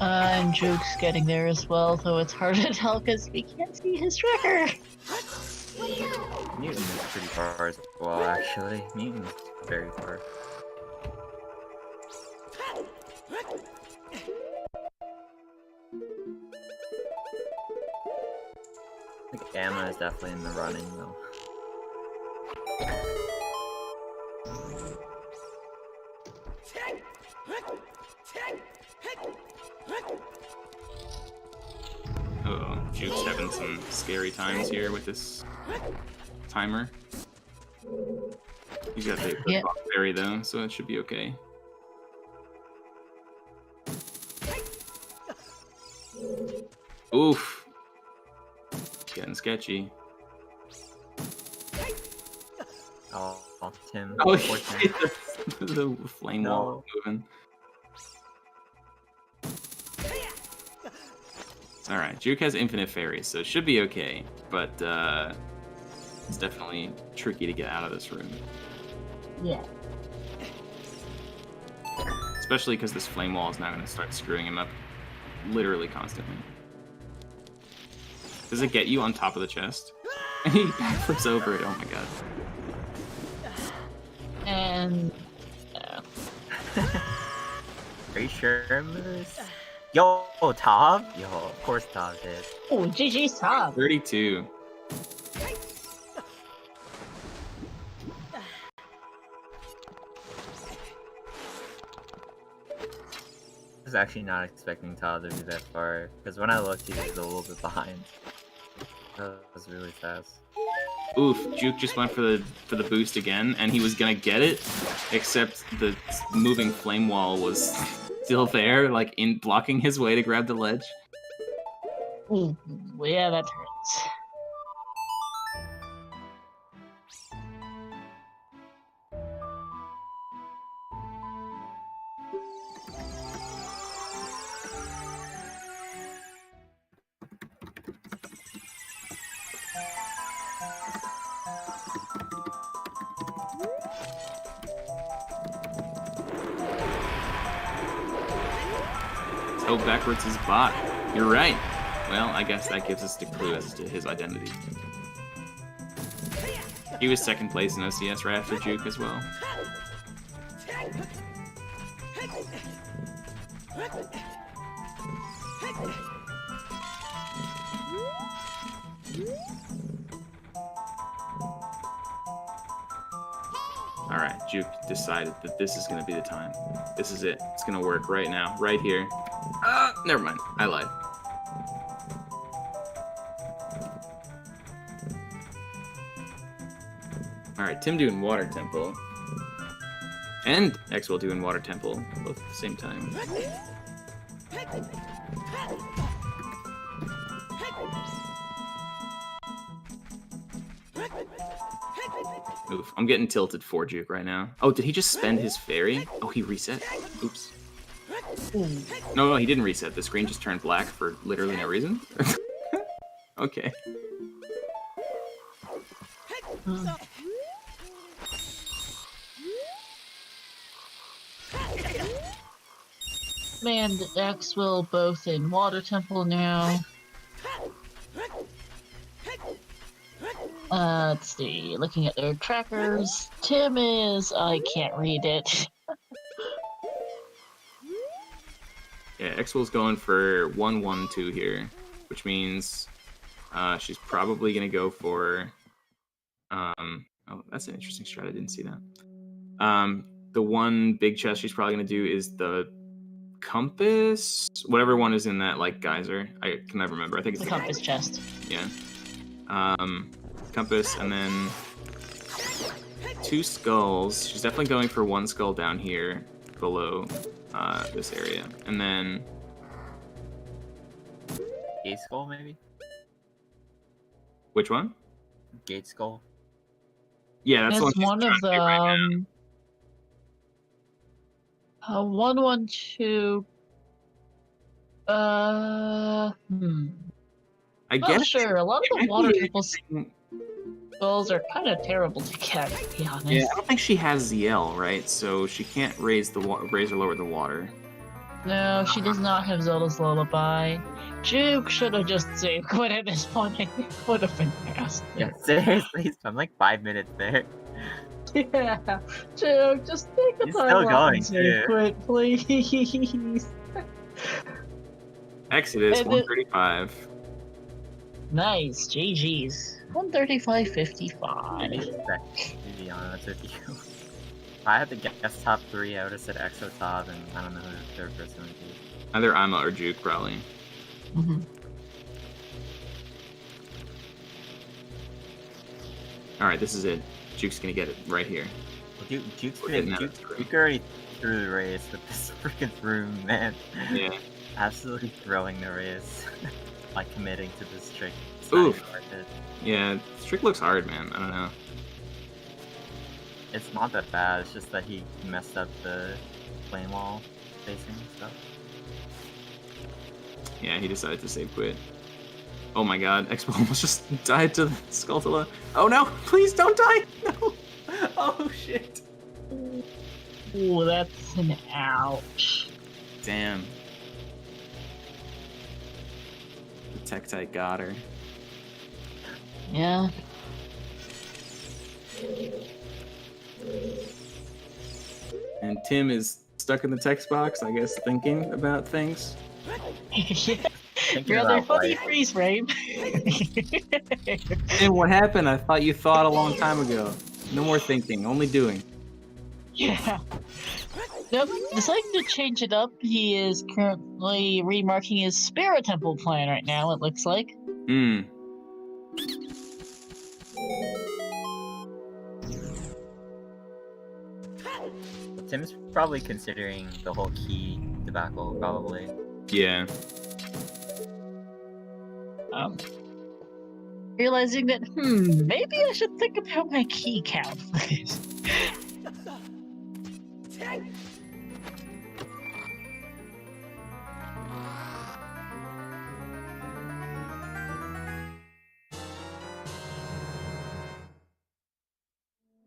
And Juke's getting there as well, though it's hard to tell because we can't see his tracker. Mutant is pretty far as well, actually. Mutant is very far. Gamma is definitely in the running though. Oh, Juke's having some scary times here with this timer. He's got the fairy though, so it should be okay. Oof. Getting sketchy. Oh, Tim. Oh, Tim. the flame wall moving. Alright, Juke has infinite fairies, so it should be okay, but it's definitely tricky to get out of this room. Yeah. Especially because this flame wall is now going to start screwing him up literally constantly. Does it get you on top of the chest? And he backflips over it, oh my god. And... Are you sure, Moose? Yo, Tav? Yo, of course Tav did. Oh, GG's Tav. 32. I was actually not expecting Tav to be that far, because when I looked, he was a little bit behind. That was really fast. Oof, Juke just went for the boost again, and he was gonna get it, except the moving flame wall was still there, like in blocking his way to grab the ledge. Ooh, yeah, that hurts. Oh, backwards is bot. You're right. Well, I guess that gives us the clue as to his identity. He was second place in OCS right after Juke as well. Alright, Juke decided that this is going to be the time. This is it. It's going to work right now, right here. Never mind. I lied. Alright, Tim doing Water Temple. And Xwell doing Water Temple, both at the same time. Oof, I'm getting tilted for Juke right now. Oh, did he just spend his fairy? Oh, he reset? Oops. No, he didn't reset. The screen just turned black for literally no reason. Okay. And Xwell both in Water Temple now. Let's see, looking at their trackers, Tim is, I can't read it. Yeah, Xwell's going for 1-1-2 here, which means she's probably going to go for... oh, that's an interesting strat, I didn't see that. The one big chest she's probably going to do is the compass, whatever one is in that, like, geyser. I can never remember. I think it's The compass chest. Yeah. Compass, and then 2 skulls. She's definitely going for 1 skull down here below this area, and then Gate Skull, maybe? which one? Gate Skull? Yeah, that's It's the one. one of She's trying to do right now. 1-1-2. I Not guess sure. A lot of the Water Temple Yeah, skulls are kind of terrible to get, to be honest. I don't think she has ZL, right? So she can't raise or lower the water. No, she does not have Zelda's Lullaby. Juke should have just saved quit at this point. It would have been fast. Yeah, seriously, I'm like 5 minutes there. Yeah, Juke, just take the He's time still off going, and save too. quit, please. Exodus And 135. Nice, GG's. 135.55. To be honest with you. If I had to guess top 3, I would have said Exo top, and I don't know who the third person would be. Either Ima or Juke, probably. Mm-hmm. Alright, this is it. Juke's gonna get it right here. Well, Duke We're already threw the race with this freaking room, man. Yeah. Absolutely throwing the race. Like committing to this trick. It's Oof. not even worth it. Yeah, this trick looks hard, man. I don't know. It's not that bad, it's just that he messed up the flame wall facing stuff. Yeah, he decided to save quit. Oh my god, Expo almost just died to Skulltula. Oh no, please don't die! No! Oh shit. Ooh, that's an ouch. Damn. The Tektite got her. Yeah. And Tim is stuck in the text box, I guess, thinking about things. Yeah. Thinking Rather about funny life. freeze frame. Tim, what happened? I thought you thought a long time ago. No more thinking, only doing. Yeah. Nope, deciding to change it up. He is currently remarking his Spirit Temple plan right now, it looks like. Hmm. Tim's probably considering the whole key debacle, probably. Yeah. Realizing that, maybe I should think about my key count for this.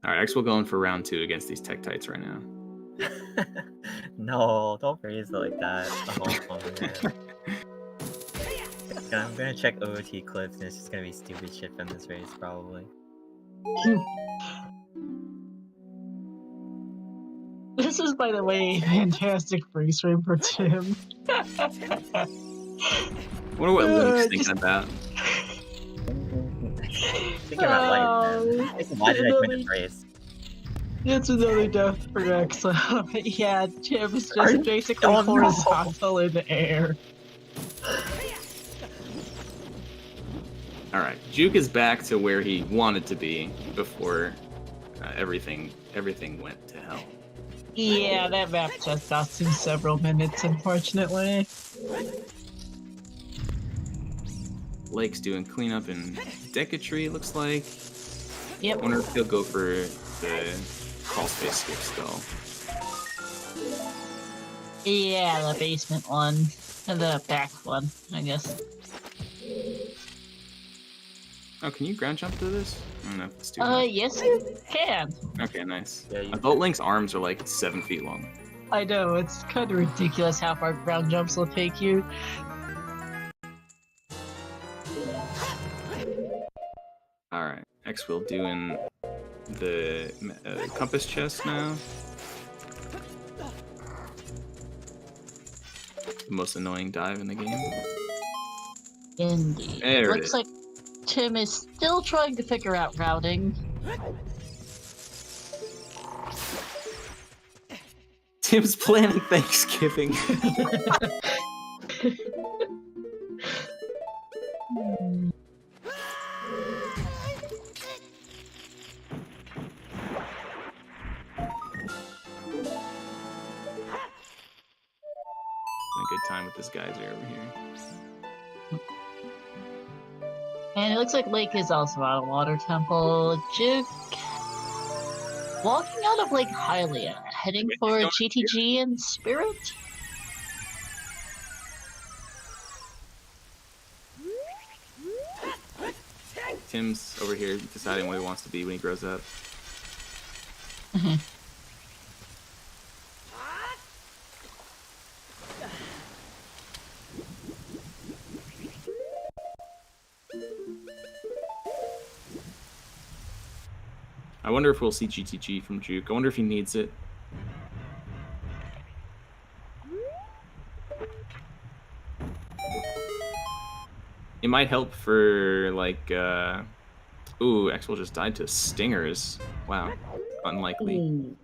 Alright, X will go in for round 2 against these Tektites right now. No, don't phrase it like that. Oh, man. I'm gonna check OOT clips and it's just gonna be stupid shit from this race, probably. This is, by the way, a fantastic freeze frame for Tim. Wonder what Link's thinking about. Thinking about life, man. Why did I win this race? It's another death for X. Yeah, Tim's just basically horizontal in the air. Alright, Juke is back to where he wanted to be before everything went to hell. Yeah, that map just cost him several minutes, unfortunately. Lake's doing cleanup in Decatry, looks like. Yep. Wonder if he'll go for the crawl space skip skull. Yeah, the basement one. And the back one, I guess. Oh, can you ground jump to this? I don't know if it's too high. Yes you can. Okay, nice. Yeah, you Adult Link's arms are like 7 feet long. I know, it's kind of ridiculous how far ground jumps will take you. Alright, X will doing the compass chest now. The most annoying dive in the game. Indeed. There it Looks is. like Tim is still trying to figure out routing. Tim's planning Thanksgiving. A good time with this geyser over here. And it looks like Lake is also out of Water Temple. Juke walking out of Lake Hylia, heading for GTG and Spirit. Tim's over here deciding what he wants to be when he grows up. I wonder if we'll see GTG from Juke. I wonder if he needs it. might help for like. Ooh, Axel just died to stingers. Wow, unlikely. Ooh.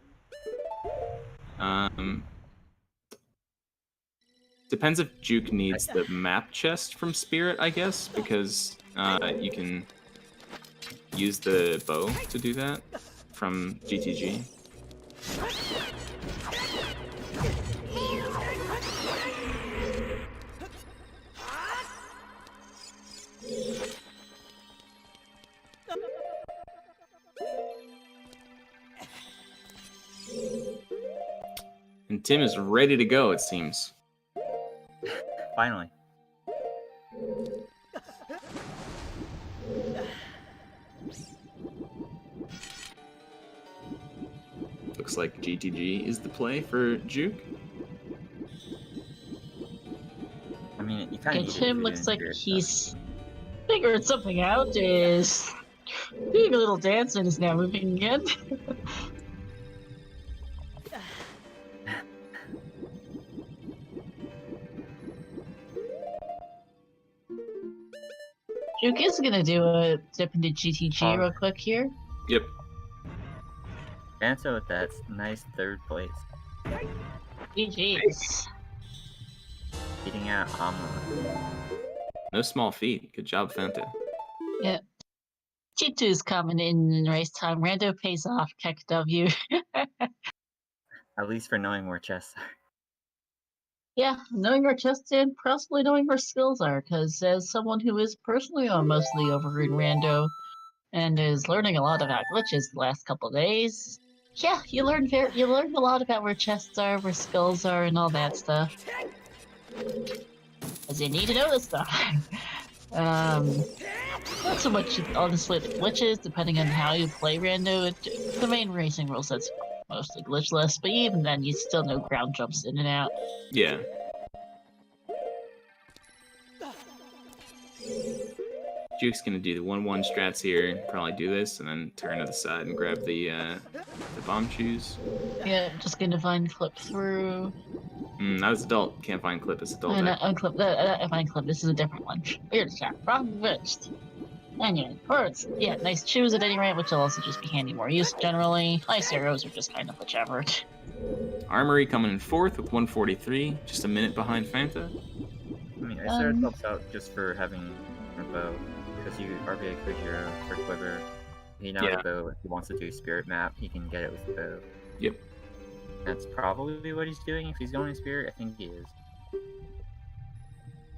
Depends if Juke needs the map chest from Spirit, I guess, because you can use the bow to do that from GTG. And Tim is ready to go, it seems. Finally. Looks like GTG is the play for Juke. I mean, you kind And of Tim looks like he's figured something out. Is doing a little dance and is now moving again. Juke is gonna do a dip into GTG real quick here. Yep. Answer with that. Nice third place. GG's. Beating out Amma. No small feat. Good job, Fanta. Yep. G2's coming in race time. Rando pays off. Keck W. At least for knowing where chests are. Yeah, knowing where chests and possibly knowing where skills are, because as someone who is personally on mostly over in Rando and is learning a lot about glitches the last couple of days, yeah, you learn a lot about where chests are, where skills are, and all that stuff. Because you need to know this stuff. Not so much honestly the glitches, depending on how you play Rando. The main racing rule set's mostly glitchless, but even then, you still know ground jumps in and out. Yeah. Juke's gonna do the 1-1 strats here, probably do this, and then turn to the side and grab the bomb shoes. Yeah, just gonna find clip through. Not as adult. Can't find clip as adult. Find clip. This is a different one. Weird shot. Wrong wrist. Anyway, birds. Yeah, nice shoes at any rate, which will also just be handy more use generally. Ice arrows are just kind of whichever. Armory coming in 4th with 143, just a minute behind Fanta. I mean, Ice Arrows helps out just for having a bow, because you RBA quick hero for quiver. He now has a bow. If he wants to do Spirit map, he can get it with the bow. Yep. That's probably what he's doing. If he's going to Spirit, I think he is.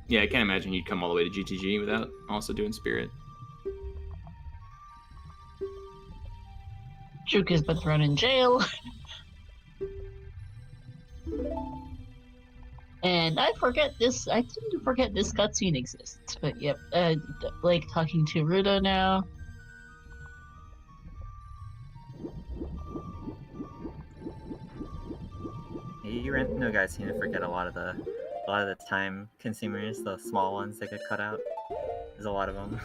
Yeah, I can't imagine you'd come all the way to GTG without also doing Spirit. Juke has been thrown in jail. And I tend to forget this cutscene exists. But yep, Blake talking to Rudo now. You Rando guys seem to forget a lot of the time consumers, the small ones that get cut out. There's a lot of them.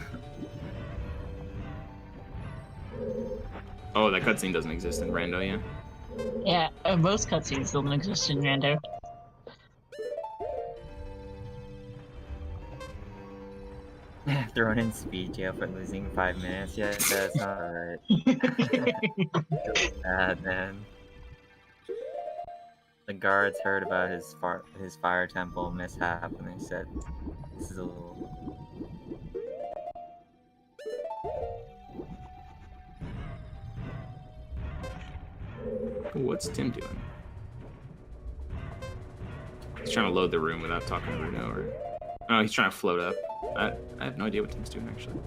Oh, that cutscene doesn't exist in Rando, yeah? Yeah, most cutscenes don't exist in Rando. Thrown in speed jail for losing 5 minutes. Yeah, that's not alright. Bad, man. The guards heard about his fire temple mishap, and they said, "This is a little." What's Tim doing? He's trying to load the room without talking to Bruno, or... Oh, he's trying to float up. I have no idea what Tim's doing, actually.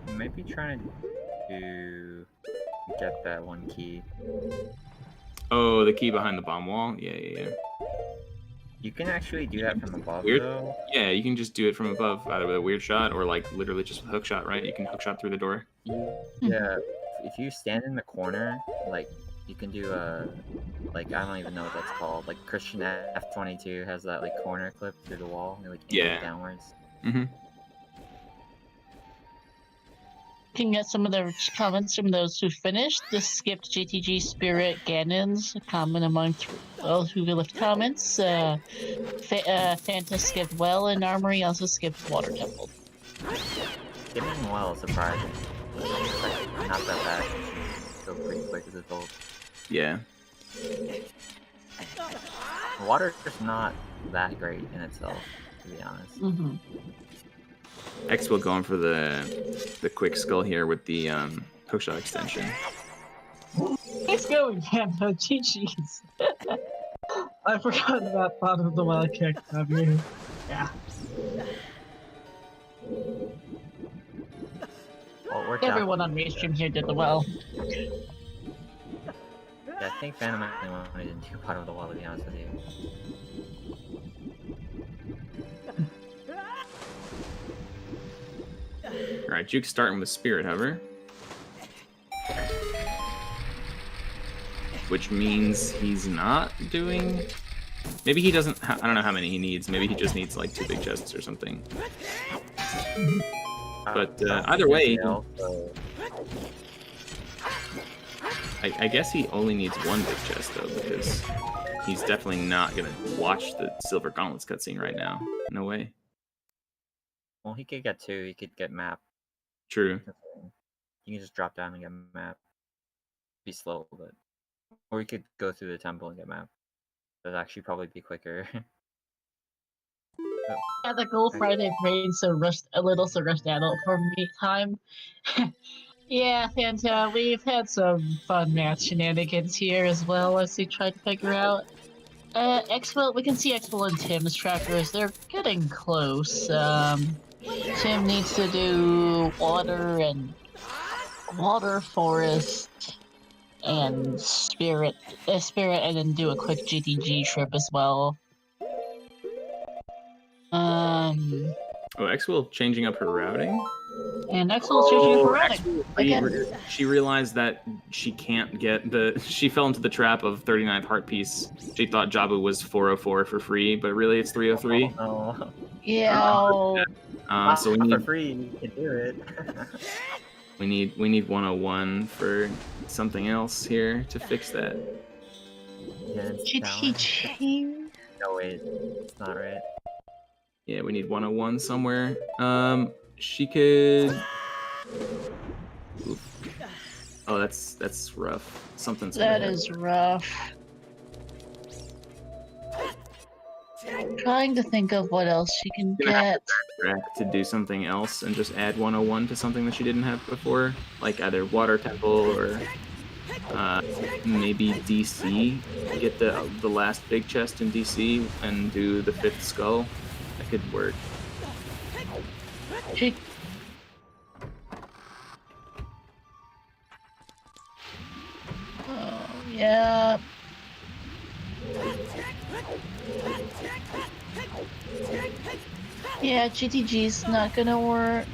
He might be trying to get that one key. Oh, the key behind the bomb wall? Yeah. You can actually do that from above, Weird? though. Yeah, you can just do it from above, either with a weird shot or like literally just with a hook shot, right? You can hook shot through the door. Yeah, if you stand in the corner, like, you can do a, like, I don't even know what that's called. Like, Christian F22 has that, like, corner clip through the wall, and, like, Yeah. downwards. Mm-hmm. looking at some of the comments from those who finished, the skipped JTG Spirit Ganons, a common among those who left comments. Fanta skipped Well, and Armory also skipped Water Temple. Skipping Well is surprising. It's like not that bad. Go pretty quick as adult. Yeah. Water is not that great in itself, to be honest. Mm-hmm. X will going for the quick skull here with the hookshot extension. Let's go again, GG's. I forgot about Bottom of the Wild kick. Yeah. Well, it worked Everyone out. on mainstream here did the well. Yeah, I think Phantom actually wanted to do Bottom of the Wall, to be honest with you. Alright, Juke's starting with Spirit Hover. Which means he's not doing... Maybe he doesn't... I don't know how many he needs. Maybe he just needs like 2 big chests or something. But either way... I guess he only needs 1 big chest though, because he's definitely not going to watch the Silver Gauntlets cutscene right now. No way. Well, he could get 2. He could get map. True. You can just drop down and get map. Be slow, but... Or we could go through the temple and get map. That'd actually probably be quicker. Yeah, the Gold Friday brain so rushed adult for me time. Yeah, Fanta, we've had some fun math shenanigans here as well as we try to figure out. Expo, we can see Expo and Tim's trackers. They're getting close. Tim needs to do water, forest, and spirit, and then do a quick GTG trip as well. Oh, X-Will changing up her routing? And Expo's changing up her routing. Again. She realized that she can't get the... She fell into the trap of 39th Heart Piece. She thought Jabu was 404 for free, but really it's 303. Oh, no. Yeah. So we need... for free, you can do it. we need 101 for something else here to fix that. Yeah, GTG. No, wait. It's not right. Yeah, we need 101 somewhere. She could... Oof. Oh, that's rough. Something's That is rough. Trying to think of what else she can get. To do something else and just add 101 to something that she didn't have before, like either Water Temple or maybe DC. Get the last big chest in DC and do the 5th skull. That could work. She... Oh, yeah. Yeah, GTG's not gonna work.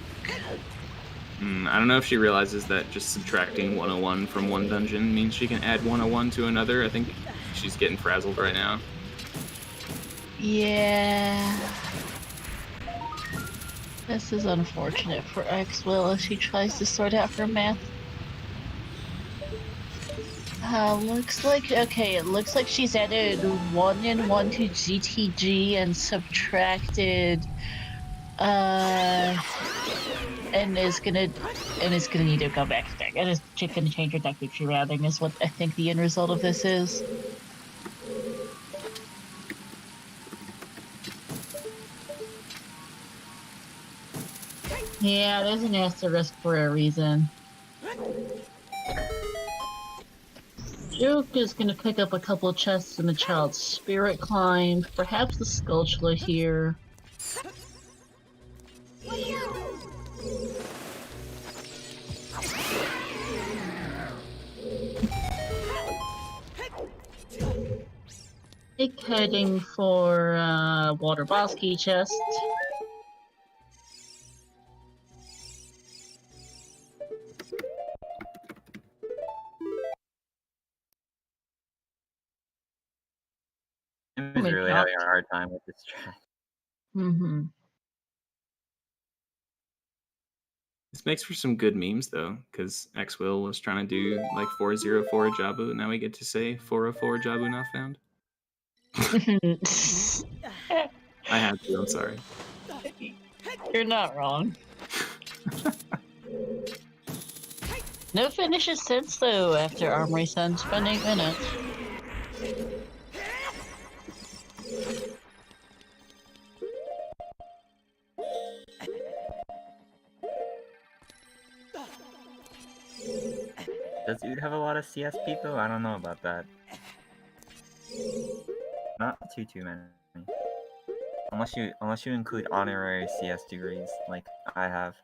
I don't know if she realizes that just subtracting 101 from one dungeon means she can add 101 to another. I think she's getting frazzled right now. Yeah. This is unfortunate for X-Will as she tries to sort out her math. Looks like, okay, it looks like she's added 1 and 1 to GTG and subtracted, and is gonna need to go back to deck. And she's gonna change her deck feature routing is what I think the end result of this is. Yeah, there's an asterisk for a reason. Juke is gonna pick up a couple of chests in the Child's Spirit Climb, perhaps the Sculpture here. Big heading for Water Boss Key chest. I'm really having a hard time with this track. Mm-hmm. This makes for some good memes though, because X-Will was trying to do like 404 Jabu. Now we get to say 404 Jabu not found. I had to. I'm sorry. You're not wrong. No finishes since though. After Armory Sun spent 8 minutes. Does Ood have a lot of CS people? I don't know about that. Not too many. Unless you include honorary CS degrees, like I have.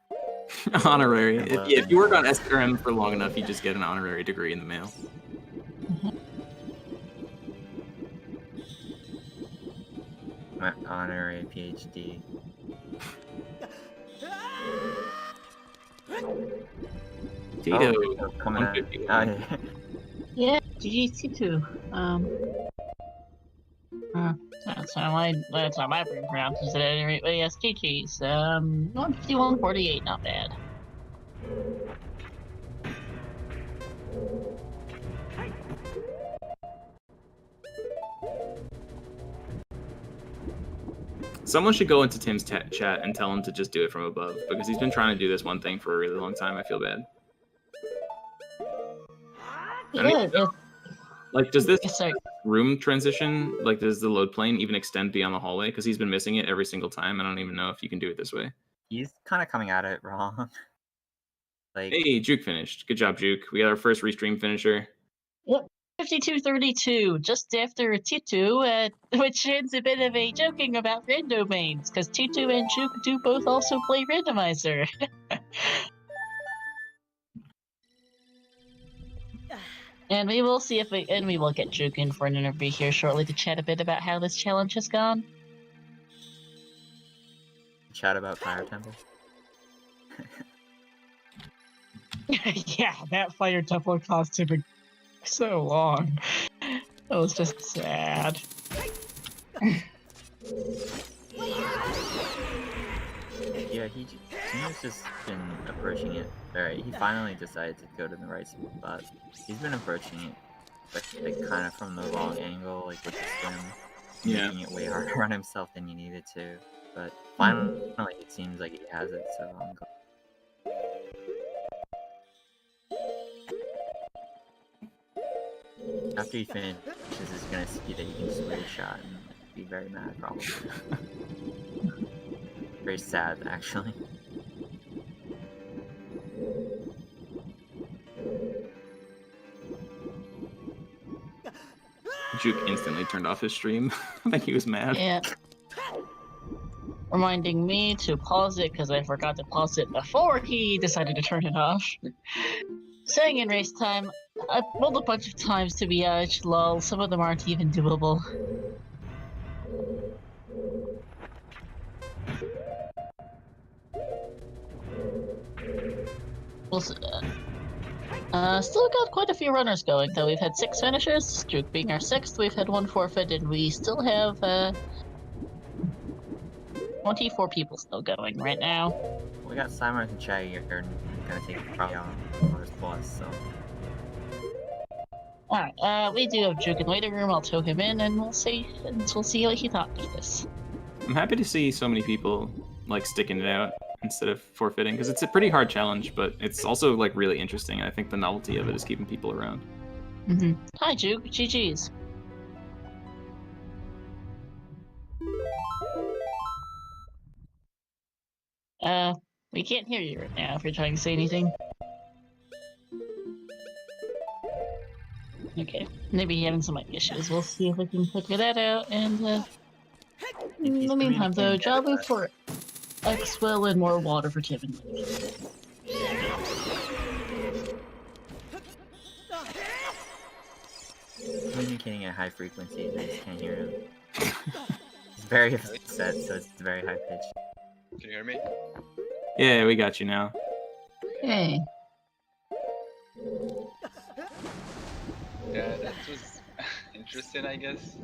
Honorary. If you work on SRM for long enough, you just get an honorary degree in the mail. My honorary PhD. Tito. Oh, coming out. 151. Yeah, GG Tito. That's how my brain pronounces it at any rate. But yes, GG's. 151.48, not bad. Someone should go into Tim's chat and tell him to just do it from above, because he's been trying to do this one thing for a really long time. I feel bad. Yeah, Like, does this sorry. room transition, like, does the load plane even extend beyond the hallway? Because he's been missing it every single time. I don't even know if you can do it this way. He's kind of coming at it wrong. Like, Hey, Juke finished. Good job, Juke. We got our first restream finisher. 52:32, just after Tutu, which ends a bit of a joking about rando mains, because Tutu and Juke do both also play randomizer. And we will see if we will get Juke in for an interview here shortly to chat a bit about how this challenge has gone. chat about Fire Temple. Yeah, that Fire Temple cost him so long. That was just sad. Yeah, he's just been approaching it. Alright, he finally decided to go to the right spot. He's been approaching it, but like kind of from the wrong angle, like with the swim, making it way harder on himself than he needed to. But finally, it seems like he has it. So I'm going. After he finishes, he's gonna see that he can just weird shot and be very mad, probably. Very sad, actually. Juke instantly turned off his stream. I think he was mad. Yeah. Reminding me to pause it because I forgot to pause it before he decided to turn it off. Saying in race time, I've rolled a bunch of times to be lol, some of them aren't even doable. We'll still got quite a few runners going, though. We've had 6 finishers, Juke being our 6th, we've had 1 forfeit, and we still have 24 people still going right now. We got Simon and Chai here, and gonna take probably on first plus, so. Alright, we do have Juke in waiting room, I'll tow him in, and we'll see what he thought of this. I'm happy to see so many people like sticking it out instead of forfeiting, because it's a pretty hard challenge, but it's also like really interesting, and I think the novelty of it is keeping people around. Hi Juke, GG's. We can't hear you right now if you're trying to say anything. Okay, maybe you're having some mic issues. We'll see if we can figure that out, and in the meantime though, Jabu for X-Will and more water for Tim and Luke. Communicating at high frequency, and I just can't hear him. It's very upset, so it's very high pitched. Can you hear me? Yeah, we got you now. Hey. Yeah, that was interesting, I guess.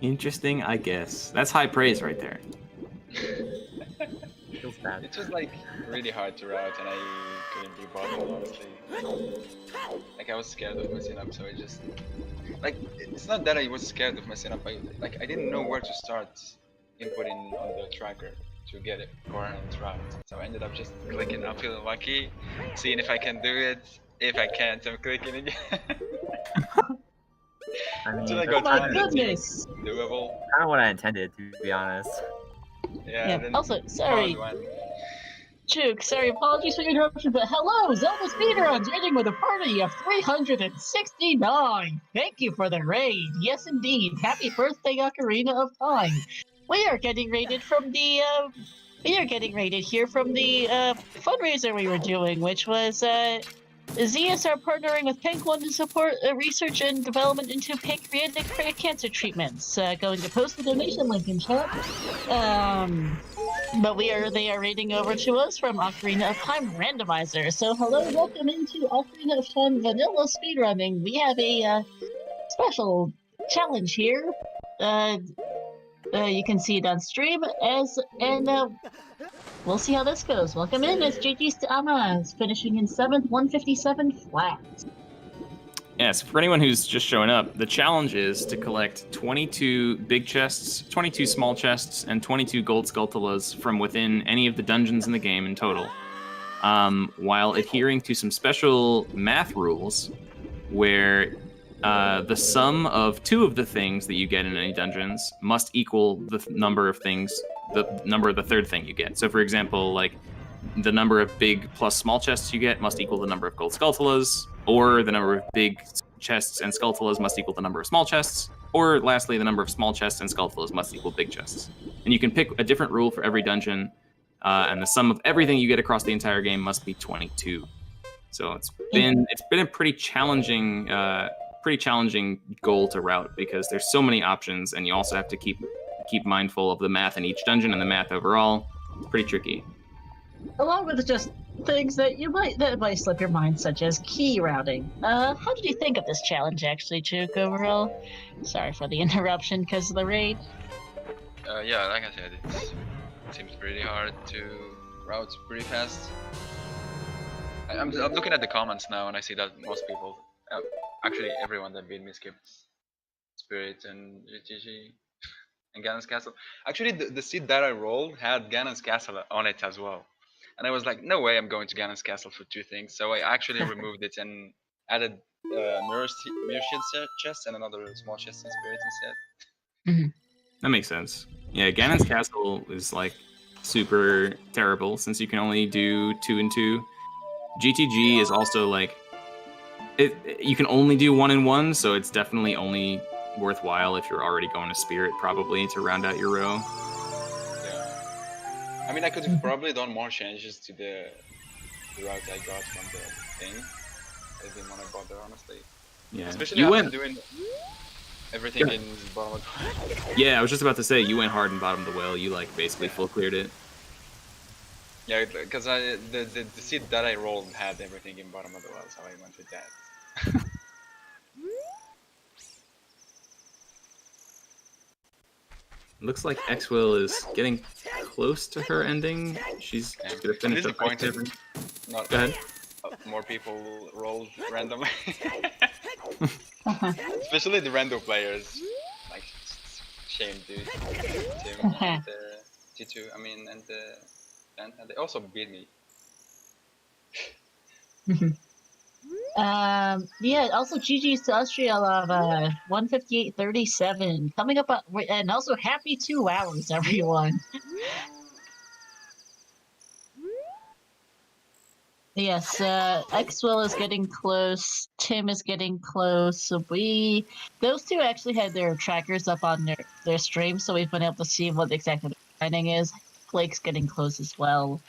Interesting, I guess. That's high praise right there. Feels bad. It was like really hard to route, and I couldn't be bothered honestly. Like I was scared of messing up, so I just like it's not that I was scared of messing up. I didn't know where to start inputting on the tracker to get it correct route. So I ended up just clicking. I'm feeling lucky, seeing if I can do it. If I can't, I'm clicking again. I mean, Until I that's Oh got my one that seemed goodness! doable. kind of what I intended, to be honest. Yeah. Then Also, sorry, found one. Chook, sorry, apologies for the interruption, but hello, ZeldaSpeedRuns, raiding with a party of 369! Thank you for the raid! Yes, indeed, happy birthday, Ocarina of Time! We are getting raided from the, here from the, fundraiser we were doing, which was, ZS are partnering with Pink One to support research and development into pancreatic cancer treatments. Going to post the donation link in chat. But they are reading over to us from Ocarina of Time Randomizer. So hello, welcome into Ocarina of Time Vanilla Speedrunning. We have a special challenge here. You can see it on stream we'll see how this goes. Welcome in, it's JG Stama, finishing in 7th, 157 flat. Yes, for anyone who's just showing up, the challenge is to collect 22 big chests, 22 small chests, and 22 gold sculptulas from within any of the dungeons in the game in total, while adhering to some special math rules where the sum of two of the things that you get in any dungeons must equal the number of the third thing you get. So, for example, like the number of big plus small chests you get must equal the number of gold sculptulas, or the number of big chests and sculptulas must equal the number of small chests, or lastly, the number of small chests and sculptulas must equal big chests. And you can pick a different rule for every dungeon, and the sum of everything you get across the entire game must be 22. So it's been a pretty challenging goal to route because there's so many options, and you also have to keep mindful of the math in each dungeon and the math overall. It's pretty tricky. Along with just things that might slip your mind, such as key routing. How did you think of this challenge, actually, Chook, overall? Sorry for the interruption because of the raid. Yeah, like I said, it seems pretty hard to route pretty fast. I'm looking at the comments now, and I see that most people, actually everyone that beat me skipped Spirit and GTG and Ganon's Castle. Actually, the seed that I rolled had Ganon's Castle on it as well. And I was like, no way I'm going to Ganon's Castle for two things. So I actually removed it and added mirror shield chest and another small chest and Spirit instead. That makes sense. Yeah, Ganon's Castle is like super terrible since you can only do 2 and 2. GTG is also like you can only do 1 and 1, so it's definitely only worthwhile if you're already going to Spirit probably to round out your row. Yeah. I mean, I could have probably done more changes to the route I got from the thing. I didn't want to bother, honestly. Yeah. Especially after doing everything in bottom of the well. Yeah, I was just about to say, you went hard in bottom of the well. You like basically full cleared it. Yeah, because the seed that I rolled had everything in bottom of the well, so I went with that. Looks like X-Will is getting close to her ending. She's gonna finish the fight. Not Go ahead. More people rolled randomly. Especially the random players. Like, shame, dude. Tim and T2, I mean, and Ben, they also beat me. Yeah, also GG's to Austria of 158.37 coming up, and also happy 2 hours, everyone. Yes, X-Will is getting close, Tim is getting close, so those two actually had their trackers up on their stream, so we've been able to see what exactly the finding is. Blake's getting close as well.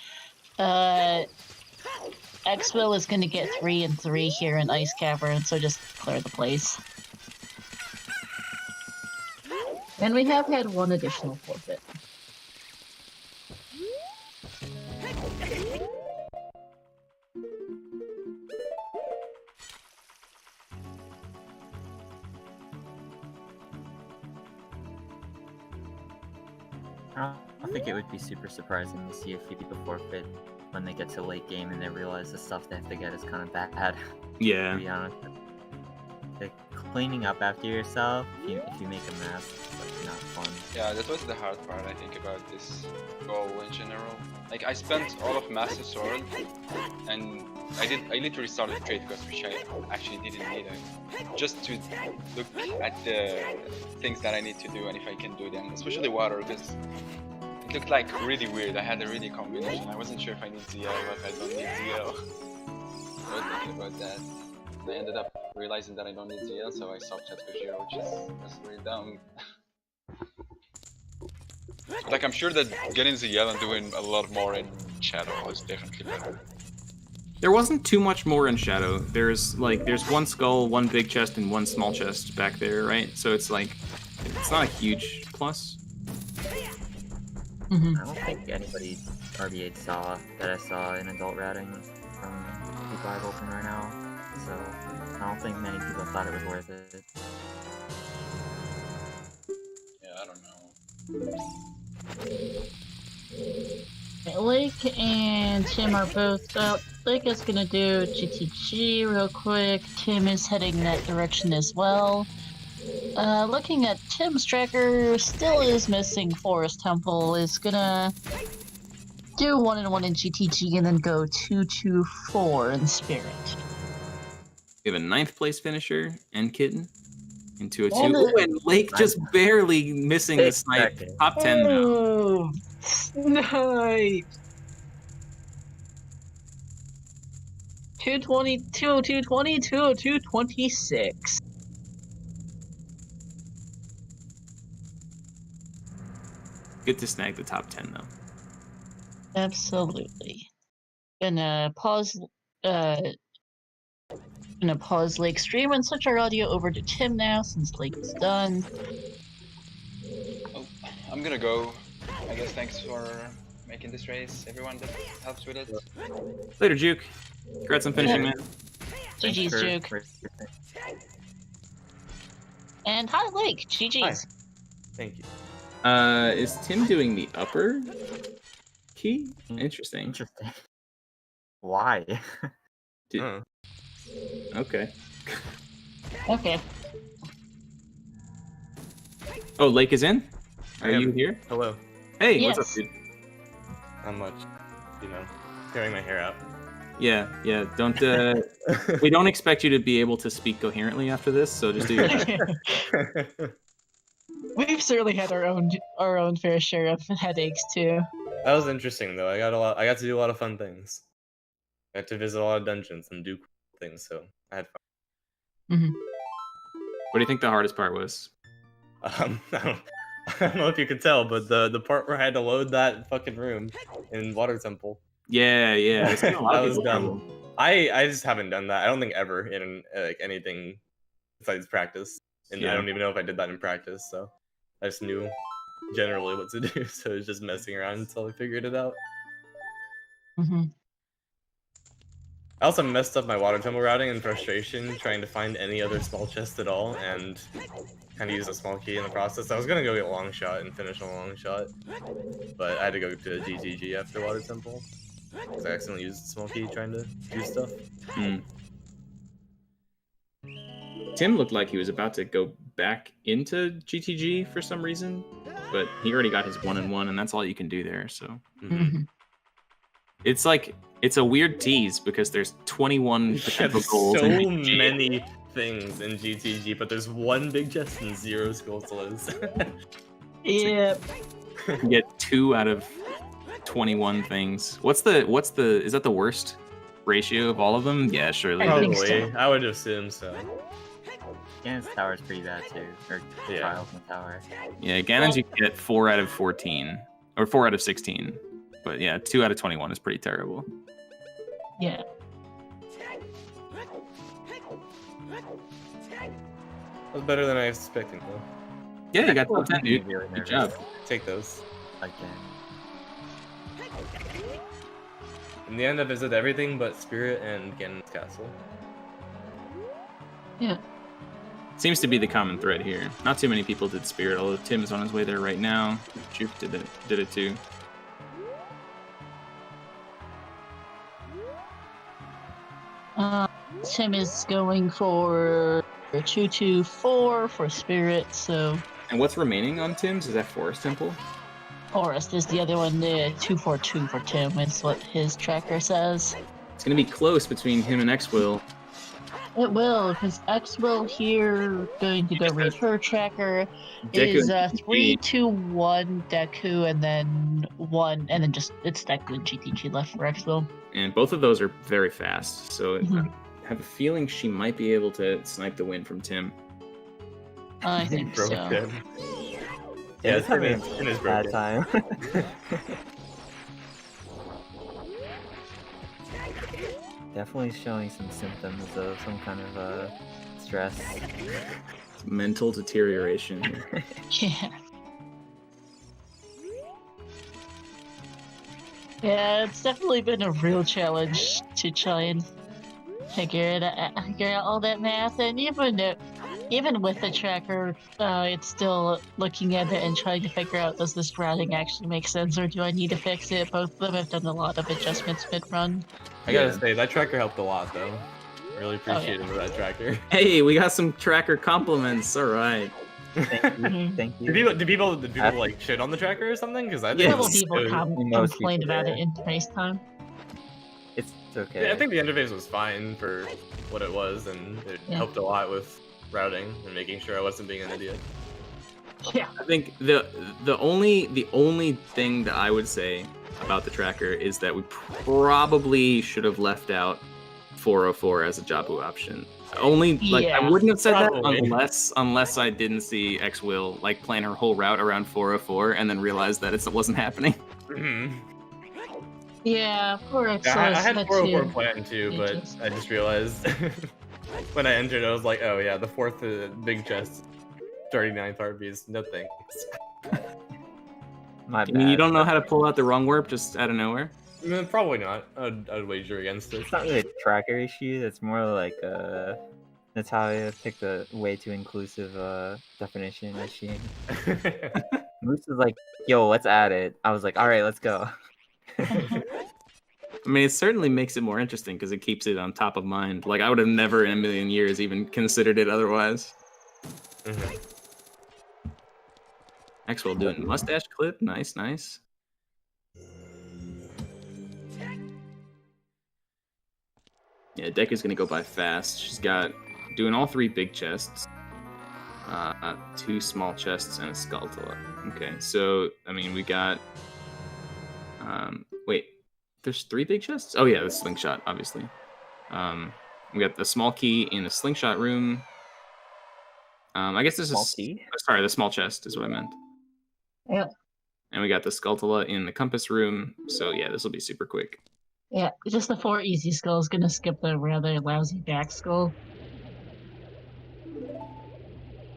X-Will is going to get 3 and 3 here in Ice Cavern, so just clear the place. And we have had 1 additional forfeit. I think it would be super surprising to see a few people forfeit when they get to late game and they realize the stuff they have to get is kind of bad. Yeah. To be honest, like, cleaning up after yourself, if you make a mess, it's like not fun. Yeah, that was the hard part I think about this goal in general. Like I spent all of Master Sword, and I literally started trade quests which I actually didn't need, just to look at the things that I need to do and if I can do them, especially water, because it looked like really weird. I had a really combination. I wasn't sure if I need ZL or if I don't need ZL. I was thinking about that. I ended up realizing that I don't need ZL, so I stopped Chapter 0, which is really dumb. Like I'm sure that getting ZL and doing a lot more in Shadow is definitely better. There wasn't too much more in Shadow. There's one skull, one big chest, and one small chest back there, right? So it's like, it's not a huge plus. I don't think anybody RB8 saw that I saw in adult routing from people I've opened right now, so I don't think many people thought it was worth it. Yeah, I don't know. Lake and Tim are both out. Lake is gonna do GTG real quick. Tim is heading that direction as well. Looking at Tim's tracker, still is missing Forest Temple. Is gonna do 1-1 in GTG and then go 2-2-4 in Spirit. We have a 9th place finisher and Kitten in 202. And Ooh, and Lake just barely missing the snipe. Second. Top 10 now. Oh, snipe! 220, 202, 202, 26. Good to snag the top 10 though. Absolutely. Gonna pause Lake stream and switch our audio over to Tim now since Lake is done. Oh, I'm gonna go. I guess thanks for making this race, everyone that helps with it. Later, Juke. Congrats on finishing, man. GG's, Juke. And hi, Lake. GG's. Hi. Thank you. Is Tim doing the upper key? Interesting. Interesting. Why? Did- Okay. Okay. Oh, Lake is in? Are I am. you here? Hello. Hey, Yes. what's up, dude? Not much. You know, tearing my hair out. Yeah. Don't. We don't expect you to be able to speak coherently after this, so just do your best. We've certainly had our own fair share of headaches too. That was interesting though. I got to do a lot of fun things. I got to visit a lot of dungeons and do cool things, so I had fun. What do you think the hardest part was? I don't know if you could tell, but the part where I had to load that fucking room in Water Temple. Yeah. It's been a lot That of was people dumb. trouble. I just haven't done that. I don't think ever in like anything besides practice, and Yeah. I don't even know if I did that in practice. So I just knew generally what to do. So it was just messing around until I figured it out. I also messed up my Water Temple routing in frustration, trying to find any other small chest at all, and kind of used a small key in the process. I was gonna go get long shot and finish a long shot, but I had to go to GTG after Water Temple because I accidentally used the small key trying to do stuff. Tim looked like he was about to go back into GTG for some reason, but he already got his 1-1, and that's all you can do there. So it's like it's a weird tease because there's 21 potential There's goals. so in GTG. many things in GTG, but there's one big chest and 0 skulls to lose. Yep. You get 2 out of 21 things. What's the is that the worst ratio of all of them? Yeah, surely. I think Probably. so. I would assume so. Ganon's tower is pretty bad too. Or Yeah. Trials in the tower. Yeah, Ganon's you get 4 out of 14 or 4 out of 16. But yeah, 2 out of 21 is pretty terrible. Yeah. That was better than I was expecting, though. Yeah, you got top 10, dude. Really Good nervous. job. Take those. Again. In the end, I visited everything but Spirit and Ganon's Castle. Yeah. Seems to be the common thread here. Not too many people did Spirit, although Tim's on his way there right now. Juke did it too. Tim is going for 224 for Spirit, so And what's remaining on Tim's? Is that Forest Temple? Forest is the other one. The 242 for Tim is what his tracker says. It's gonna be close between him and X-Will. It will, because X will here going to go read her tracker Deku is and GTG. 3, 2, 1 Deku, and then 1, and then just it's Deku and GTG left for X will. And both of those are very fast, so Mhm. I have a feeling she might be able to snipe the win from Tim. I think Broke so. him. Yeah, it's having Tim is a bad broken. time. Definitely showing some symptoms of some kind of stress. It's mental deterioration. Yeah. Yeah, it's definitely been a real challenge to try and figure out all that math, and even with the tracker, it's still looking at it and trying to figure out, does this routing actually make sense, or do I need to fix it? Both of them have done a lot of adjustments mid-run. I gotta Yeah. say, that tracker helped a lot, though. Really yeah. appreciate it for that tracker. Hey, we got some tracker compliments. All right. Thank you. Mhm. Thank you. Did people like shit on the tracker or something? Because I think Yes. Several it's people good. Most complained people about did. it in FaceTime. It's okay. Yeah, I think the interface was fine for what it was, and it Yeah. helped a lot with routing and making sure I wasn't being an idiot. Yeah. I think the only thing that I would say about the tracker is that we probably should have left out 404 as a Jabu option. Only like I Yeah. wouldn't have said Probably. that unless I didn't see X Will like plan her whole route around 404 and then realize that it wasn't happening. Mhm. Yeah, poor X. Yeah, I had 404 too. planned too, It but just- I just realized when I entered, I was like, oh yeah, the fourth big chest, 39th RBs. No thanks. My I mean, you bad. don't know how to pull out the wrong warp just out of nowhere. Probably not. I'd wager against it. It's not really a tracker issue. It's more like Natalia picked a way too inclusive definition as she. Moose is like, "Yo, let's add it." I was like, "All right, let's go." I mean, it certainly makes it more interesting because it keeps it on top of mind. Like I would have never in a million years even considered it otherwise. Mhm. Maxwell doing mustache clip, nice. Yeah, Deku's gonna go by fast. She's got doing all 3 big chests, 2 small chests, and a Skulltula. Okay, so I mean we got. Wait, there's 3 big chests. Oh yeah, the slingshot, obviously. We got the small key in the slingshot room. I guess this Small is key? sorry, the small chest is what I meant. Yeah. And we got the Skulltula in the compass room. So yeah, this will be super quick. Yeah, just the 4 easy skulls. Gonna skip the rather lousy back skull.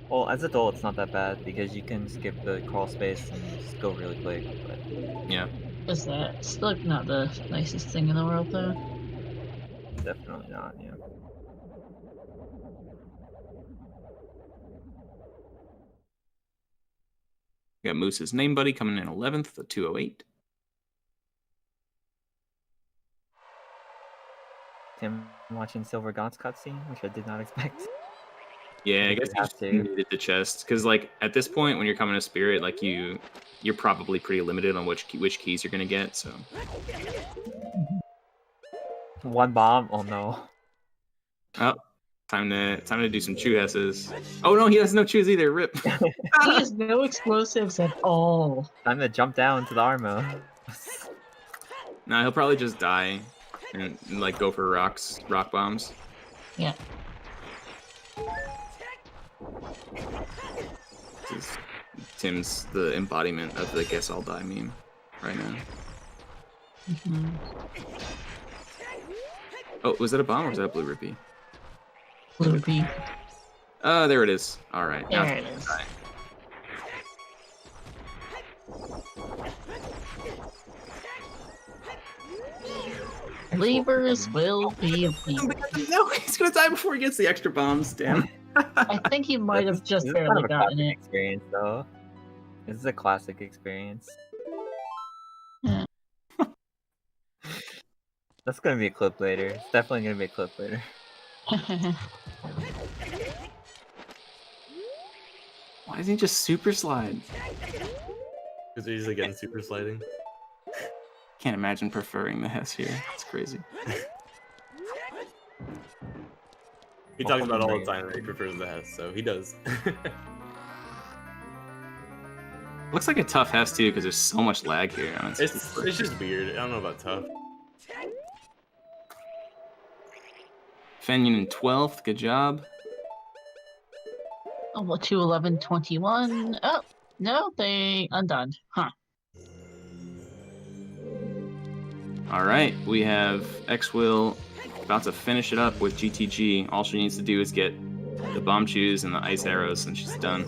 Well, as a adult, it's not that bad because you can skip the crawl space and just go really quick. But Yeah. Is that still not the nicest thing in the world, though? definitely not. Yeah. We got Moose's name buddy coming in 11th at 208. Tim watching Silver Gaunt's cutscene, which I did not expect. Yeah, I You guess have you to. needed the chest because, like, at this point when you're coming to Spirit, like you're probably pretty limited on which keys you're gonna get. So One bomb? Oh no. oh, time to do some chew hesses. Oh no, he has no chews either. Rip. He has no explosives at all. Time to jump down to the Armo. No, he'll probably just die and like go for rock bombs. Yeah. This is Tim's the embodiment of the "guess I'll die" meme right now. Mhm. Oh, was that a bomb or was that a blue rupee? Loopy. Oh, there it is. All right. now There it's it is. die. Levers will be. No, he's gonna die before he gets the extra bombs. Damn. I think he might have just This is barely kind of a gotten classic it. experience, though. This is a classic experience. Yeah. That's gonna be a clip later. It's definitely gonna be a clip later. Why doesn't he just super slide? Because they're usually getting super sliding. Can't imagine preferring the Hess here. It's crazy. He talks about all the time that he prefers the Hess, so he does. Looks like a tough Hess too, because there's so much lag here. On It's just weird. I don't know about tough. Fenyon in 12th. Good job. Oh, well, 2:11:21. Oh, no, they undone. Huh. All right, we have X-Will about to finish it up with GTG. All she needs to do is get the bomb shoes and the ice arrows, and she's done.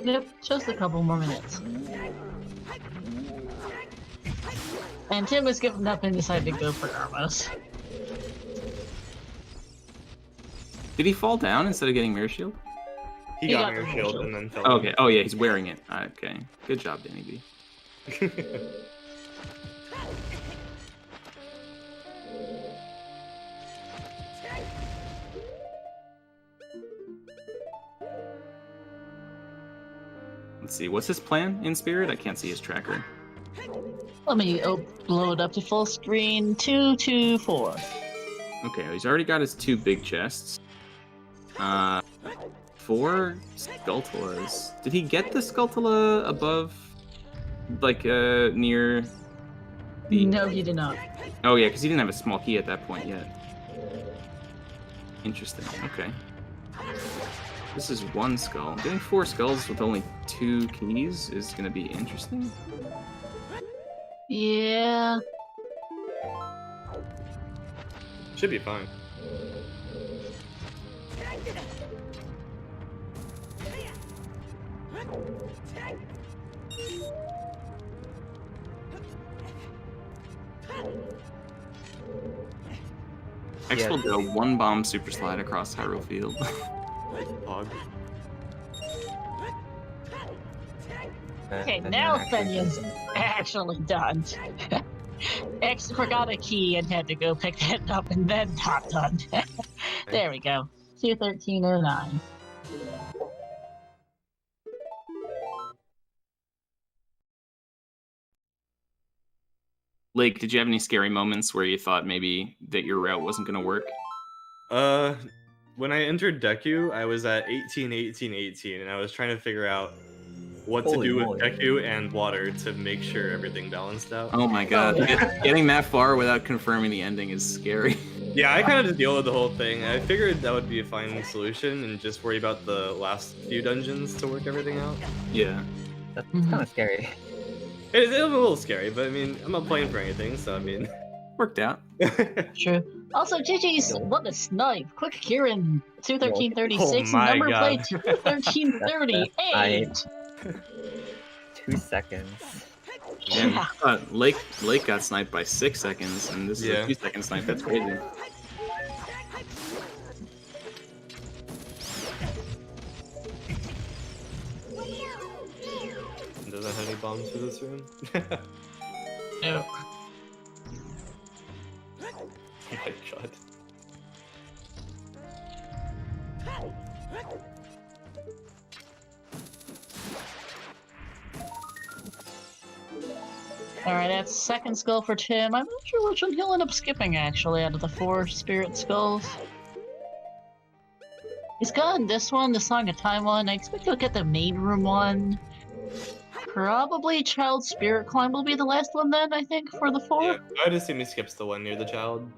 Yep, just a couple more minutes. And Tim has given up and decided to go for Armos. Did he fall down instead of getting Mirror Shield? He He got got Mirror the Shield shield. and then fell. Oh, okay. Oh yeah, he's wearing it. Okay. Good job, Danny B. Let's see. What's his plan in Spirit? I can't see his tracker. Let me blow it up to full screen. 2, 2, 4. Okay, he's already got his 2 big chests. 4 Skulltulas. Did he get the Skulltula above, like, near the... No, he did not. Oh, yeah, because he didn't have a small key at that point yet. Interesting, okay. This is 1 skull. Getting 4 skulls with only 2 keys is going to be interesting. Yeah. Should be fine. X will go 1 bomb super slide across Hyrule Field. Hog. Okay, now Fenyon's actually done. X forgot a key and had to go pick that up and then got done. There we go. 2:13:09. Lake, did you have any scary moments where you thought maybe that your route wasn't going to work? When I entered Deku, I was at 18, 18, 18, and I was trying to figure out what to do with Deku and water to make sure everything balanced out. Oh my god, getting that far without confirming the ending is scary. Yeah, I kind of just deal with the whole thing. I figured that would be a fine solution and just worry about the last few dungeons to work everything out. Yeah. That's kind of scary. It's a little scary, but I mean, I'm not playing for anything, so I mean... Worked out. True. Also, GG's, what a snipe. Quick Kieran, 2:13:36, Oh my number God. plate 2:13:38. 2 seconds. Yeah. Lake got sniped by 6 seconds, and this is a 2-second snipe. That's crazy. Doesn't have any bombs for this room? Nope. Oh my god. Alright, that's second skull for Tim. I'm not sure which one he'll end up skipping, actually, out of the 4 spirit skulls. He's gotten this one, the Song of Time one. I expect he'll get the main room one. Probably Child Spirit Climb will be the last one then, I think, for the 4. Yeah, I'd assume he skips the one near the child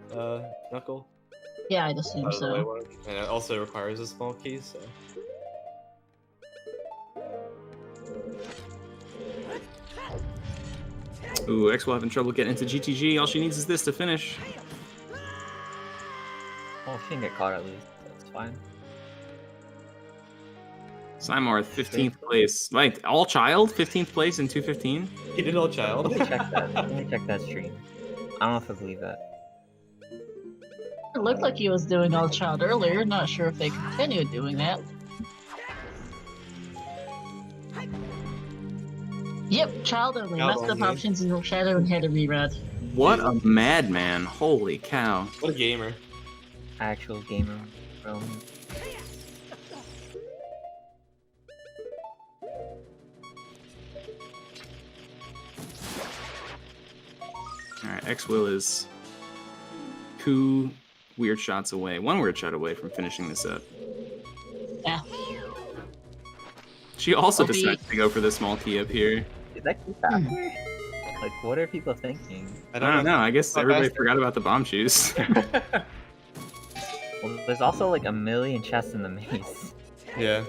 knuckle. Yeah, I'd assume Out of the way so. one. And it also requires a small key, so... Ooh, X will having trouble getting into GTG. All she needs is this to finish. Well, she can get caught at least. That's fine. Simar, 15th place. Wait, all child? 15th place in 2:15? He did all child. Let me check that. Let me check that stream. I don't know if I believe that. It looked like he was doing all child earlier. Not sure if they continued doing that. Yep, child only. Child Messed up only. options in Shadow and had a rerun. What a madman! Holy cow! What a gamer. Actual gamer. All right, X-Will is 2 weird shots away, 1 weird shot away from finishing this up. Yeah. She also Hope he- decided to go for the small key up here. Is that key faster? Like, what are people thinking? I don't know. I guess Not everybody faster. forgot about the bomb shoes. Well, there's also like a million chests in the maze. Yeah.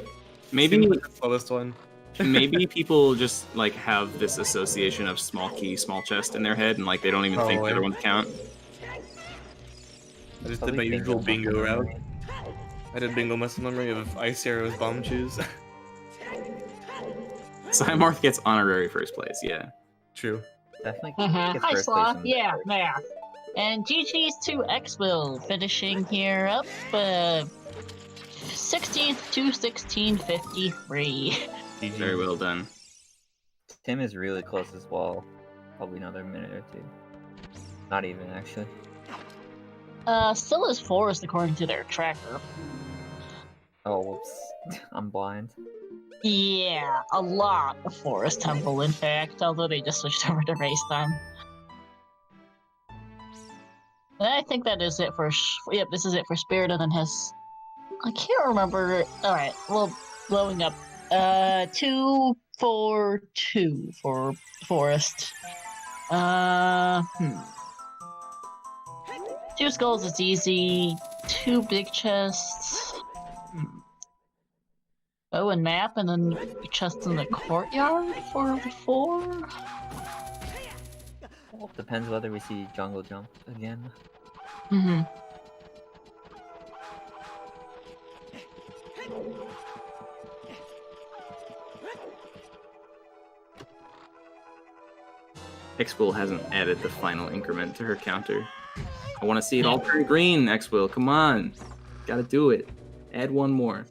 Maybe Seems like the slowest one. maybe people just like have this association of small key, small chest in their head, and like they don't even think the Probably. other ones count. I just did my usual bingo route. I did bingo muscle memory of Ice Arrow's bomb shoes. Cymarth gets honorary first place. Yeah. True. Definitely. Uh-huh. gets Hi, first place Sloth. in the Yeah, first. math. And GG's to X-Will, finishing here up 16th to 1653. GG. Very well done. Tim is really close as well. Probably another minute or two. Not even, actually. Still is forest according to their tracker. Oh, whoops. I'm blind. Yeah, a lot of Forest Temple, in fact, although they just switched over to race time. And I think that is it for. Yep, this is it for Spirit, and then has. I can't remember. Alright, well, blowing up. 2, 4, 2 for Forest. 2 skulls is easy. 2 big chests. Oh, and map, and then chest in the courtyard for the 4? Well, depends whether we see jungle jump again. Mm-hmm. X-Will hasn't added the final increment to her counter. I want to see it all turn green, X-Will. Come on. Gotta do it. Add 1 more.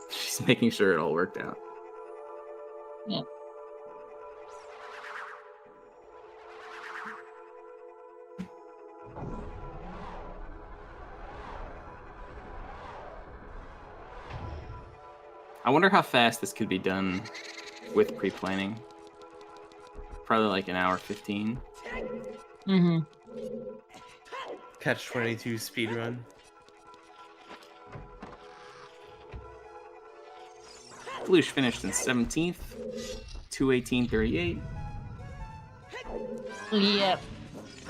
She's making sure it all worked out. Yeah. I wonder how fast this could be done with pre-planning. Probably like an hour 15. Mm-hmm. Catch 22 speedrun. Flush finished in 17th. 2:18:38. Yep.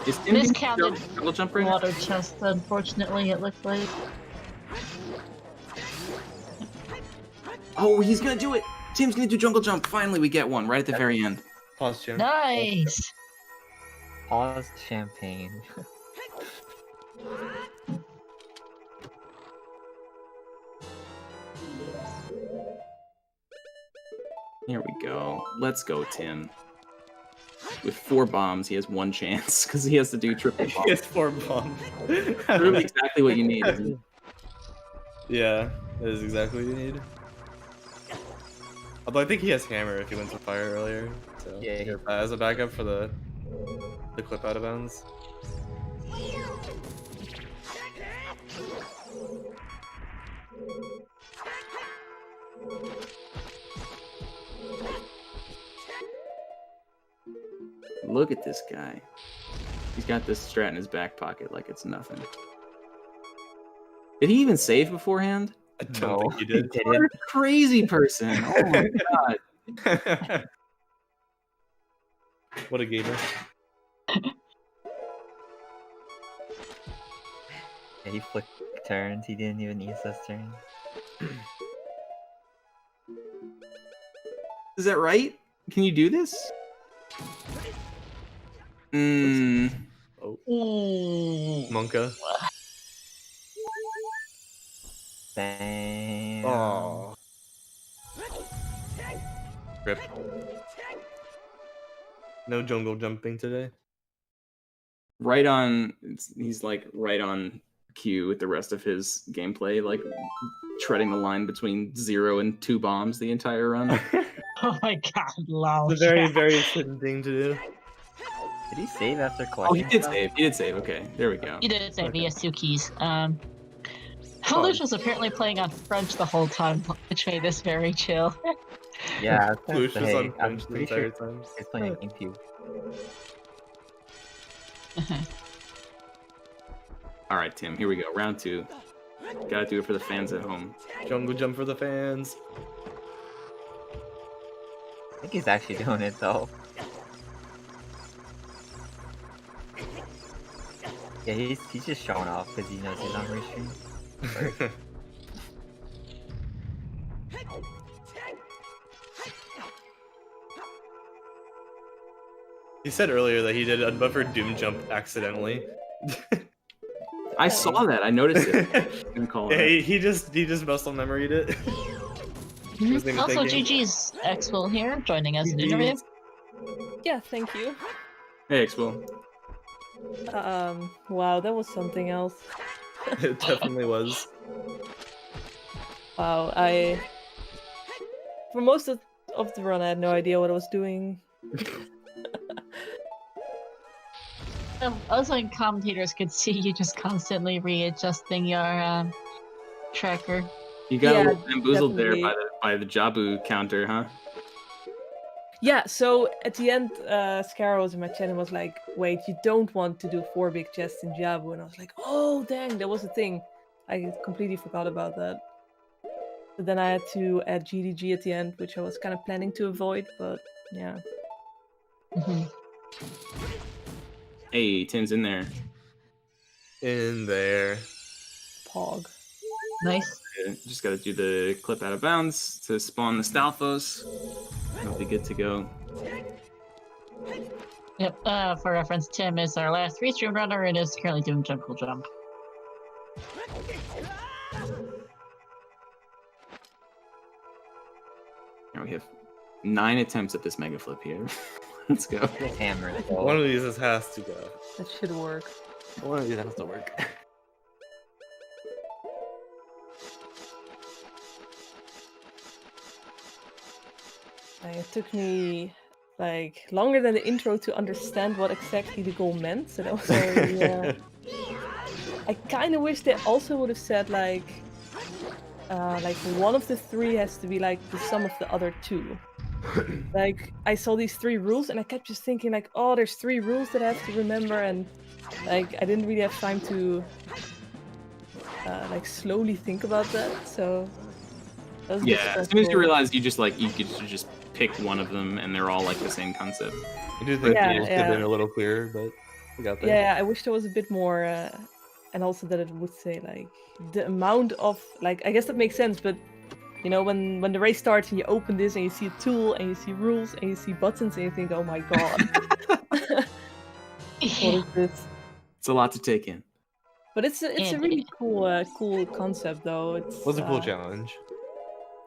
Is Tim Miscounted double jump right now? water chest, unfortunately, it looks like. Oh, he's gonna do it! Tim's gonna do jungle jump. Finally, we get one right at the very end. Pause, Jim. Nice! Pause champagne. Here we go. Let's go, Tim. With 4 bombs, he has 1 chance because he has to do triple bombs. It's 4 bombs. Literally exactly what you need. Isn't it? Yeah, that is exactly what you need. Although I think he has hammer if he went to fire earlier. So Yeah, he- as a backup for the clip out of bounds. Look at this guy. He's got this strat in his back pocket like it's nothing. Did he even save beforehand? I don't think he did. What a crazy person! Oh my god. What a gamer. Yeah, he flicked turns, he didn't even use those turns. Is that right? Can you do this? Hmm. Oh, Mm. Monka. Bam. Oh. Rip. No jungle jumping today. Right on. He's like right on cue with the rest of his gameplay, like treading the line between 0 and 2 bombs the entire run. Oh my god, lol. It's a very, very certain thing to do. Did he save after Oh, he collecting did stuff? save. He did save. Okay, there we go. You did say Okay. he has 2 keys. Lush was apparently playing on French the whole time, which made this very chill. Yeah, I was gonna Lush was say, on I'm French the pretty entire sure time. he's playing a GameCube. All right, Tim. Here we go. Round 2. Gotta do it for the fans at home. Jungle jump for the fans. I think he's actually doing it though. Yeah, he's just showing off because he knows he's on restream. He said earlier that he did unbuffered doom jump accidentally. I saw that. I noticed it. Didn't call Yeah, it. he just muscle memoried it. Wasn't even Also, thinking. GG's Expo here, joining us in interview. Yeah, thank you. Hey, Expo. Wow, that was something else. It definitely was. Wow, for most of the run, I had no idea what I was doing. Us and commentators could see you just constantly readjusting your tracker. You got a Yeah, little bamboozled there definitely. by the Jabu counter, huh? Yeah, so at the end, Scarrow was in my chat and was like, wait, you don't want to do 4 big chests in Jabu. And I was like, oh, dang, that was a thing. I completely forgot about that. But then I had to add GDG at the end, which I was kind of planning to avoid, but yeah. Hey, Tim's in there. In there. Pog. Nice. Just gotta do the clip out of bounds to spawn the Stalfos. That'll be good to go. Yep, for reference, Tim is our last restream runner and is currently doing Jungle Jump. Now we have 9 attempts at this mega flip here. Let's go. Just hammer it though. One of these has to go. That should work. One of these has to work. It took me like longer than the intro to understand what exactly the goal meant. So that was already, I kind of wish they also would have said like one of the 3 has to be like the sum of the other 2. Like I saw these 3 rules and I kept just thinking like, oh, there's 3 rules that I have to remember, and like I didn't really have time to like slowly think about that. So that was a bit Yeah, as soon as stressful. you realize you could just pick one of them and they're all like the same concept. I do think Yeah, the rules could have been yeah. a little clearer, but we got there. Yeah, I wish there was a bit more, and also that it would say like the amount of like. I guess that makes sense, but you know, when the race starts and you open this and you see a tool and you see rules and you see buttons and you think, oh my god, what is this? It's a lot to take in. But it's a And- really cool concept though. It's Was a cool challenge.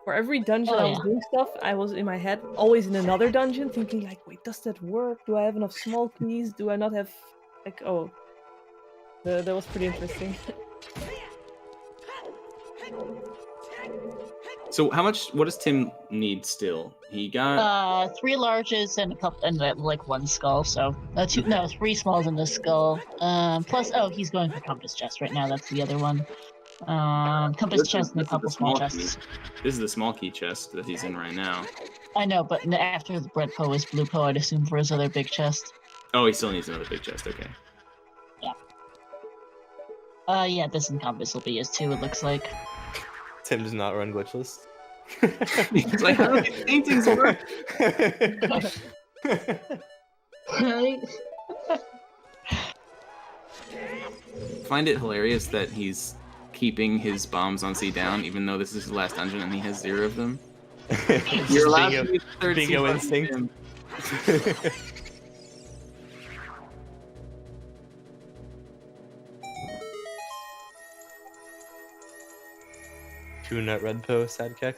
For every dungeon Oh, I was yeah. doing stuff, I was in my head always in another dungeon, thinking like, wait, does that work? Do I have enough small keys? Do I not have like that was pretty interesting. So what does Tim need still? He got 3 larges and a couple, and like 1 skull. So 3 smalls and a skull. Plus, he's going for compass chest right now. That's the other one. Compass chest and a couple small chests. This is the small key chest that he's in right now. I know, but after the Red Poe is Blue Poe, I'd assume for his other big chest. Oh, he still needs another big chest. Okay. Yeah, this encompass will be his too, it looks like. Tim does not run glitchless. He's like, how do these paintings work? Find it hilarious that he's keeping his bombs on C down, even though this is his last dungeon and he has 0 of them. You're allowed to use third C bingo buttons, instinct. Tim. 2 nut red post, sad keck.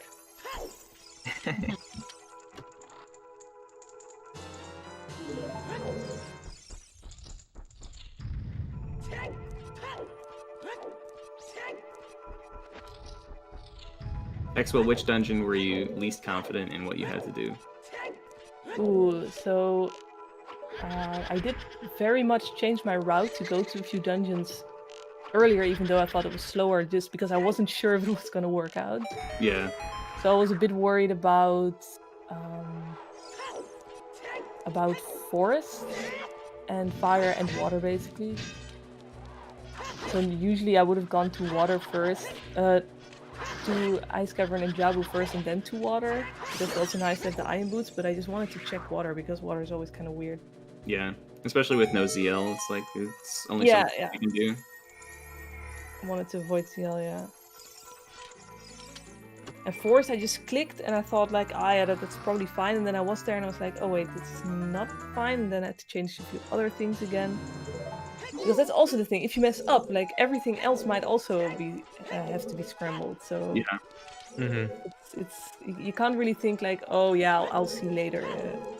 Exwell, which dungeon were you least confident in what you had to do? Ooh, so I did very much change my route to go to a few dungeons earlier, even though I thought it was slower, just because I wasn't sure if it was going to work out. Yeah. So I was a bit worried about forest and fire and water, basically. So usually I would have gone to water first, to Ice Cavern and Jabu first, and then to water. That's also nice to have the iron boots, but I just wanted to check water because water is always kind of weird. Yeah. Especially with no ZL, it's like it's only Yeah, something yeah. you can do. I wanted to avoid CL, yeah. At forest I just clicked and I thought like, yeah, that's probably fine. And then I was there and I was like, oh wait, this is not fine. And then I had to change a few other things again. Because that's also the thing. If you mess up, like everything else might also be have to be scrambled. So Yeah. Mm-hmm. it's you can't really think like, oh yeah, I'll see later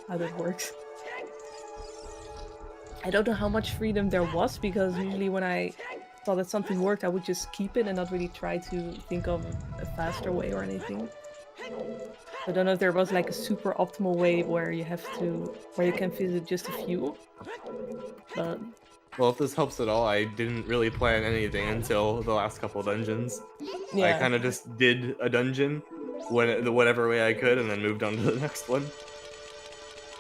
how that works. I don't know how much freedom there was, because usually when I saw that something worked, I would just keep it and not really try to think of a faster way or anything. I don't know if there was like a super optimal way where you can visit just a few. But Well, if this helps at all, I didn't really plan anything until the last couple dungeons. yeah. I kind of just did a dungeon whatever way I could, and then moved on to the next one.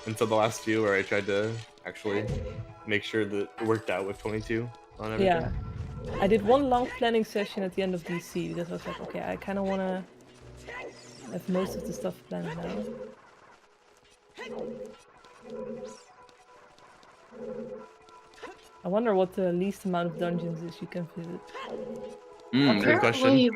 Until the last few, where I tried to actually make sure that it worked out with 22 on everything. Yeah. I did one long planning session at the end of DC because I was like, okay, I kind of want to have most of the stuff planned now. I wonder what the least amount of dungeons is you can visit. Good question. Apparently,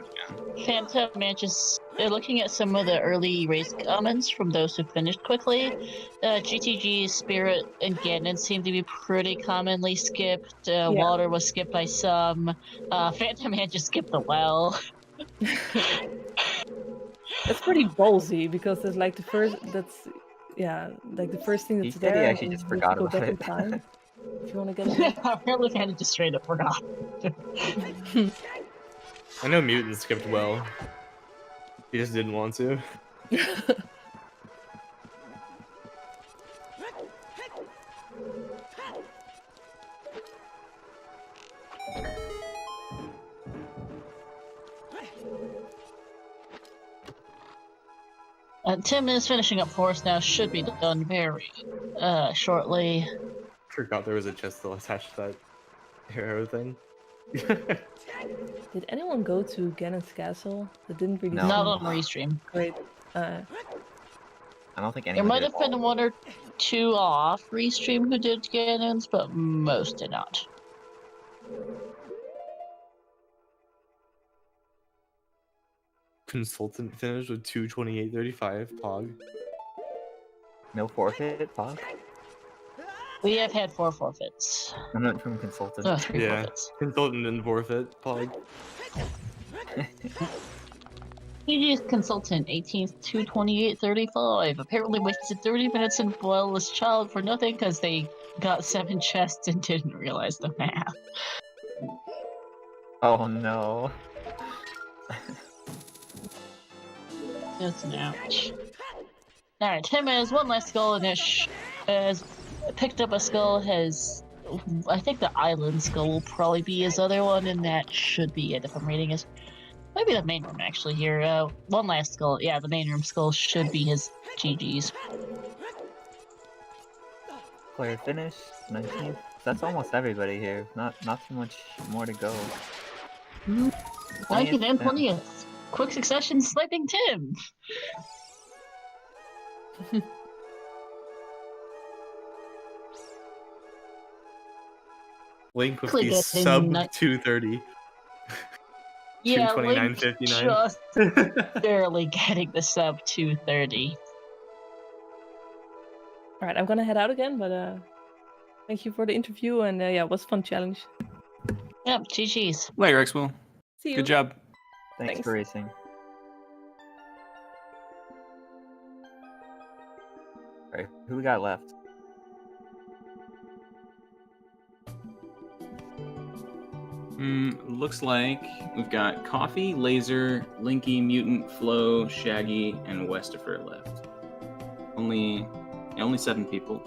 Phantom Mantis, looking at some of the early race comments from those who finished quickly, GTG, Spirit, and Ganon seem to be pretty commonly skipped. Water was skipped by some. Phantom Mantis skipped the well. That's pretty ballsy because there's like the first thing that's He said there. he And actually just you forgot go about back in it. time if you want to get it. Apparently, Phantom just straight up forgot. I know Mutant skipped well. He just didn't want to. Tim is finishing up for us now. Should be done very shortly. Forgot there was a chest still attached to that arrow thing. Did anyone go to Ganon's castle? That didn't really No. Not seem on Restream. great. I don't think There anyone might did. have been one or two off Restream who did Ganon's, but most did not. Consultant finished with 2:28:35. Pog. No forfeit, Pog? We have had 4 forfeits. I'm not from consultant. 3 Yeah. forfeits. Consultant and forfeit. Pog. PG's consultant, 18th, 228:35. Apparently wasted 30 minutes in Boil's Child for nothing because they got 7 chests and didn't realize the math. Oh no. That's an ouch. Alright, Tim has one last skull and has picked up a skull. I think the island skull will probably be his other one, and that should be it if I'm reading it. Maybe the main room actually here. One last skull. Yeah, the main room skull should be his GG's. Player finish, 19th. That's almost everybody here. Not too much more to go. 19th and 20th. Quick succession sniping Tim. Link with Click the it, sub then 230. Yeah, Link 2:29:59. just barely getting the sub 230. Alright, I'm gonna head out again, but thank you for the interview, and yeah, it was a fun challenge. Yep, GG's. Later, Xwill. See you. Good job. Thanks for racing. Alright, who we got left? Looks like we've got Coffee, Laser, Linky, Mutant, Flo, Shaggy, and Westifer left. Only 7 people.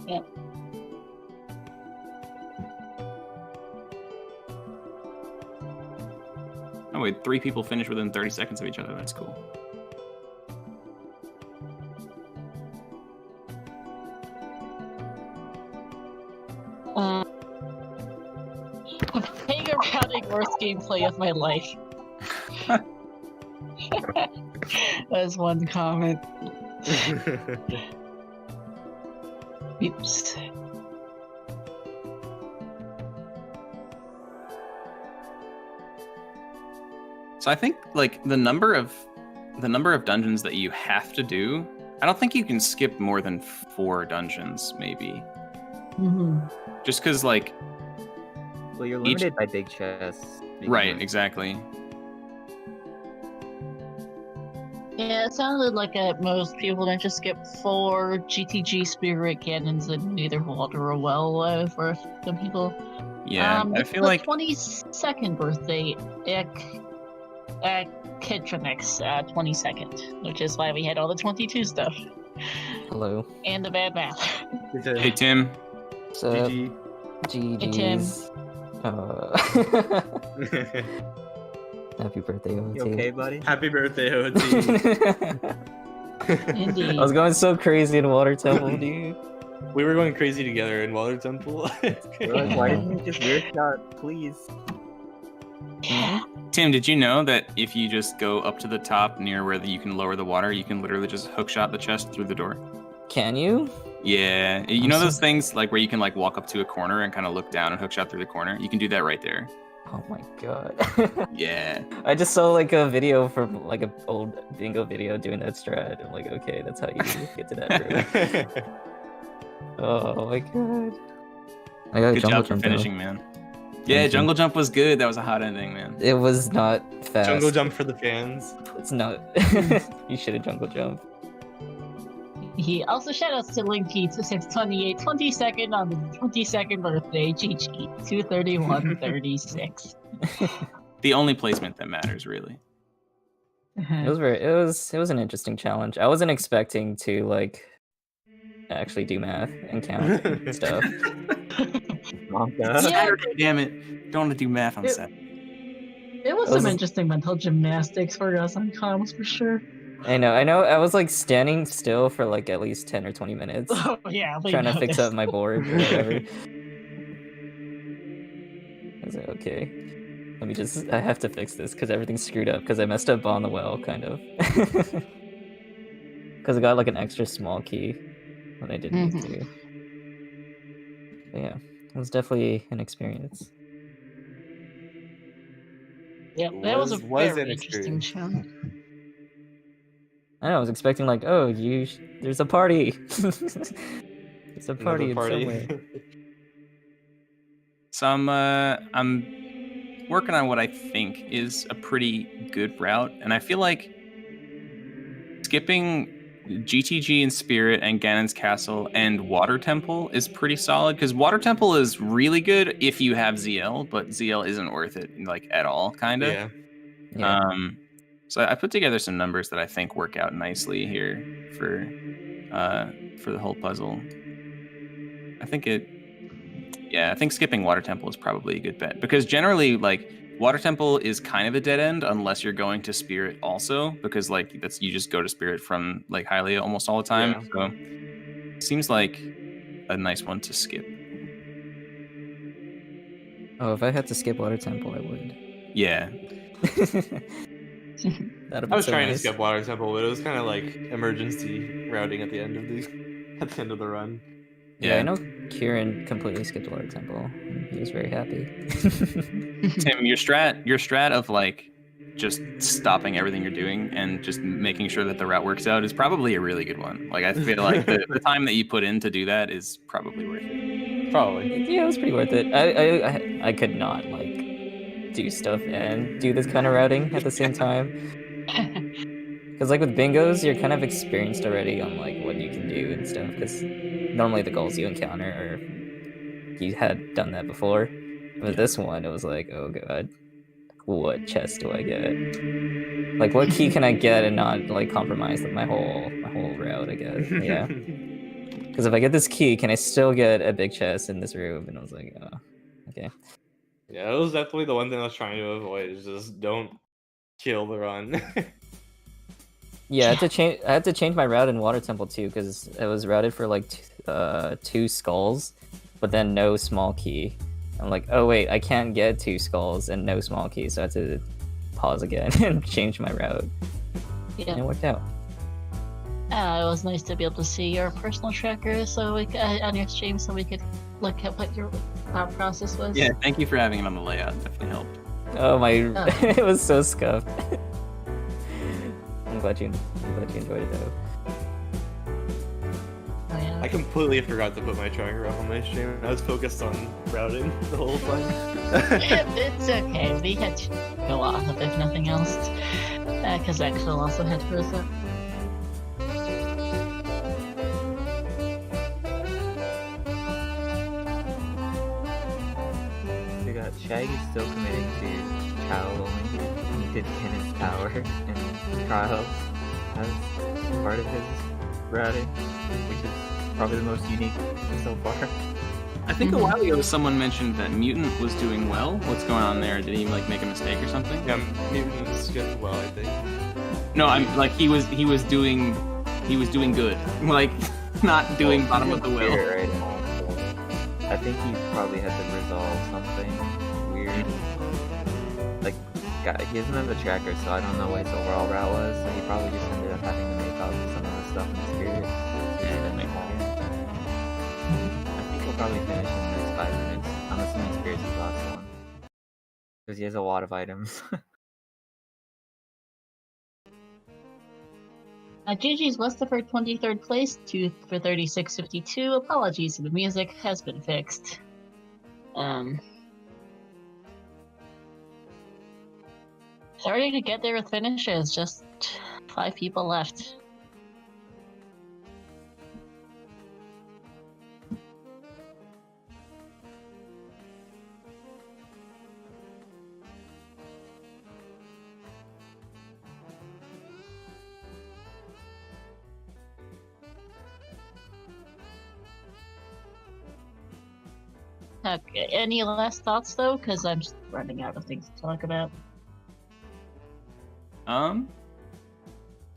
Yep. Oh wait, 3 people finished within 30 seconds of each other. That's cool. Pega routing worst gameplay of my life. That's one comment. Oops. So I think like the number of dungeons that you have to do, I don't think you can skip more than 4 dungeons, maybe. Mm-hmm. Just because like. Well, you're limited by big chests. Right, exactly. Yeah, it sounded like at most people don't just skip 4 GTG spirit cannons in either water or well for some people. Yeah, I feel like 22nd birthday, Kitronix, 22nd, which is why we had all the 22 stuff. Hello. And the bad math. Hey Tim. So, GG. GG's. Happy birthday, OT. You okay, buddy? Happy birthday, OT. Indeed. I was going so crazy in Water Temple, dude. We were going crazy together in Water Temple. We're like, why didn't you just weird shot, please? Tim, did you know that if you just go up to the top near where you can lower the water, you can literally just hookshot the chest through the door? Can you? Yeah, you know those things like where you can like walk up to a corner and kind of look down and hookshot through the corner? You can do that right there. Oh my god. Yeah. I just saw like a video from like an old bingo video doing that strat. I'm like, okay, that's how you get to that room. Oh my god. I got Good jungle job for jump finishing, man. Yeah, Jungle Jump was good. That was a hot ending, man. It was not fast. Jungle Jump for the fans. It's not. You should have jungle jump. He also shoutouts to Linky to 628 22nd on the 22nd birthday, GG 231.36. The only placement that matters, really. It was an interesting challenge. I wasn't expecting to like actually do math and count and stuff. Yeah. Saturday, damn it. Don't want to do math on Saturday. It was It was- some interesting mental gymnastics for us on comms for sure. I know. I was like standing still for like at least 10 or 20 minutes. Oh yeah, we Trying to know fix this. up my board or whatever. I was like, okay. I have to fix this because everything's screwed up because I messed up on the well, kind of. Because I got like an extra small key when I didn't need to. But yeah, it was definitely an experience. Yep, that was a Was very an interesting experience. challenge. I know, I was expecting like, oh, there's a party. There's a party, Another in somewhere. So I'm working on what I think is a pretty good route, and I feel like skipping GTG and Spirit and Ganon's Castle and Water Temple is pretty solid, because Water Temple is really good if you have ZL, but ZL isn't worth it like at all, kind of. Yeah. Yeah. So I put together some numbers that I think work out nicely here for the whole puzzle. I think skipping Water Temple is probably a good bet, because generally like Water Temple is kind of a dead end unless you're going to Spirit also, because like you just go to Spirit from like Hylia almost all the time. Yeah. So seems like a nice one to skip. Oh, if I had to skip Water Temple, I would. Yeah. That'd I was so trying to nice. skip Water Temple, but it was kind of like emergency routing at the end of the run. Yeah, I know Kieran completely skipped Water Temple, and he was very happy. Tim, your strat of like just stopping everything you're doing and just making sure that the route works out is probably a really good one. Like I feel like the time that you put in to do that is probably worth it. Probably. Yeah, it was pretty worth it. I could not like do stuff and do this kind of routing at the same time. Because like with bingos, you're kind of experienced already on like what you can do and stuff. Because normally the goals you encounter are you had done that before, But this one, it was like, oh god, what chest do I get? Like, what key can I get and not like compromise my whole route? I guess, yeah. Because if I get this key, can I still get a big chest in this room? And I was like, oh, okay. Yeah, it was definitely the one thing I was trying to avoid. Is just don't kill the run. Yeah, I had to change my route in Water Temple too, because it was routed for like 2 skulls, but then no small key. I'm like, oh wait, I can't get 2 skulls and no small key, so I had to pause again and change my route. And it Yeah. worked out. It was nice to be able to see your personal tracker so we on your stream, so we could look at what your thought process was. Yeah, thank you for having it on the layout. Definitely helped. Oh my, Oh. it was so scuffed. I'm glad you enjoyed it though. Oh, yeah. I completely forgot to put my tracker up on my stream. I was focused on routing the whole time. It's okay. We had to go off of if nothing else, because Axel also had to up. We got Shaggy still committing to trial only. He did Tennis Tower and trials as part of his routing, which is probably the most unique so far. I think a while ago someone mentioned that Mutant was doing well. What's going on there? Did he like make a mistake or something? Yeah, Mutant's good. Well, I think. No, I'm like he was doing good. Like not doing bottom of the wheel. Right now. I think he probably had to resolve something weird. Like, he doesn't have a tracker, so I don't know what his overall route was. So he probably just ended up having to make up some of the stuff in Spirit. I think he'll probably finish in the next 5 minutes. I'm assuming Spirit's his last one. Because he has a lot of items. GG's was for 23rd place, 2 for 36.52. Apologies, the music has been fixed. Starting to get there with finishes, just 5 people left. Okay, any last thoughts though? Because I'm just running out of things to talk about. No,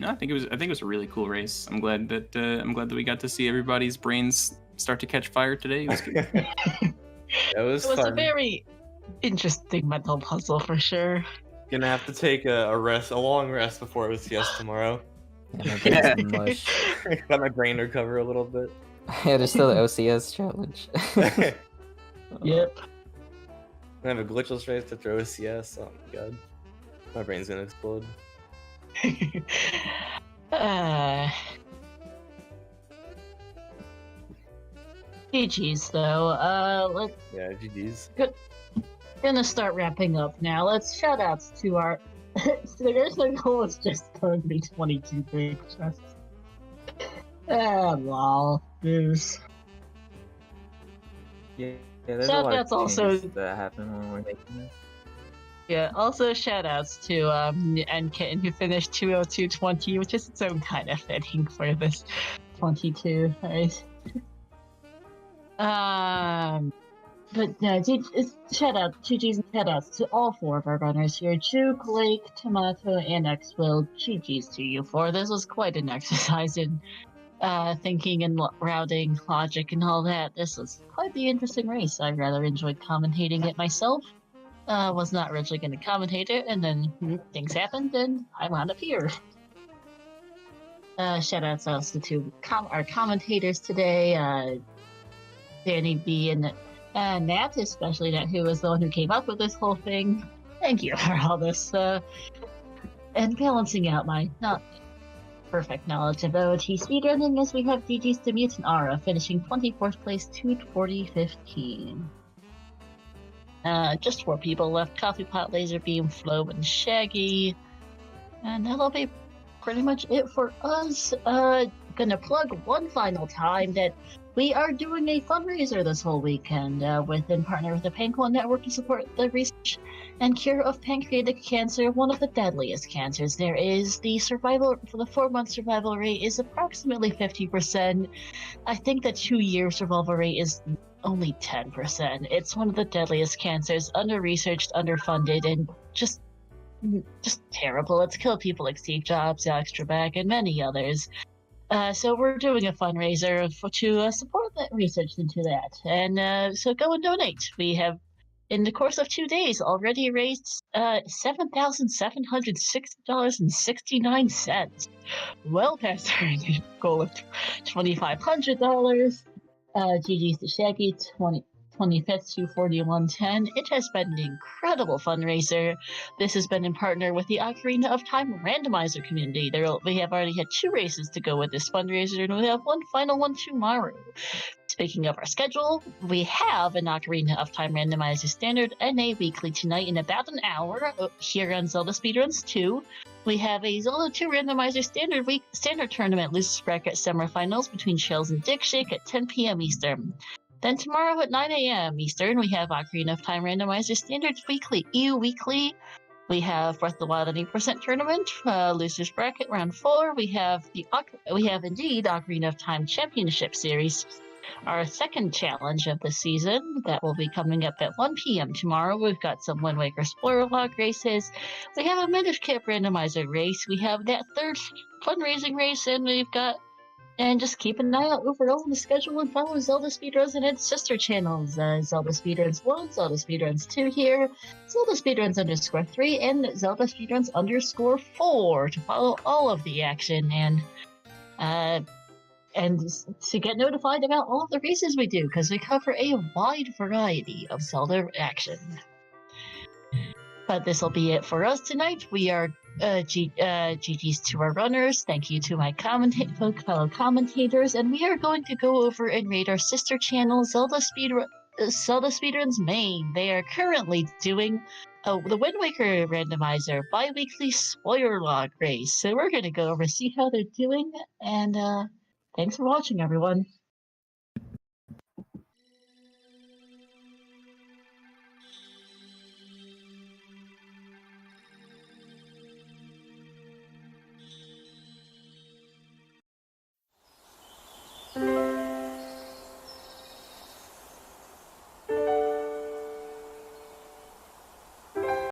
I think it was a really cool race. I'm glad that we got to see everybody's brains start to catch fire today. It was good. It was It was a fun. very interesting mental puzzle for sure. Gonna have to take a long rest before OCS tomorrow. Yeah, my brain's mush. Let my brain recover a little bit. Yeah, there's still the OCS challenge. Yep. I have a glitchless race to throw OCS. Oh my god. My brain's gonna explode. GG's though. Yeah, GG's. Gonna start wrapping up now. Let's shout outs to our There's the goal is just going to be 22 big chests. Lol. News. Yeah, there's So a lot that's of also- changes that happen when we're making this. Yeah, also shout outs to Nkitten who finished 202.20, which is its own kind of fitting for this 22, right? But no, shout out, 2Gs and shout outs to all 4 of our runners here, Juke, Lake, Tomato, and Xwill. GG's to you 4. This was quite an exercise in thinking and routing, logic, and all that. This was quite the interesting race. I rather enjoyed commentating it myself. Was not originally going to commentate it, and then things happened, and I wound up here. Shout outs also to our commentators today, Danny B and Nat, especially Nat, who was the one who came up with this whole thing. Thank you for all this, and balancing out my not perfect knowledge of OOT speedrunning, as we have GG's to Mutant Aura, finishing 24th place, 2:40.15. Just 4 people left: Coffee Pot, Laserbeam, Flo, and Shaggy. And that'll be pretty much it for us. Gonna plug one final time that we are doing a fundraiser this whole weekend in partner with the Pancreas Network to support the research and cure of pancreatic cancer, one of the deadliest cancers there is. The 4-month survival rate is approximately 50%. I think the 2-year survival rate is only 10%. It's one of the deadliest cancers, under-researched, underfunded, and just terrible. It's killed people like Steve Jobs, Alex Trebek, and many others. So we're doing a fundraiser to support that research into that. And so go and donate. We have, in the course of 2 days, already raised $7,760.69. Well past our goal of $2,500. GG's to Shaggy, 25th to 4110. It has been an incredible fundraiser. This has been in partner with the Ocarina of Time randomizer community. We have already had 2 races to go with this fundraiser, and we have one final one tomorrow. Speaking of our schedule, we have an Ocarina of Time randomizer standard and a weekly tonight in about an hour here on Zelda Speedruns 2. We have a Zelda 2 randomizer standard tournament losers bracket semifinals between Shells and Dickshake at 10 p.m. Eastern. Then tomorrow at 9 a.m. Eastern, we have Ocarina of Time randomizer standards weekly. weekly. We have Breath of the Wild at 8% tournament, losers bracket round 4. We have indeed Ocarina of Time Championship Series, our second challenge of the season. That will be coming up at 1 p.m. tomorrow. We've got some Wind Waker spoiler log races. We have a Minish Cap randomizer race. We have that third fundraising race, and just keep an eye out overall on the schedule and follow Zelda Speedruns and its sister channels. Zelda Speedruns 1, Zelda Speedruns 2 here, Zelda Speedruns _3, and Zelda Speedruns _4 to follow all of the action and to get notified about all of the races we do, because we cover a wide variety of Zelda action. But this will be it for us tonight. We are GG's to our runners. Thank you to my fellow commentators. And we are going to go over and rate our sister channel, Zelda Speedruns Main. They are currently doing the Wind Waker randomizer bi-weekly spoiler log race. So we're going to go over and see how they're doing. And thanks for watching, everyone.